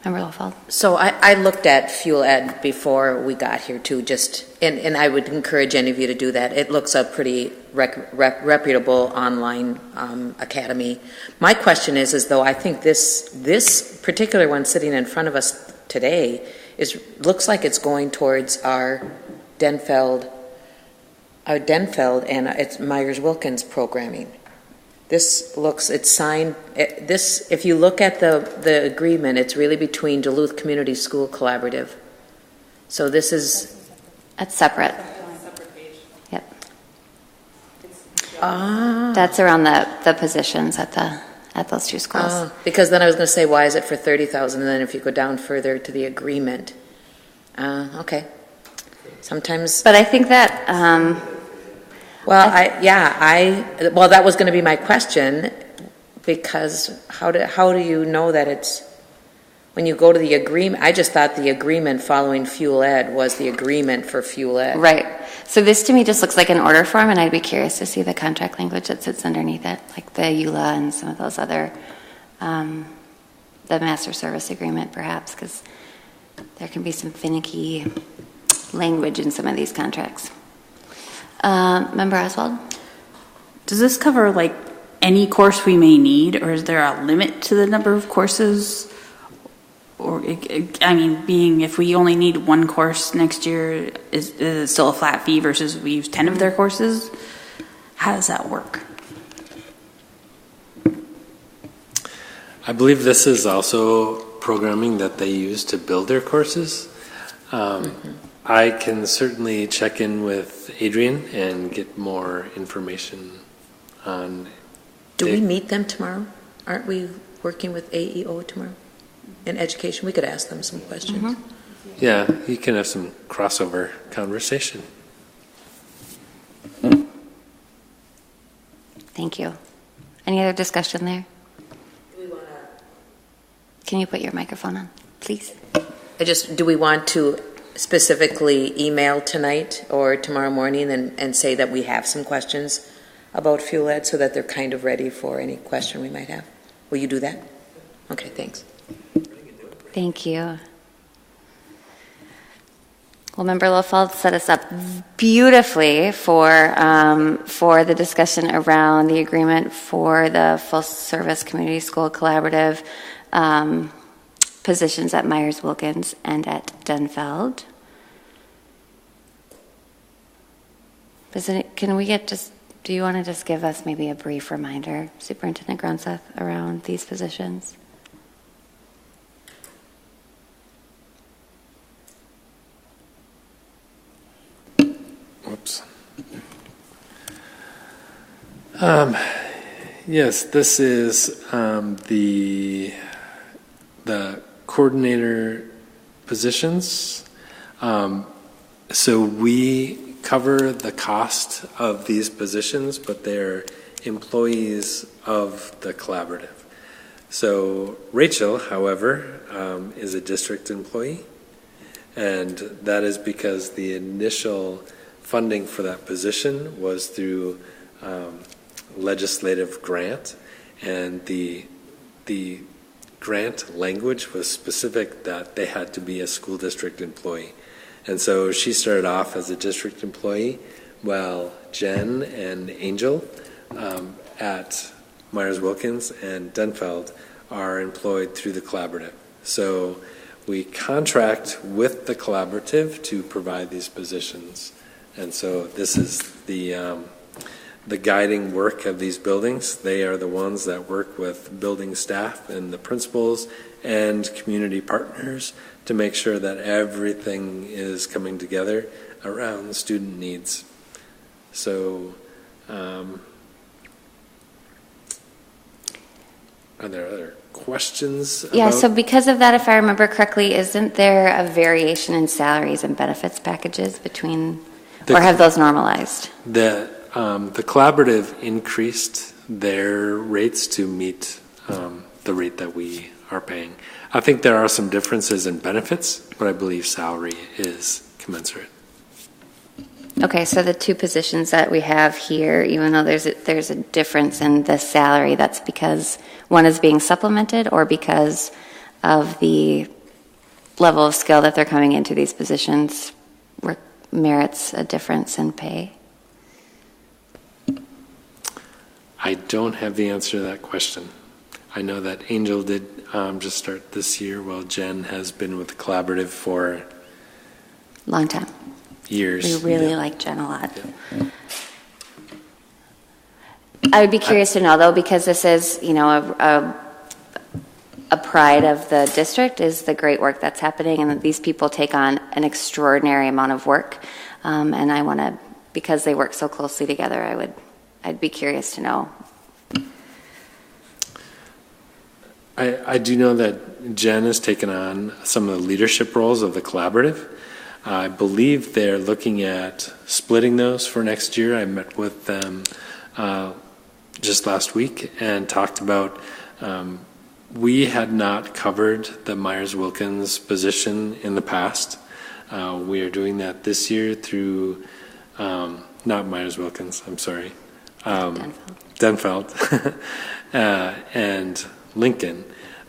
Member Lofeld? So I looked at Fuel Ed before we got here too, and I would encourage any of you to do that. It looks a pretty reputable online academy. My question is though I think this particular one sitting in front of us today looks like it's going towards our Denfeld and it's Myers-Wilkins programming. it's signed, if you look at the agreement, it's really between Duluth Community School Collaborative. So this is... That's separate. Yep. Ah. That's around the positions at those two schools. Because then I was going to say, why is it for 30,000? And then if you go down further to the agreement, okay. Sometimes. But I think that. Well, that was going to be my question, because how do you know that it's when you go to the agreement? I just thought the agreement following fuel ed was the agreement for fuel ed. Right. So this to me just looks like an order form, and I'd be curious to see the contract language that sits underneath it, like the EULA and some of those other, the master service agreement perhaps, because there can be some finicky language in some of these contracts. Member Oswald? Does this cover like any course we may need, or is there a limit to the number of courses? Or, I mean, being if we only need one course next year, is it still a flat fee versus we use 10 of their courses? How does that work? I believe this is also programming that they use to build their courses. I can certainly check in with Adrian and get more information on... Do we meet them tomorrow? Aren't we working with AEO tomorrow? In education, we could ask them some questions. Mm-hmm. Yeah, you can have some crossover conversation. Thank you. Any other discussion there? Can you put your microphone on, please? Do we want to specifically email tonight or tomorrow morning and say that we have some questions about fuel ed so that they're kind of ready for any question we might have? Will you do that? Okay, thanks. Thank you. Well, Member Lofald set us up beautifully for the discussion around the agreement for the full service community school collaborative positions at Myers-Wilkins and at Denfeld. Do you want to just give us maybe a brief reminder, Superintendent Gronseth, around these positions? Whoops. Yes, this is the coordinator positions. So we cover the cost of these positions, but they're employees of the collaborative. So Rachel, however, is a district employee, and that is because the initial funding for that position was through legislative grant, and the grant language was specific that they had to be a school district employee. And so she started off as a district employee, while Jen and Angel at Myers-Wilkins and Denfeld are employed through the collaborative. So we contract with the collaborative to provide these positions. And so this is the guiding work of these buildings. They are the ones that work with building staff and the principals and community partners to make sure that everything is coming together around student needs. So are there other questions? Yeah, so because of that, if I remember correctly, isn't there a variation in salaries and benefits packages between, or have those normalized? The collaborative increased their rates to meet the rate that we are paying. I think there are some differences in benefits, but I believe salary is commensurate. Okay, so the two positions that we have here, even though there's a difference in the salary, that's because one is being supplemented or because of the level of skill that they're coming into these positions merits a difference in pay? I don't have the answer to that question. I know that Angel did just start this year, while Jen has been with the collaborative for long time. Years. We really like Jen a lot. I would be curious to know, though, because this is, you know, a pride of the district is the great work that's happening, and that these people take on an extraordinary amount of work. And I want to, because they work so closely together, I'd be curious to know. I do know that Jen has taken on some of the leadership roles of the collaborative. I believe they're looking at splitting those for next year. I met with them just last week and talked about we had not covered the Myers-Wilkins position in the past. We are doing that this year through, not Myers-Wilkins, I'm sorry, Denfeld and Lincoln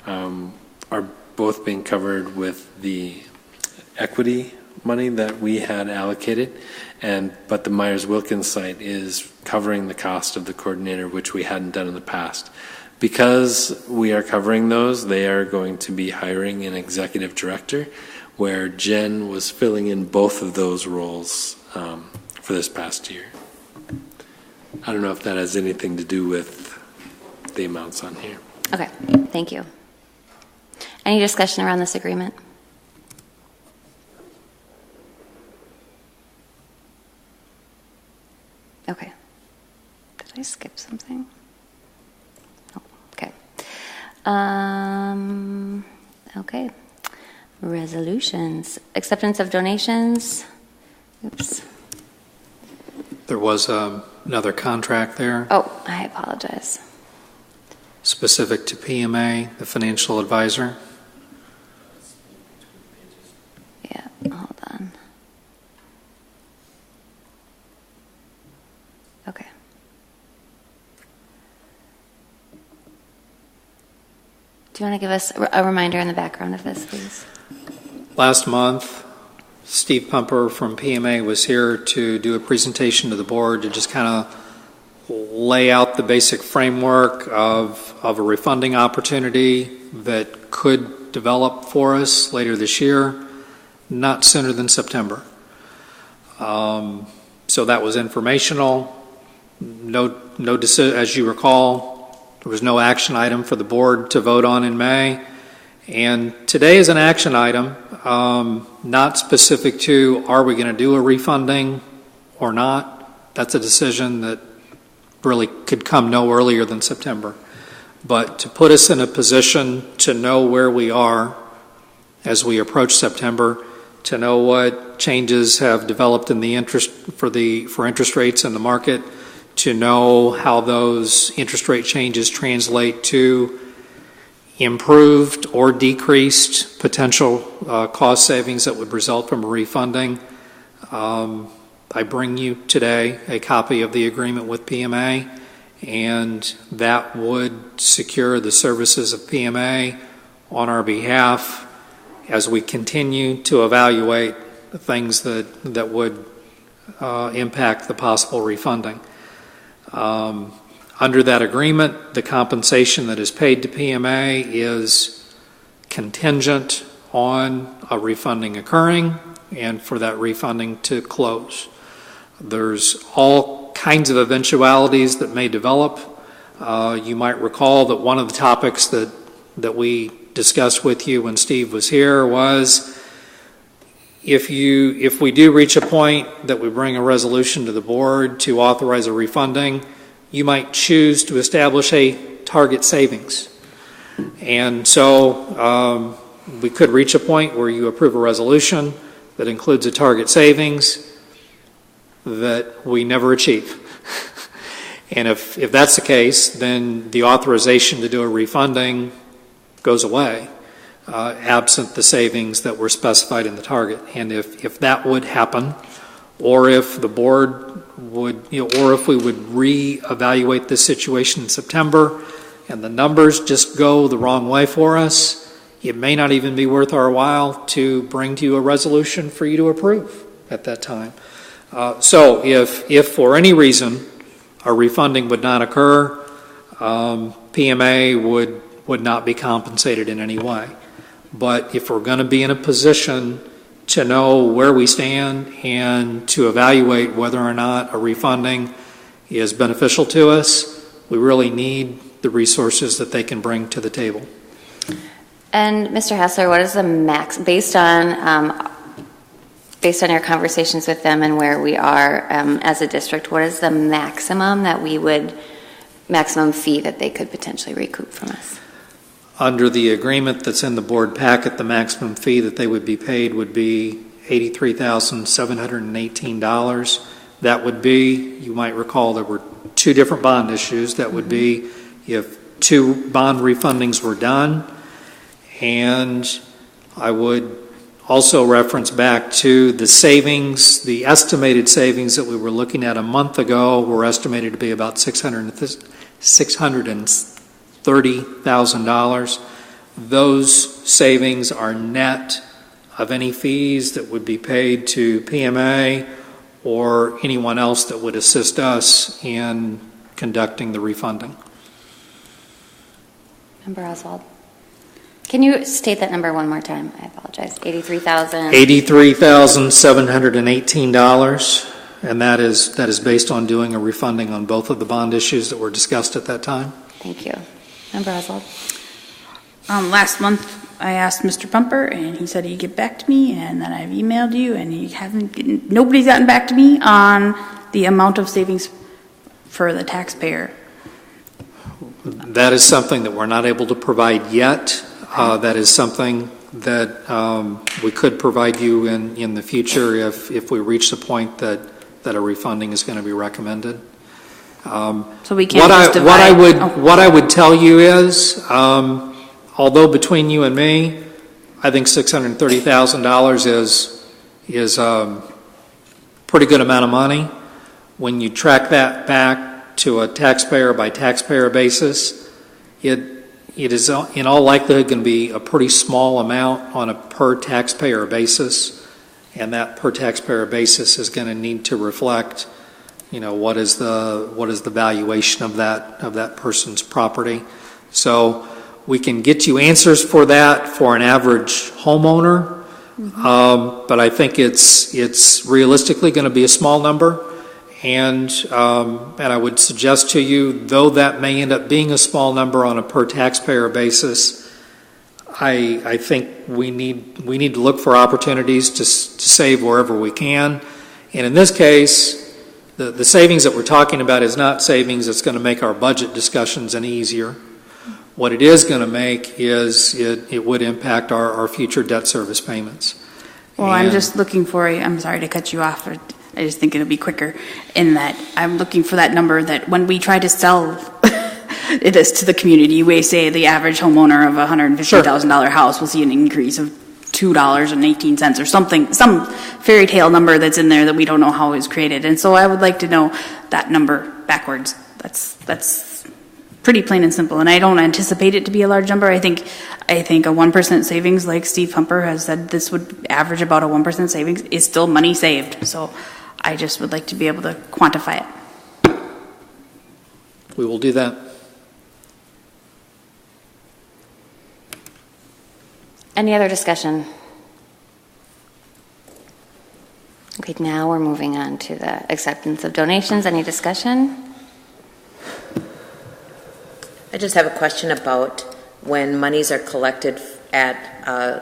are both being covered with the equity money that we had allocated, but the Myers-Wilkins site is covering the cost of the coordinator, which we hadn't done in the past. Because we are covering those, they are going to be hiring an executive director, where Jen was filling in both of those roles for this past year. I don't know if that has anything to do with the amounts on here. Okay, thank you. Any discussion around this agreement? Okay. Did I skip something? Oh, okay. Okay. Resolutions. Acceptance of donations. Oops. There was another contract there. Oh, I apologize. Specific to PMA, the financial advisor. Yeah, hold on. Okay. Do you want to give us a reminder in the background of this, please? Last month, Steve Pumper from PMA was here to do a presentation to the board to just kind of lay out the basic framework of a refunding opportunity that could develop for us later this year, not sooner than September. So that was informational. No decision, as you recall, there was no action item for the board to vote on in May. And today is an action item, not specific to are we going to do a refunding or not. That's a decision that really could come no earlier than September. But to put us in a position to know where we are as we approach September, to know what changes have developed in the interest for interest rates in the market, to know how those interest rate changes translate to improved or decreased potential cost savings that would result from a refunding. I bring you today a copy of the agreement with PMA, and that would secure the services of PMA on our behalf as we continue to evaluate the things that would impact the possible refunding. Under that agreement, the compensation that is paid to PMA is contingent on a refunding occurring and for that refunding to close. There's all kinds of eventualities that may develop. You might recall that one of the topics that we discussed with you when Steve was here was if we do reach a point that we bring a resolution to the board to authorize a refunding, you might choose to establish a target savings. And so we could reach a point where you approve a resolution that includes a target savings that we never achieve. And if that's the case, then the authorization to do a refunding goes away, absent the savings that were specified in the target. And if that would happen, or if the board would, or if we would reevaluate this situation in September and the numbers just go the wrong way for us, it may not even be worth our while to bring to you a resolution for you to approve at that time. So if for any reason a refunding would not occur, PMA would not be compensated in any way. But if we're going to be in a position to know where we stand and to evaluate whether or not a refunding is beneficial to us, we really need the resources that they can bring to the table. And Mr. Hassler, what is the max, based on your conversations with them and where we are as a district, what is the maximum fee that they could potentially recoup from us? Under the agreement that's in the board packet, the maximum fee that they would be paid would be $83,718. That would be, you might recall, there were two different bond issues. That would be if 2 bond refundings were done. And I would also reference back to the savings, the estimated savings that we were looking at a month ago were estimated to be about $630,000. Those savings are net of any fees that would be paid to PMA or anyone else that would assist us in conducting the refunding. Member Oswald. Can you state that number one more time? I apologize. $83,000. $83,718, and that is based on doing a refunding on both of the bond issues that were discussed at that time. Thank you. Member Oswald. Last month, I asked Mr. Pumper, and he said he'd get back to me, and then I've emailed you, and nobody's gotten back to me on the amount of savings for the taxpayer. That is something that we're not able to provide yet. That is something that we could provide you in the future if we reach the point that a refunding is going to be recommended. So we can't what I would tell you is, although between you and me, I think $630,000 is a pretty good amount of money. When you track that back to a taxpayer by taxpayer basis, it is in all likelihood going to be a pretty small amount on a per taxpayer basis, and that per taxpayer basis is going to need to reflect, what is the valuation of that person's property. So we can get you answers for that for an average homeowner, but I think it's realistically going to be a small number. And I would suggest to you, though that may end up being a small number on a per taxpayer basis, I think we need to look for opportunities to save wherever we can. And in this case, the savings that we're talking about is not savings that's going to make our budget discussions any easier. What it is going to make is it would impact our future debt service payments. Well, I'm just looking for I'm sorry to cut you off. I just think it'll be quicker in that I'm looking for that number that when we try to sell this to the community, we say the average homeowner of a $150,000 house will see an increase of $2.18 or something, some fairy tale number that's in there that we don't know how it was created. And so I would like to know that number backwards. That's pretty plain and simple. And I don't anticipate it to be a large number. I think a 1% savings, like Steve Humper has said, this would average about a 1% savings, is still money saved. So I just would like to be able to quantify it. We will do that. Any other discussion? Okay, now we're moving on to the acceptance of donations. Any discussion? I just have a question about when monies are collected at,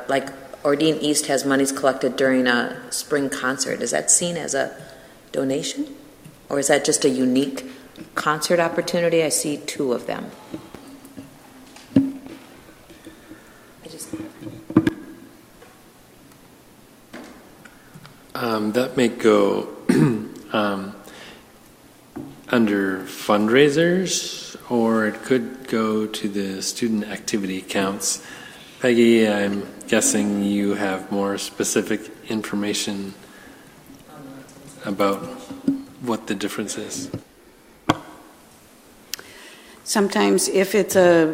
like Ordine East has monies collected during a spring concert. Is that seen as a donation? Or is that just a unique concert opportunity? I see 2 of them. That may go under fundraisers, or it could go to the student activity accounts. Peggy, I'm guessing you have more specific information about what the difference is. Sometimes if it's a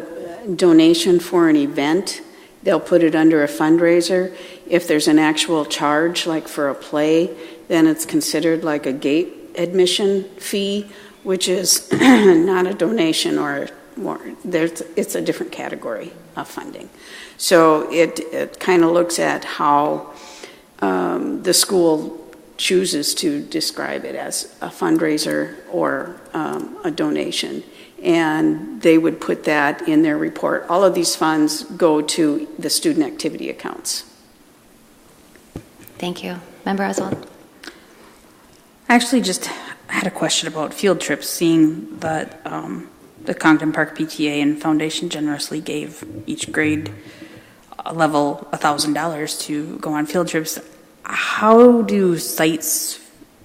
donation for an event, they'll put it under a fundraiser. If there's an actual charge, like for a play, then it's considered like a gate admission fee, which is not a donation or more. It's a different category of funding. So it kind of looks at how the school chooses to describe it as a fundraiser or a donation. and they would put that in their report. All of these funds go to the student activity accounts. Thank you. Member Oswald? I actually just had a question about field trips, seeing that the Congdon Park PTA and Foundation generously gave each grade level $1,000 to go on field trips. How do sites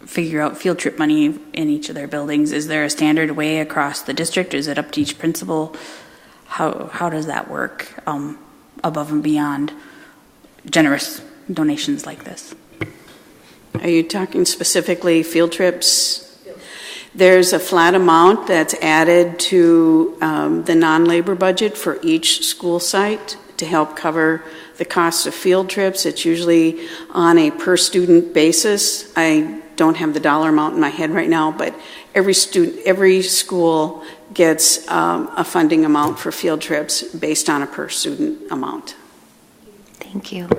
figure out field trip money in each of their buildings? Is there a standard way across the district? Is it up to each principal? How does that work above and beyond generous donations like this? Are you talking specifically field trips? There's a flat amount that's added to the non-labor budget for each school site to help cover the cost of field trips. It's usually on a per student basis. I don't have the dollar amount in my head right now, but every school gets a funding amount for field trips based on a per student amount. Thank you.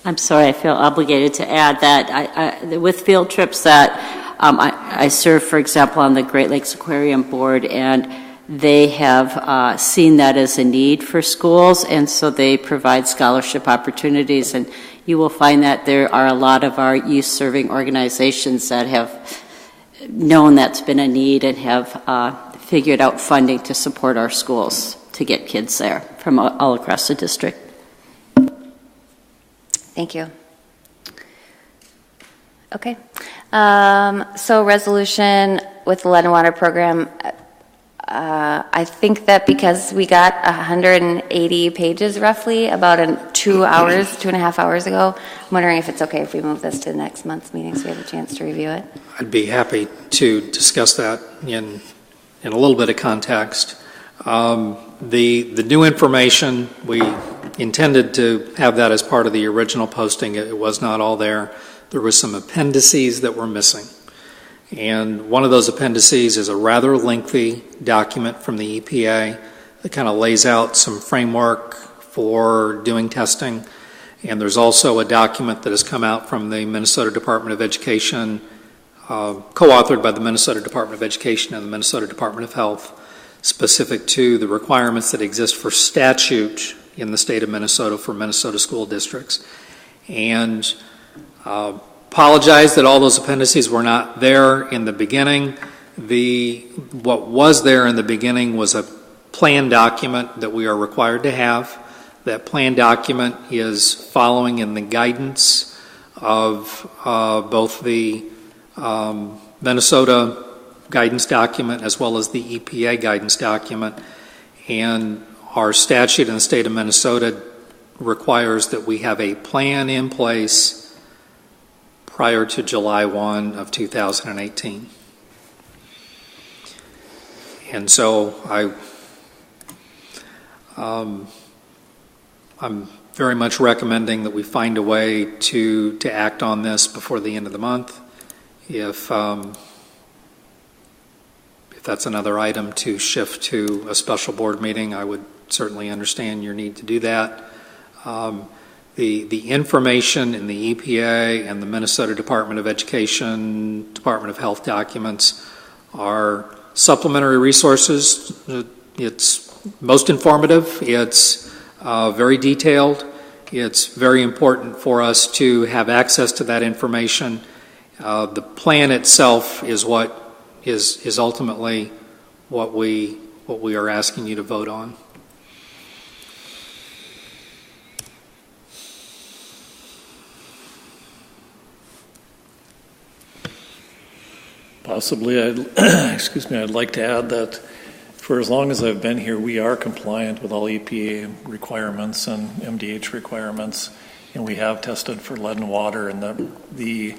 I'm sorry, I feel obligated to add that with field trips that I serve, for example, on the Great Lakes Aquarium Board, and they have seen that as a need for schools, and so they provide scholarship opportunities, and you will find that there are a lot of our youth-serving organizations that have known that's been a need and have figured out funding to support our schools to get kids there from all across the district. Thank you. Okay. So resolution with the Lead and Water Program, I think that because we got 180 pages roughly about 2 hours, 2.5 hours ago, I'm wondering if it's okay if we move this to next month's meeting so we have a chance to review it. I'd be happy to discuss that in a little bit of context. The new information, we intended to have that as part of the original posting. It was not all there. There were some appendices that were missing. And one of those appendices is a rather lengthy document from the EPA that kind of lays out some framework for doing testing. And there's also a document that has come out from the Minnesota Department of Education, co-authored by the Minnesota Department of Education and the Minnesota Department of Health, specific to the requirements that exist for statute in the state of Minnesota for Minnesota school districts. And apologize that all those appendices were not there in the beginning. What was there in the beginning was a plan document that we are required to have. That plan document is following in the guidance of both the Minnesota guidance document as well as the EPA guidance document. And our statute in the state of Minnesota requires that we have a plan in place prior to July 1 of 2018. And so I'm very much recommending that we find a way to act on this before the end of the month. If that's another item to shift to a special board meeting, I would certainly understand your need to do that. The information in the EPA and the Minnesota Department of Education, Department of Health documents are supplementary resources. It's most informative. It's very detailed. It's very important for us to have access to that information. The plan itself is what is ultimately what we are asking you to vote on. Possibly, I'd like to add that for as long as I've been here, we are compliant with all EPA requirements and MDH requirements, and we have tested for lead and water, and the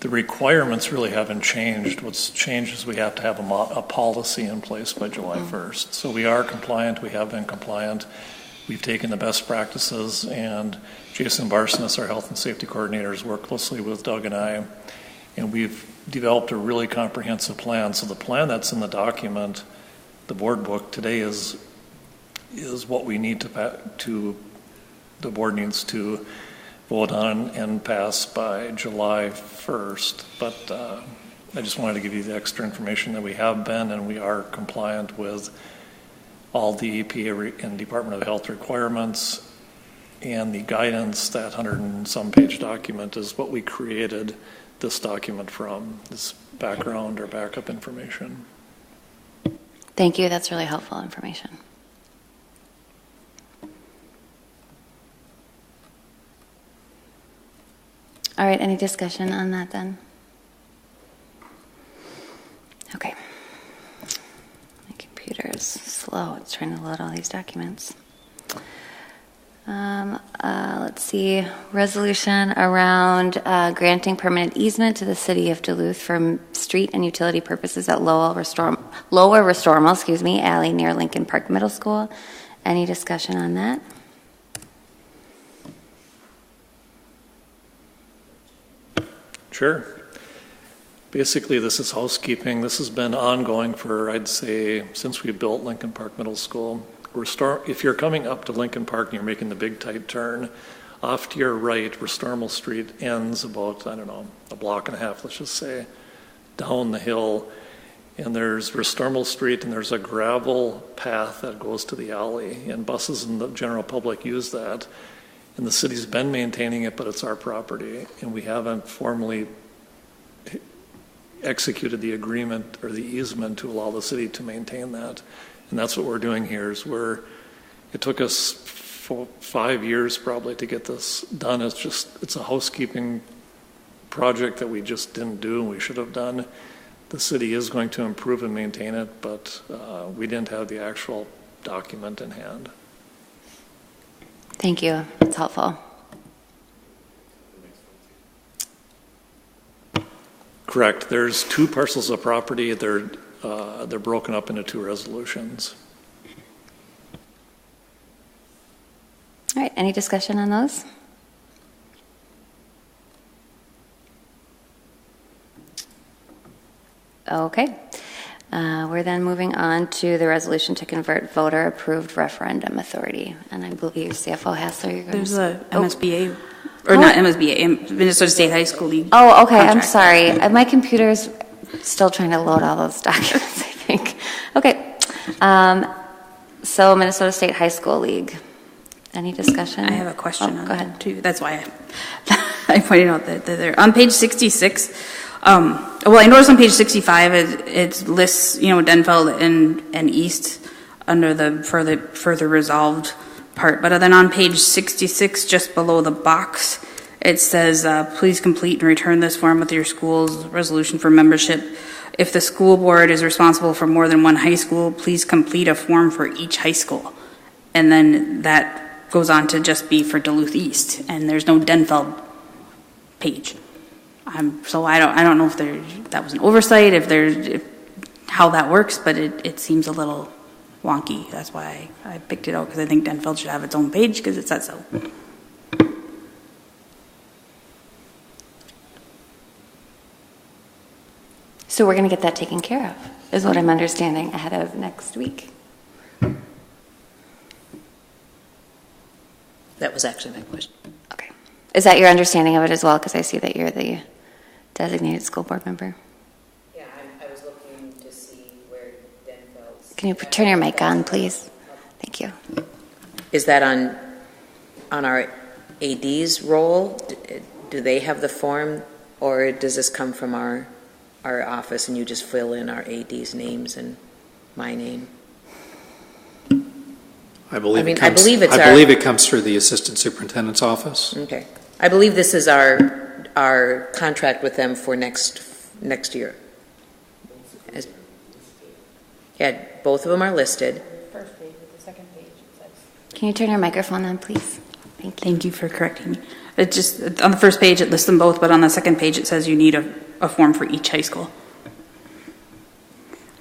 requirements really haven't changed. What's changed is we have to have a policy in place by July 1st. So we are compliant, we have been compliant. We've taken the best practices, and Jason Barsonis, our health and safety coordinators, work closely with Doug and I, and we've developed a really comprehensive plan. So the plan that's in the document, the board book today, is what we need to the board needs to vote on and pass by July 1st. But I just wanted to give you the extra information that we have been, and we are compliant with all the EPA and Department of Health requirements, and the guidance. That 100 and some page document is what we created this document from, this background or backup information. Thank you. That's really helpful information. All right, any discussion on that then? Okay. My computer is slow. It's trying to load all these documents. Let's see. Resolution around granting permanent easement to the city of Duluth for street and utility purposes at Lower Restormal, alley near Lincoln Park Middle School. Any discussion on that? Sure. Basically, this is housekeeping. This has been ongoing for, I'd say, since we built Lincoln Park Middle School. If you're coming up to Lincoln Park and you're making the big tight turn, off to your right, Restormal Street ends about, I don't know, a block and a half, let's just say, down the hill. And there's Restormal Street, and there's a gravel path that goes to the alley, and buses and the general public use that. And the city's been maintaining it, but it's our property, and we haven't formally executed the agreement or the easement to allow the city to maintain that. And that's what we're doing here. It took us 5 years probably to get this done. It's a housekeeping project that we just didn't do and we should have done. The city is going to improve and maintain it, but we didn't have the actual document in hand. Thank you. That's helpful. Correct. There's 2 parcels of property. They're broken up into 2 resolutions. All right. Any discussion on those? Okay. We're then moving on to the resolution to convert voter-approved referendum authority. And I believe CFO Hassler, you're going There's to... a MSBA, or not MSBA, Minnesota State High School League. Oh, okay. contract. I'm sorry. My computer's still trying to load all those documents, I think. Okay. So Minnesota State High School League. Any discussion? I have a question on go ahead. that too. That's why I pointed out that they're on page 66. Well, I noticed on page 65 it lists, Denfeld and East under the further resolved part. But then on page 66, just below the box, it says, please complete and return this form with your school's resolution for membership. If the school board is responsible for more than one high school, please complete a form for each high school. And then that goes on to just be for Duluth East, and there's no Denfeld page. So I don't know if that was an oversight, if how that works, but it seems a little wonky. That's why I picked it out, because I think Denfeld should have its own page because it says so. So we're going to get that taken care of, is what I'm understanding, ahead of next week. That was actually my question. Okay. Is that your understanding of it as well? Because I see that you're the designated school board member. Yeah, I was looking to see where Denfeld's... Can you turn your mic on, please? Thank you. Is that on our AD's role? Do they have the form, or does this come from our office and you just fill in our AD's names and my name? I believe it comes through the assistant superintendent's office. Okay. I believe this is our contract with them for next year. Yeah, both of them are listed. First page, with the second page, it says. Can you turn your microphone on, please? Thank you. Thank you for correcting me. It just, on the first page it lists them both, but on the second page it says you need a form for each high school.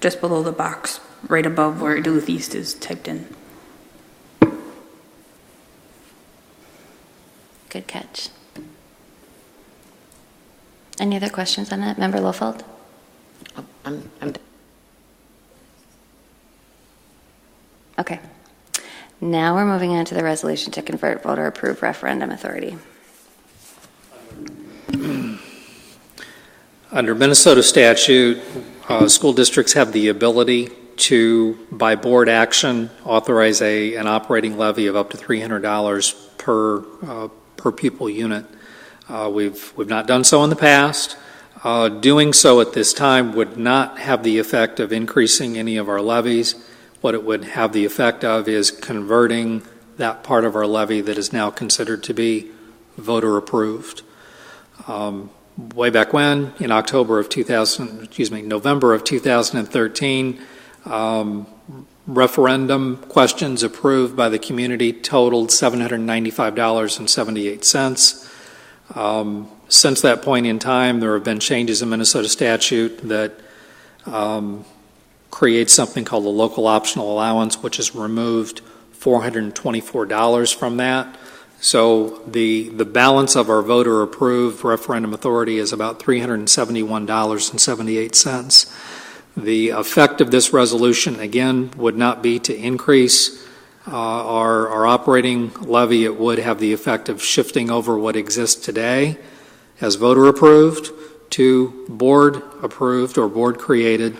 Just below the box, right above where Duluth East is typed in. Good catch. Any other questions on that? Member Lofeld? Oh, I'm done. Okay. Now we're moving on to the resolution to convert voter-approved referendum authority. Under Minnesota statute, school districts have the ability to, by board action, authorize an operating levy of up to $300 per pupil unit. We've not done so in the past. Doing so at this time would not have the effect of increasing any of our levies. What it would have the effect of is converting that part of our levy that is now considered to be voter approved. Way back when, in November of 2013, referendum questions approved by the community totaled $795.78. Since that point in time, there have been changes in Minnesota statute that creates something called the local optional allowance, which has removed $424 from that. So the balance of our voter-approved referendum authority is about $371.78. The effect of this resolution, again, would not be to increase our operating levy. It would have the effect of shifting over what exists today as voter-approved to board-approved or board-created,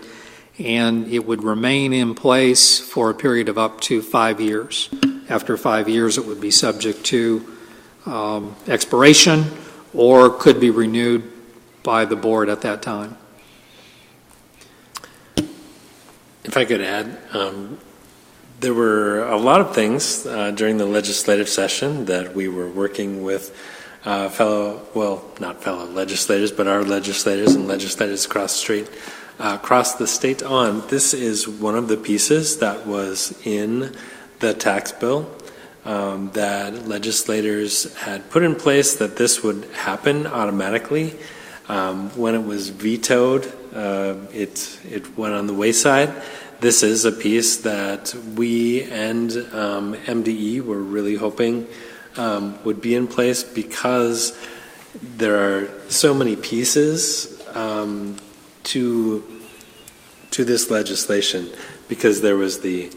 and it would remain in place for a period of up to 5 years. After 5 years, it would be subject to expiration or could be renewed by the board at that time. If I could add, there were a lot of things during the legislative session that we were working with not fellow legislators, but our legislators and legislators across the state on. This is one of the pieces that was in the tax bill that legislators had put in place, that this would happen automatically. When it was vetoed, it went on the wayside. This is a piece that we and MDE were really hoping would be in place, because there are so many pieces to this legislation, because there was the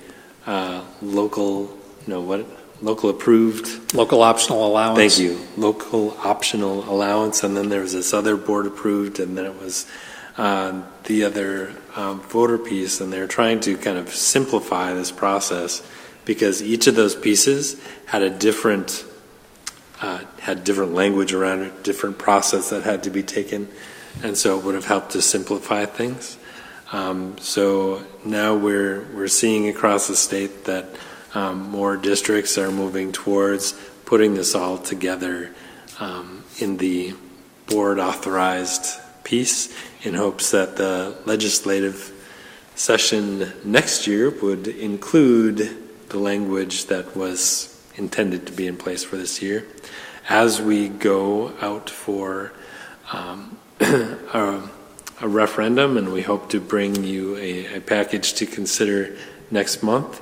local optional allowance. Thank you. Local optional allowance, and then there was this other board approved, and then it was the other voter piece, and they're trying to kind of simplify this process, because each of those pieces had different language around it, different process that had to be taken, and so it would have helped to simplify things. So now we're seeing across the state that more districts are moving towards putting this all together in the board authorized piece, in hopes that the legislative session next year would include the language that was intended to be in place for this year. As we go out for a referendum, and we hope to bring you a package to consider next month,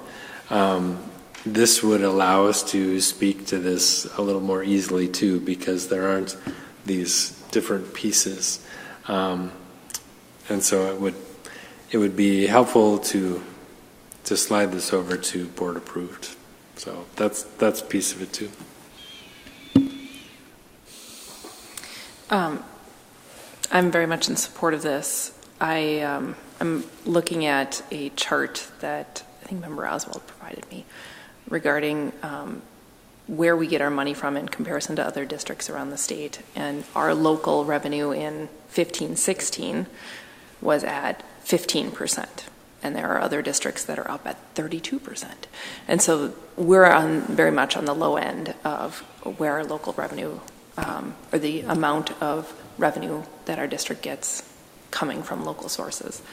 this would allow us to speak to this a little more easily too, because there aren't these different pieces. And so it would be helpful to slide this over to board approved. So that's a piece of it too. I'm very much in support of this. I'm looking at a chart that I think Member Oswald provided me regarding where we get our money from in comparison to other districts around the state. And our local revenue in 15-16 was at 15%. And there are other districts that are up at 32%. And so we're very much on the low end of where our local revenue, or the amount of revenue that our district gets coming from local sources.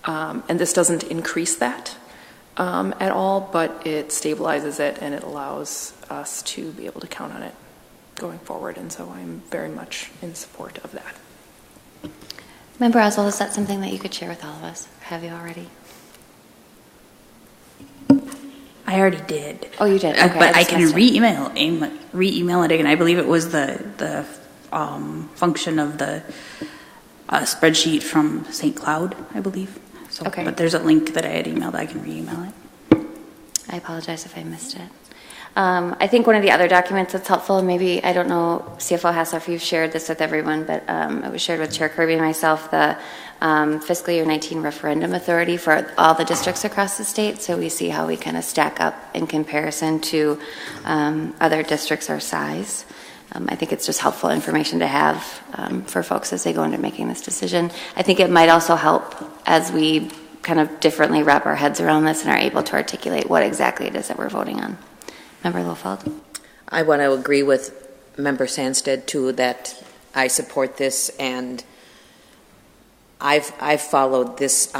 And this doesn't increase that at all, but it stabilizes it, and it allows us to be able to count on it going forward. And so I'm very much in support of that. Member Oswald, is that something that you could share with all of us? Have you already? I already did. Oh, you did? Okay, but I can re-email it again. I believe it was the function of the spreadsheet from St. Cloud, I believe. So, okay. But there's a link that I had emailed. I can re-email it. I apologize if I missed it. I think one of the other documents that's helpful, maybe, I don't know, CFO Hassler, if you've shared this with everyone, but it was shared with Chair Kirby and myself, the fiscal year 19 referendum authority for all the districts across the state. So we see how we kind of stack up in comparison to other districts our size. I think it's just helpful information to have for folks as they go into making this decision. I think it might also help as we kind of differently wrap our heads around this and are able to articulate what exactly it is that we're voting on. Member Lofeld? I want to agree with Member Sandstead too that I support this, and I've followed this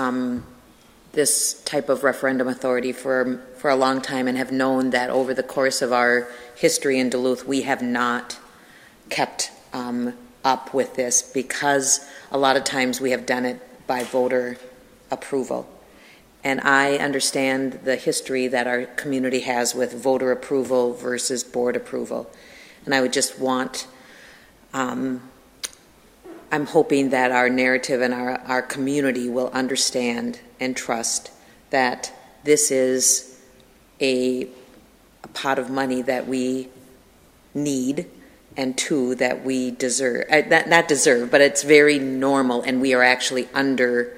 this type of referendum authority for a long time and have known that over the course of our history in Duluth we have not kept up with this because a lot of times we have done it by voter approval. And I understand the history that our community has with voter approval versus board approval. And I would just want, I'm hoping that our narrative and our community will understand and trust that this is a pot of money that we need, and two, that we deserve, not deserve, but it's very normal, and we are actually under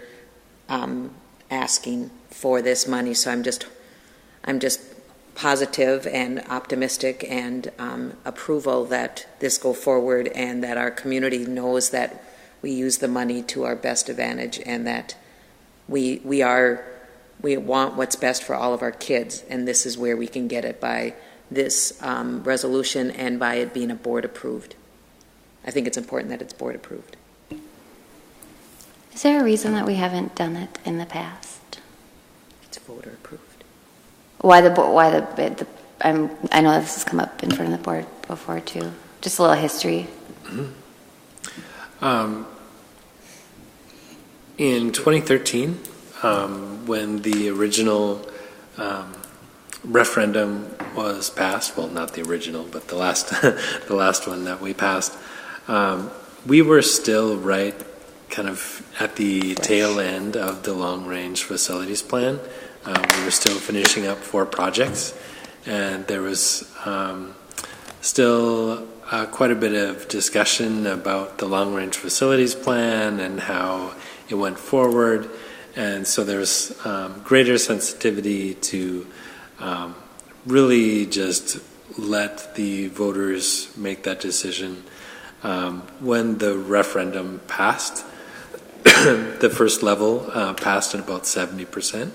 asking for this money. So I'm just positive and optimistic and approval that this go forward, and that our community knows that we use the money to our best advantage, and that we want what's best for all of our kids, and this is where we can get it by this resolution and by it being a board approved. I think it's important that it's board approved. Is there a reason that we haven't done it in the past? It's voter approved. I know this has come up in front of the board before too. Just a little history. Mm-hmm. In 2013, when the original referendum was passed, well, not the original, but the last the last one that we passed, we were still right kind of at the tail end of the long-range facilities plan. We were still finishing up 4 projects, and there was still quite a bit of discussion about the long-range facilities plan and how it went forward, and so there's greater sensitivity to really just let the voters make that decision. When the referendum passed, the first level passed at about 70%,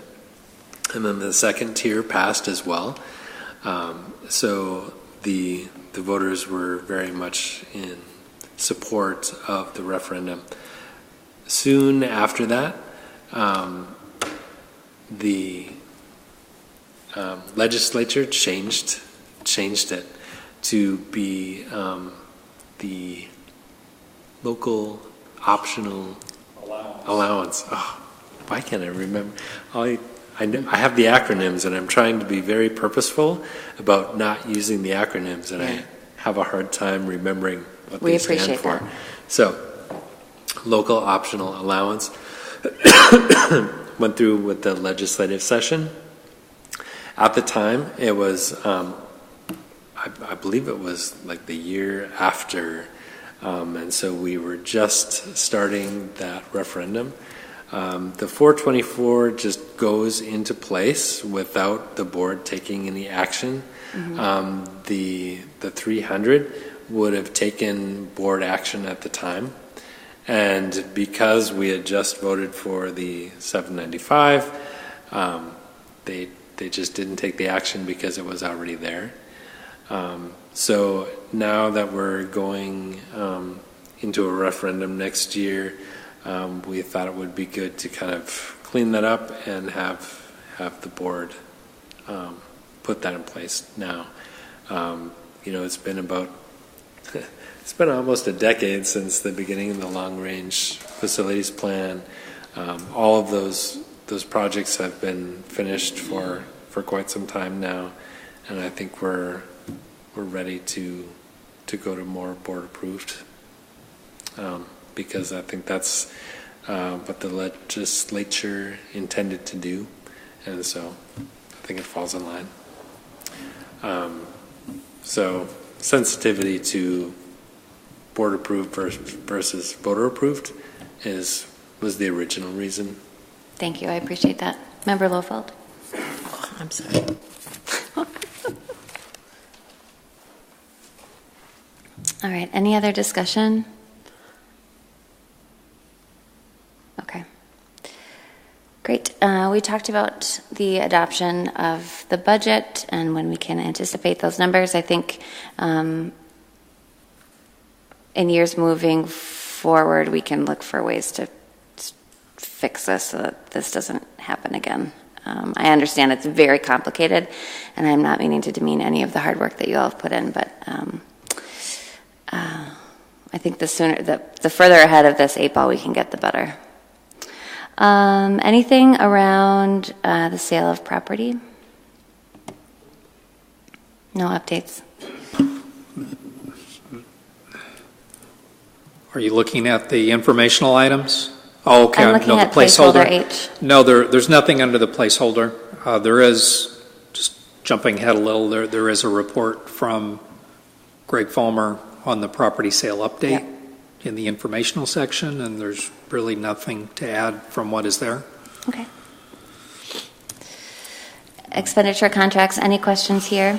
and then the second tier passed as well. So the voters were very much in support of the referendum. Soon after that, the legislature changed it to be the local optional allowance. Oh, why can't I remember? I have the acronyms, and I'm trying to be very purposeful about not using the acronyms, and I have a hard time remembering what they stand for. That. So, local optional allowance went through with the legislative session. At the time, it was, I believe it was like the year after, and so we were just starting that referendum. The 424 just goes into place without the board taking any action. Mm-hmm. The 300 would have taken board action at the time, and because we had just voted for the 795, they just didn't take the action because it was already there. So now that we're going into a referendum next year, we thought it would be good to kind of clean that up and have the board put that in place now. It's been almost a decade since the beginning of the long-range facilities plan. All of those projects have been finished for quite some time now, and I think we're ready to go to more board approved. Because I think that's what the legislature intended to do, and so think it falls in line. So sensitivity to board approved versus voter approved was the original reason. Thank you, I appreciate that. Member Lofeld? Oh, I'm sorry. All right, any other discussion? Okay. Great. We talked about the adoption of the budget and when we can anticipate those numbers. I think in years moving forward, we can look for ways to fix this so that this doesn't happen again. I understand it's very complicated, and I'm not meaning to demean any of the hard work that you all have put in, but I think the further ahead of this 8 ball we can get, the better. Anything around the sale of property? No updates. Are you looking at the informational items? Oh, okay. I'm looking no, at the placeholder. H. No, there's nothing under the placeholder. There is, just jumping ahead a little, there is a report from Greg Fulmer on the property sale update in the informational section, and there's really nothing to add from what is there. Okay. Expenditure contracts, any questions here?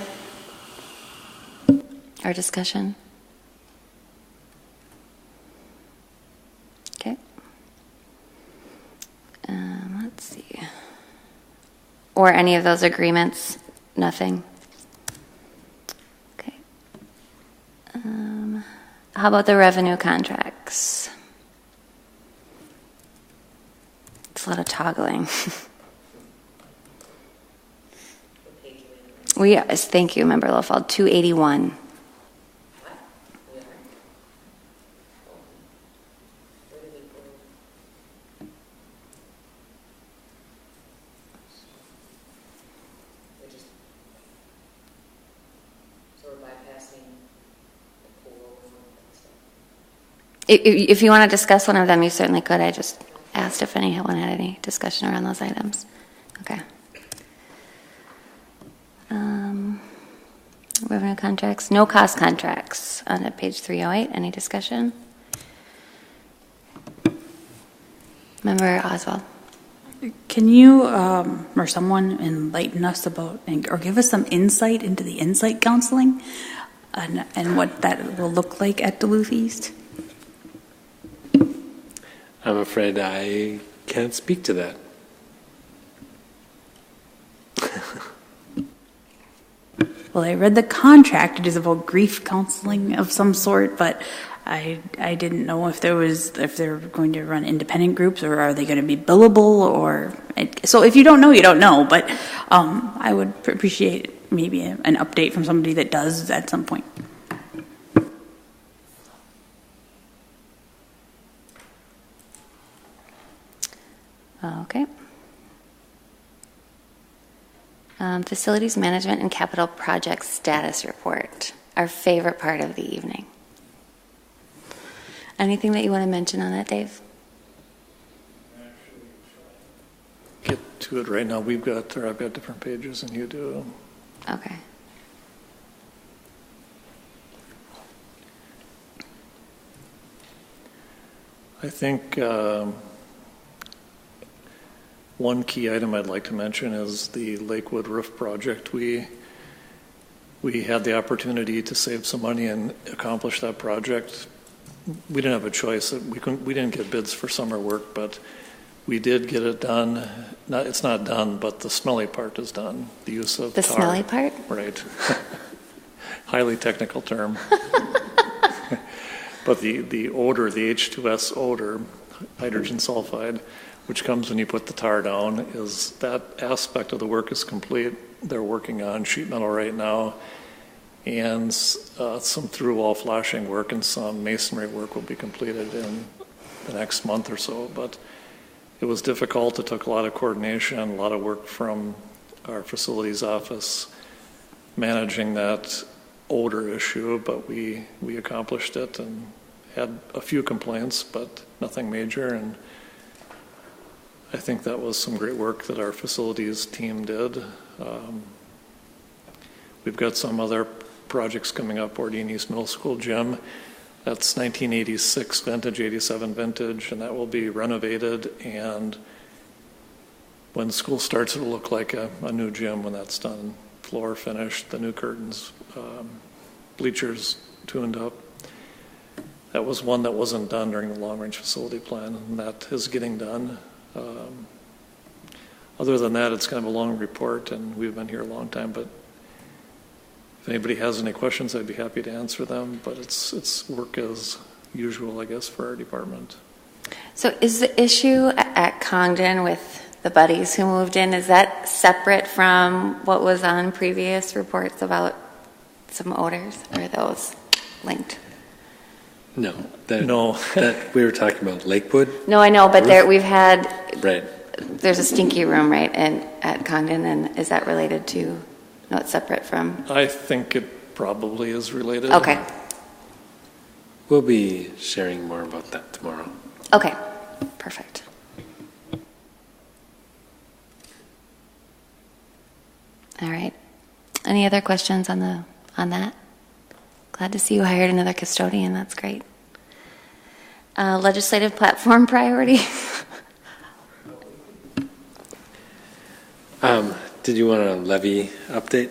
Or discussion? Okay. Let's see. Or any of those agreements? Nothing? Okay. How about the revenue contracts? It's a lot of toggling. Thank you, Member Lofeld. 281. If you want to discuss one of them, you certainly could. I just asked if anyone had any discussion around those items. Okay. Revenue contracts, no cost contracts on page 308. Any discussion? Member Oswald. Can you or someone enlighten us about or give us some insight into the insight counseling and what that will look like at Duluth East? I'm afraid I can't speak to that. Well, I read the contract. It is about grief counseling of some sort, but I didn't know if they're going to run independent groups or are they going to be billable or so. If you don't know, you don't know. But I would appreciate maybe an update from somebody that does at some point. Okay. Facilities management and capital projects status report, our favorite part of the evening. Anything that you want to mention on that, Dave? Get to it right now. I've got different pages than you do. Okay. I think one key item I'd like to mention is the Lakewood roof project. We had the opportunity to save some money and accomplish that project. We didn't have a choice. We didn't get bids for summer work, but we did get it done. It's not done, but the smelly part is done. The use of the tar. Smelly part? Right. Highly technical term. But the odor, the H2S odor, hydrogen sulfide, which comes when you put the tar down, is that aspect of the work is complete. They're working on sheet metal right now, and some through-wall flashing work and some masonry work will be completed in the next month or so. But it was difficult. It took a lot of coordination, a lot of work from our facilities office managing that odor issue, but we accomplished it and had a few complaints, but nothing major, and I think that was some great work that our facilities team did. We've got some other projects coming up, Ordine East Middle School gym. That's 1986 vintage, 87 vintage, and that will be renovated. And when school starts, it'll look like a new gym when that's done. Floor finished, the new curtains, bleachers tuned up. That was one that wasn't done during the long-range facility plan, and that is getting done. Other than that, it's kind of a long report, and we've been here a long time, but if anybody has any questions, I'd be happy to answer them, but it's work as usual, I guess, for our department. So is the issue at Congdon with the buddies who moved in, is that separate from what was on previous reports about some odors, or are those linked? No. That we were talking about Lakewood. No, I know, but we've had, right. There's a stinky room, right, at Congdon, and is that related to, no, it's separate from? I think it probably is related. Okay. We'll be sharing more about that tomorrow. Okay, perfect. All right. Any other questions on that? Glad to see you hired another custodian. That's great. Legislative platform priority. Did you want a levy update?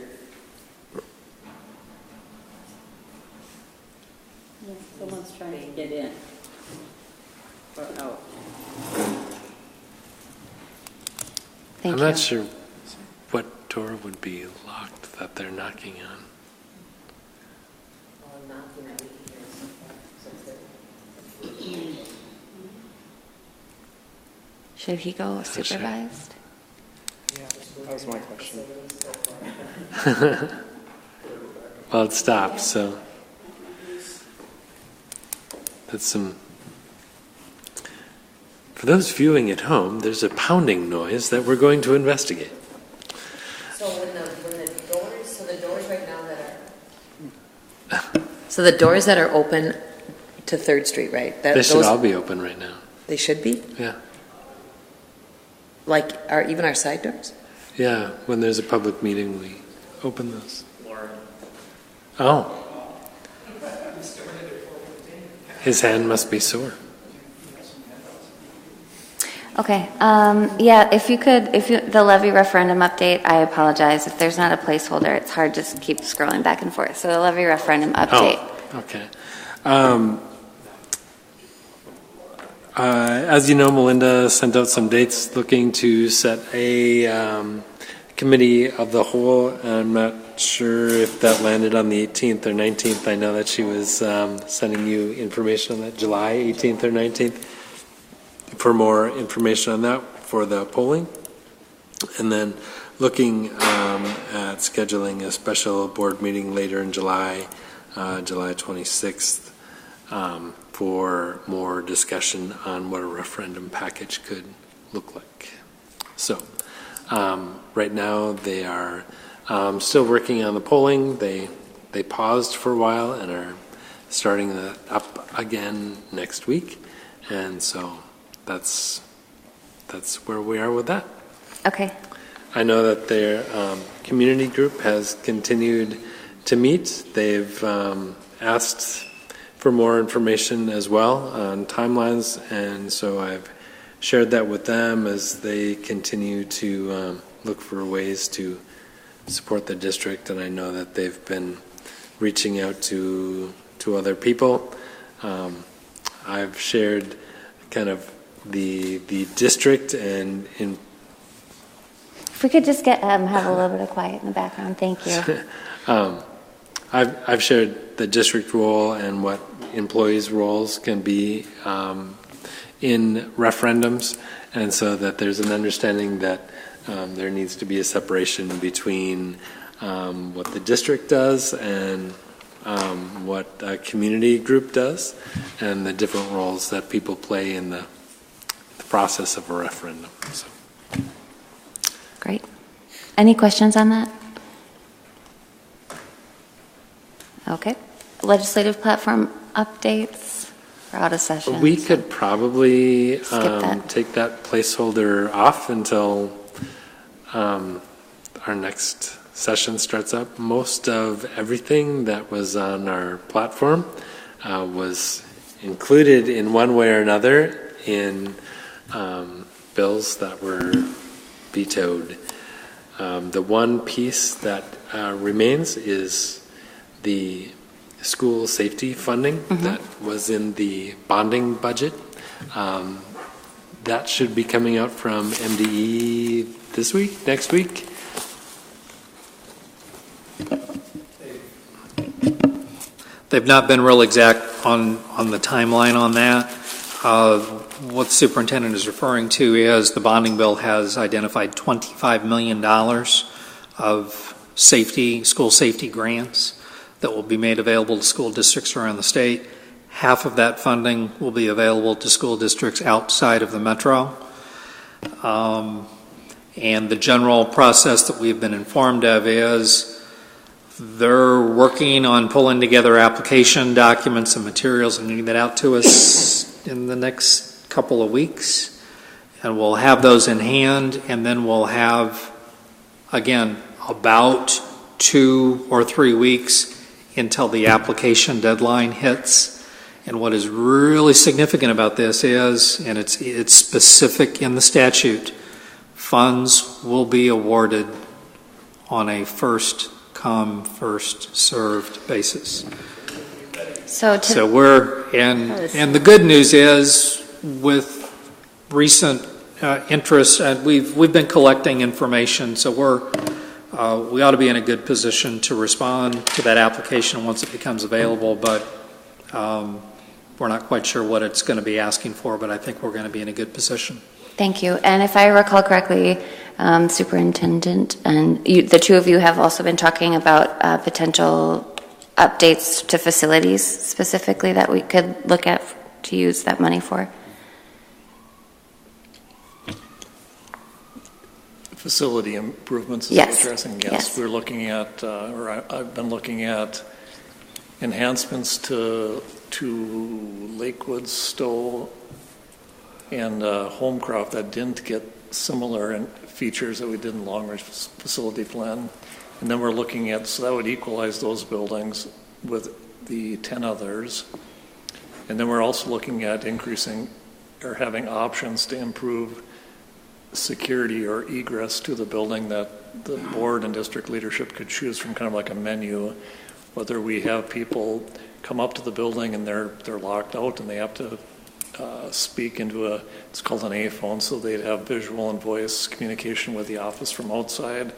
Someone's trying to get in. Or out. Thank I'm you. not sure what door would be locked that they're knocking on. Should he go supervised? Yeah, that was my question. Well, it stopped, so that's some. For those viewing at home, there's a pounding noise that we're going to investigate. So when the doors right now that are. So the doors that are open to 3rd Street, right? They should all be open right now. They should be? Yeah. Like even our side doors? Yeah, when there's a public meeting, we open those. Oh. His hand must be sore. Okay. Yeah, the levy referendum update, I apologize. If there's not a placeholder, it's hard to keep scrolling back and forth. So the levy referendum update. Oh, okay. As you know, Melinda sent out some dates looking to set a committee of the whole. I'm not sure if that landed on the 18th or 19th. I know that she was sending you information on that, July 18th or 19th, for more information on that for the polling. And then looking at scheduling a special board meeting later in July, July 26th, for more discussion on what a referendum package could look like. So right now they are still working on the polling. They paused for a while and are starting that up again next week. And so that's where we are with that. Okay. I know that their community group has continued to meet. They've asked for more information as well on timelines, and so I've shared that with them as they continue to look for ways to support the district. And I know that they've been reaching out to other people. I've shared kind of the district and in. If we could just have a little bit of quiet in the background, thank you. I've shared the district role and what employees' roles can be in referendums, and so that there's an understanding that there needs to be a separation between what the district does and what a community group does, and the different roles that people play in the process of a referendum. So. Great. Any questions on that? Okay. Legislative platform updates. for out of session. We could probably that. take that placeholder off until our next session starts up. Most of everything that was on our platform was included in one way or another in bills that were vetoed. The one piece that remains is the school safety funding that was in the bonding budget. That should be coming out from MDE this week, next week. They've not been real exact on the timeline on that. What the superintendent is referring to is the bonding bill has identified $25 million of school safety grants that will be made available to school districts around the state. Half of that funding will be available to school districts outside of the metro. And the general process that we've been informed of is they're working on pulling together application documents and materials and getting that out to us in the next couple of weeks. And we'll have those in hand, and then we'll have, again, about 2 or 3 weeks until the application deadline hits. And what is really significant about this is, and it's specific in the statute, funds will be awarded on a first come, first served basis. So we're, and the good news is, with recent interest, and we've been collecting information, so we ought to be in a good position to respond to that application once it becomes available, but we're not quite sure what it's going to be asking for, but I think we're going to be in a good position. Thank you. And if I recall correctly, Superintendent and the two of you have also been talking about potential updates to facilities specifically that we could look at to use that money for. Facility improvements is yes. addressing. Yes, we're looking at, I've been looking at enhancements to Lakewood, Stowe, and Homecroft that didn't get similar features that we did in Long Range Facility Plan. And then we're looking at, so that would equalize those buildings with the 10 others. And then we're also looking at increasing or having options to improve security or egress to the building that the board and district leadership could choose from, kind of like a menu, whether we have people come up to the building and they're locked out and they have to speak into it's called an A phone, so they'd have visual and voice communication with the office from outside,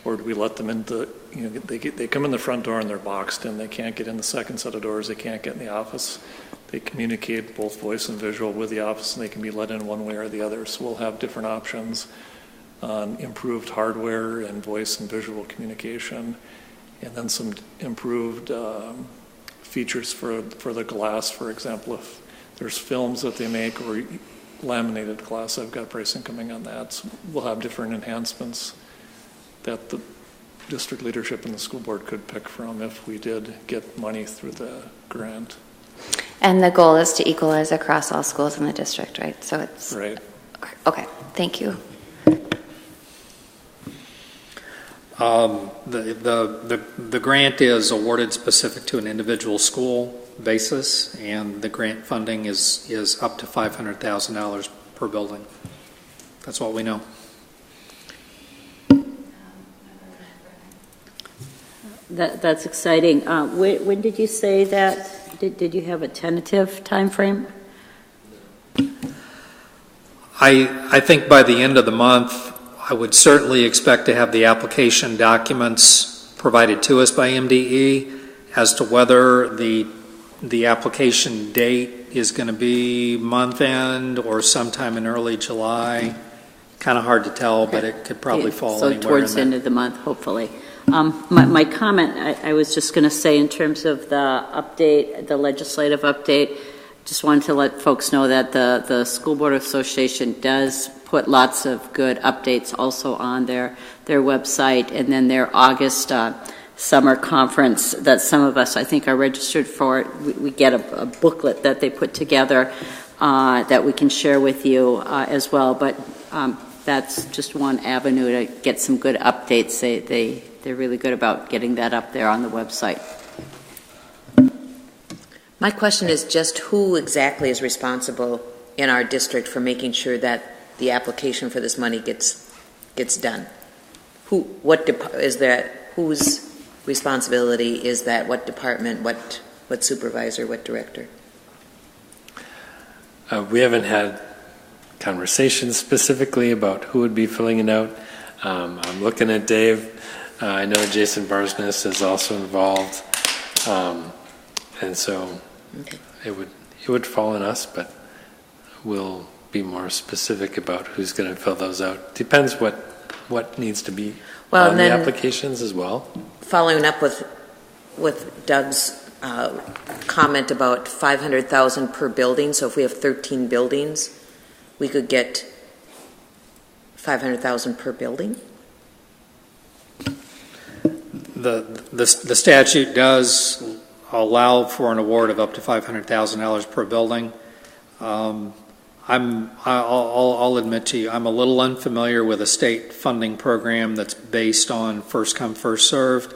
or do we let them into, they come in the front door and they're boxed in, they can't get in the second set of doors, they can't get in the office. They communicate both voice and visual with the office, and they can be let in one way or the other. So we'll have different options on improved hardware and voice and visual communication, and then some improved features for the glass. For example, if there's films that they make or laminated glass, I've got pricing coming on that. So we'll have different enhancements that the district leadership and the school board could pick from if we did get money through the grant. And the goal is to equalize across all schools in the district, right? So it's right. Okay, thank you. The grant is awarded specific to an individual school basis, and the grant funding is up to $500,000 per building. That's what we know. That's exciting. When did you say that? Did you have a tentative time frame? I think by the end of the month, I would certainly expect to have the application documents provided to us by MDE. As to whether the application date is going to be month end or sometime in early July, kind of hard to tell, but it could probably fall anywhere in there. So towards the end of the month, hopefully. My comment, I was just going to say in terms of the update, the legislative update, just wanted to let folks know that the School Board Association does put lots of good updates also on their website, and then their August summer conference that some of us, I think, are registered for. We get a booklet that they put together that we can share with you as well. But that's just one avenue to get some good updates. They're really good about getting that up there on the website. My question is just who exactly is responsible in our district for making sure that the application for this money gets done? Whose responsibility is that? What department? What supervisor? What director? We haven't had conversations specifically about who would be filling it out. I'm looking at Dave. I know Jason Barsness is also involved, and so it would fall on us, but we'll be more specific about who's going to fill those out. Depends what needs to be on the applications as well. Following up with Doug's comment about $500,000 per building. So if we have 13 buildings, we could get $500,000 per building. The statute does allow for an award of up to $500,000 per building. I'll admit to you, I'm a little unfamiliar with a state funding program that's based on first come, first served.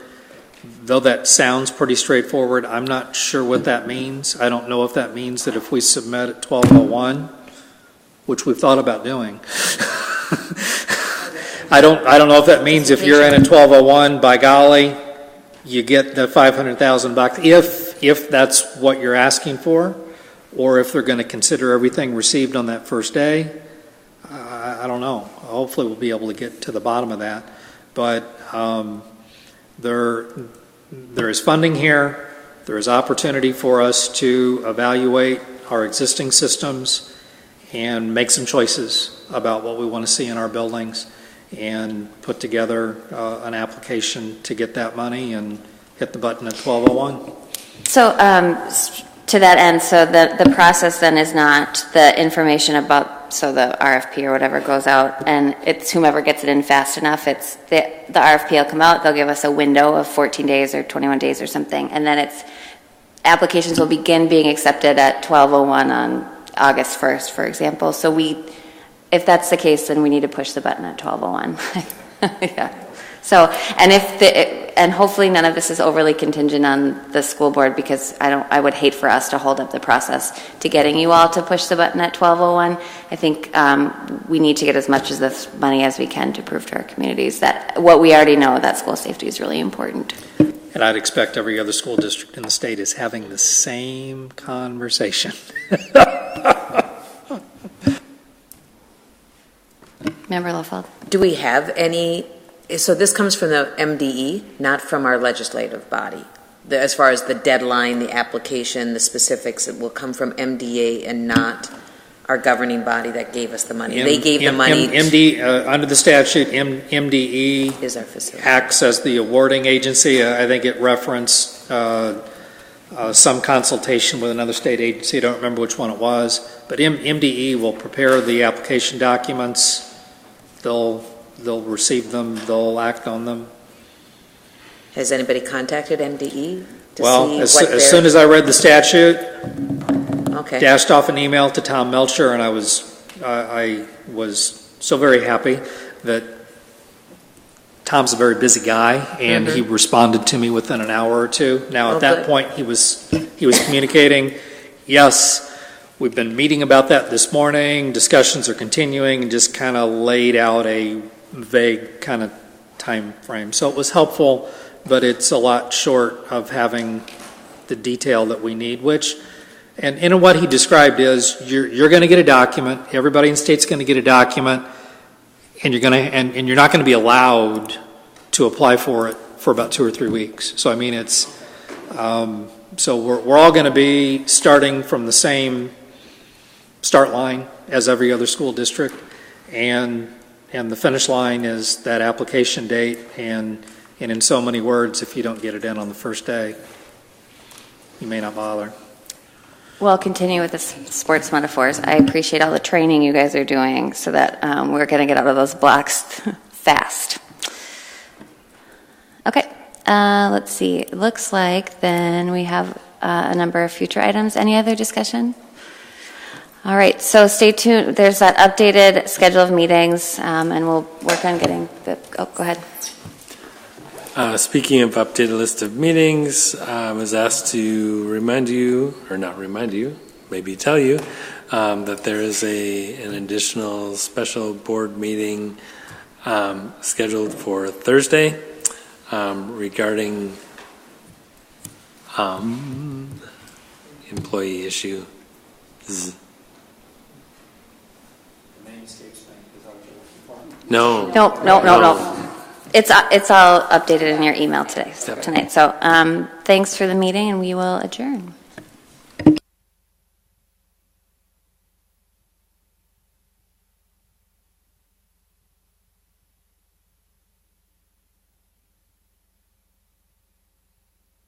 Though that sounds pretty straightforward, I'm not sure what that means. I don't know if that means that if we submit at 1201, which we've thought about doing, I don't know if that means if you're in a 1201, by golly, you get the $500,000 if that's what you're asking for, or if they're going to consider everything received on that first day. I don't know. Hopefully we'll be able to get to the bottom of that. But there is funding here. There is opportunity for us to evaluate our existing systems and make some choices about what we want to see in our buildings and put together an application to get that money and hit the button at 1201. So to that end, so the process then is not the information about, so the RFP or whatever goes out, and it's whomever gets it in fast enough. It's the RFP will come out, they'll give us a window of 14 days or 21 days or something, and then applications will begin being accepted at 12:01 on August 1st, for example. So if that's the case, then we need to push the button at 12:01. Yeah. So, and hopefully none of this is overly contingent on the school board, because I would hate for us to hold up the process to getting you all to push the button at 12:01. I think we need to get as much of this money as we can to prove to our communities that what we already know, that school safety is really important. And I'd expect every other school district in the state is having the same conversation. Member Lofeld. Do we have any? So this comes from the MDE, not from our legislative body. As far as the deadline, the application, the specifics, it will come from MDA and not our governing body that gave us the money. They gave the money. Under the statute, MDE is our facility. Acts as the awarding agency. I think it referenced some consultation with another state agency. I don't remember which one it was. But MDE will prepare the application documents. They'll receive them. They'll act on them. Has anybody contacted MDE to well, see as soon as I read the statute, okay, dashed off an email to Tom Melcher, and I was so very happy that Tom's a very busy guy, and he responded to me within an hour or two. Now, at that point, he was communicating, yes, we've been meeting about that this morning, discussions are continuing, and just kind of laid out a vague kind of time frame. So it was helpful, but it's a lot short of having the detail that we need, and what he described is you're going to get a document, everybody in the state's going to get a document, and you're not going to be allowed to apply for it for about 2 or 3 weeks. So I mean, it's so we're all going to be starting from the same start line as every other school district, and the finish line is that application date, and in so many words, if you don't get it in on the first day, you may not bother. Well, I'll continue with the sports metaphors. I appreciate all the training you guys are doing so that we're going to get out of those blocks fast. Okay. Let's see. It looks like then we have a number of future items. Any other discussion? All right, so stay tuned. There's that updated schedule of meetings, and we'll work on getting the, go ahead. Speaking of updated list of meetings, I was asked to remind you, or not remind you, maybe tell you, that there is an additional special board meeting scheduled for Thursday regarding employee issue. No. It's all updated in your email today, tonight. So thanks for the meeting, and we will adjourn.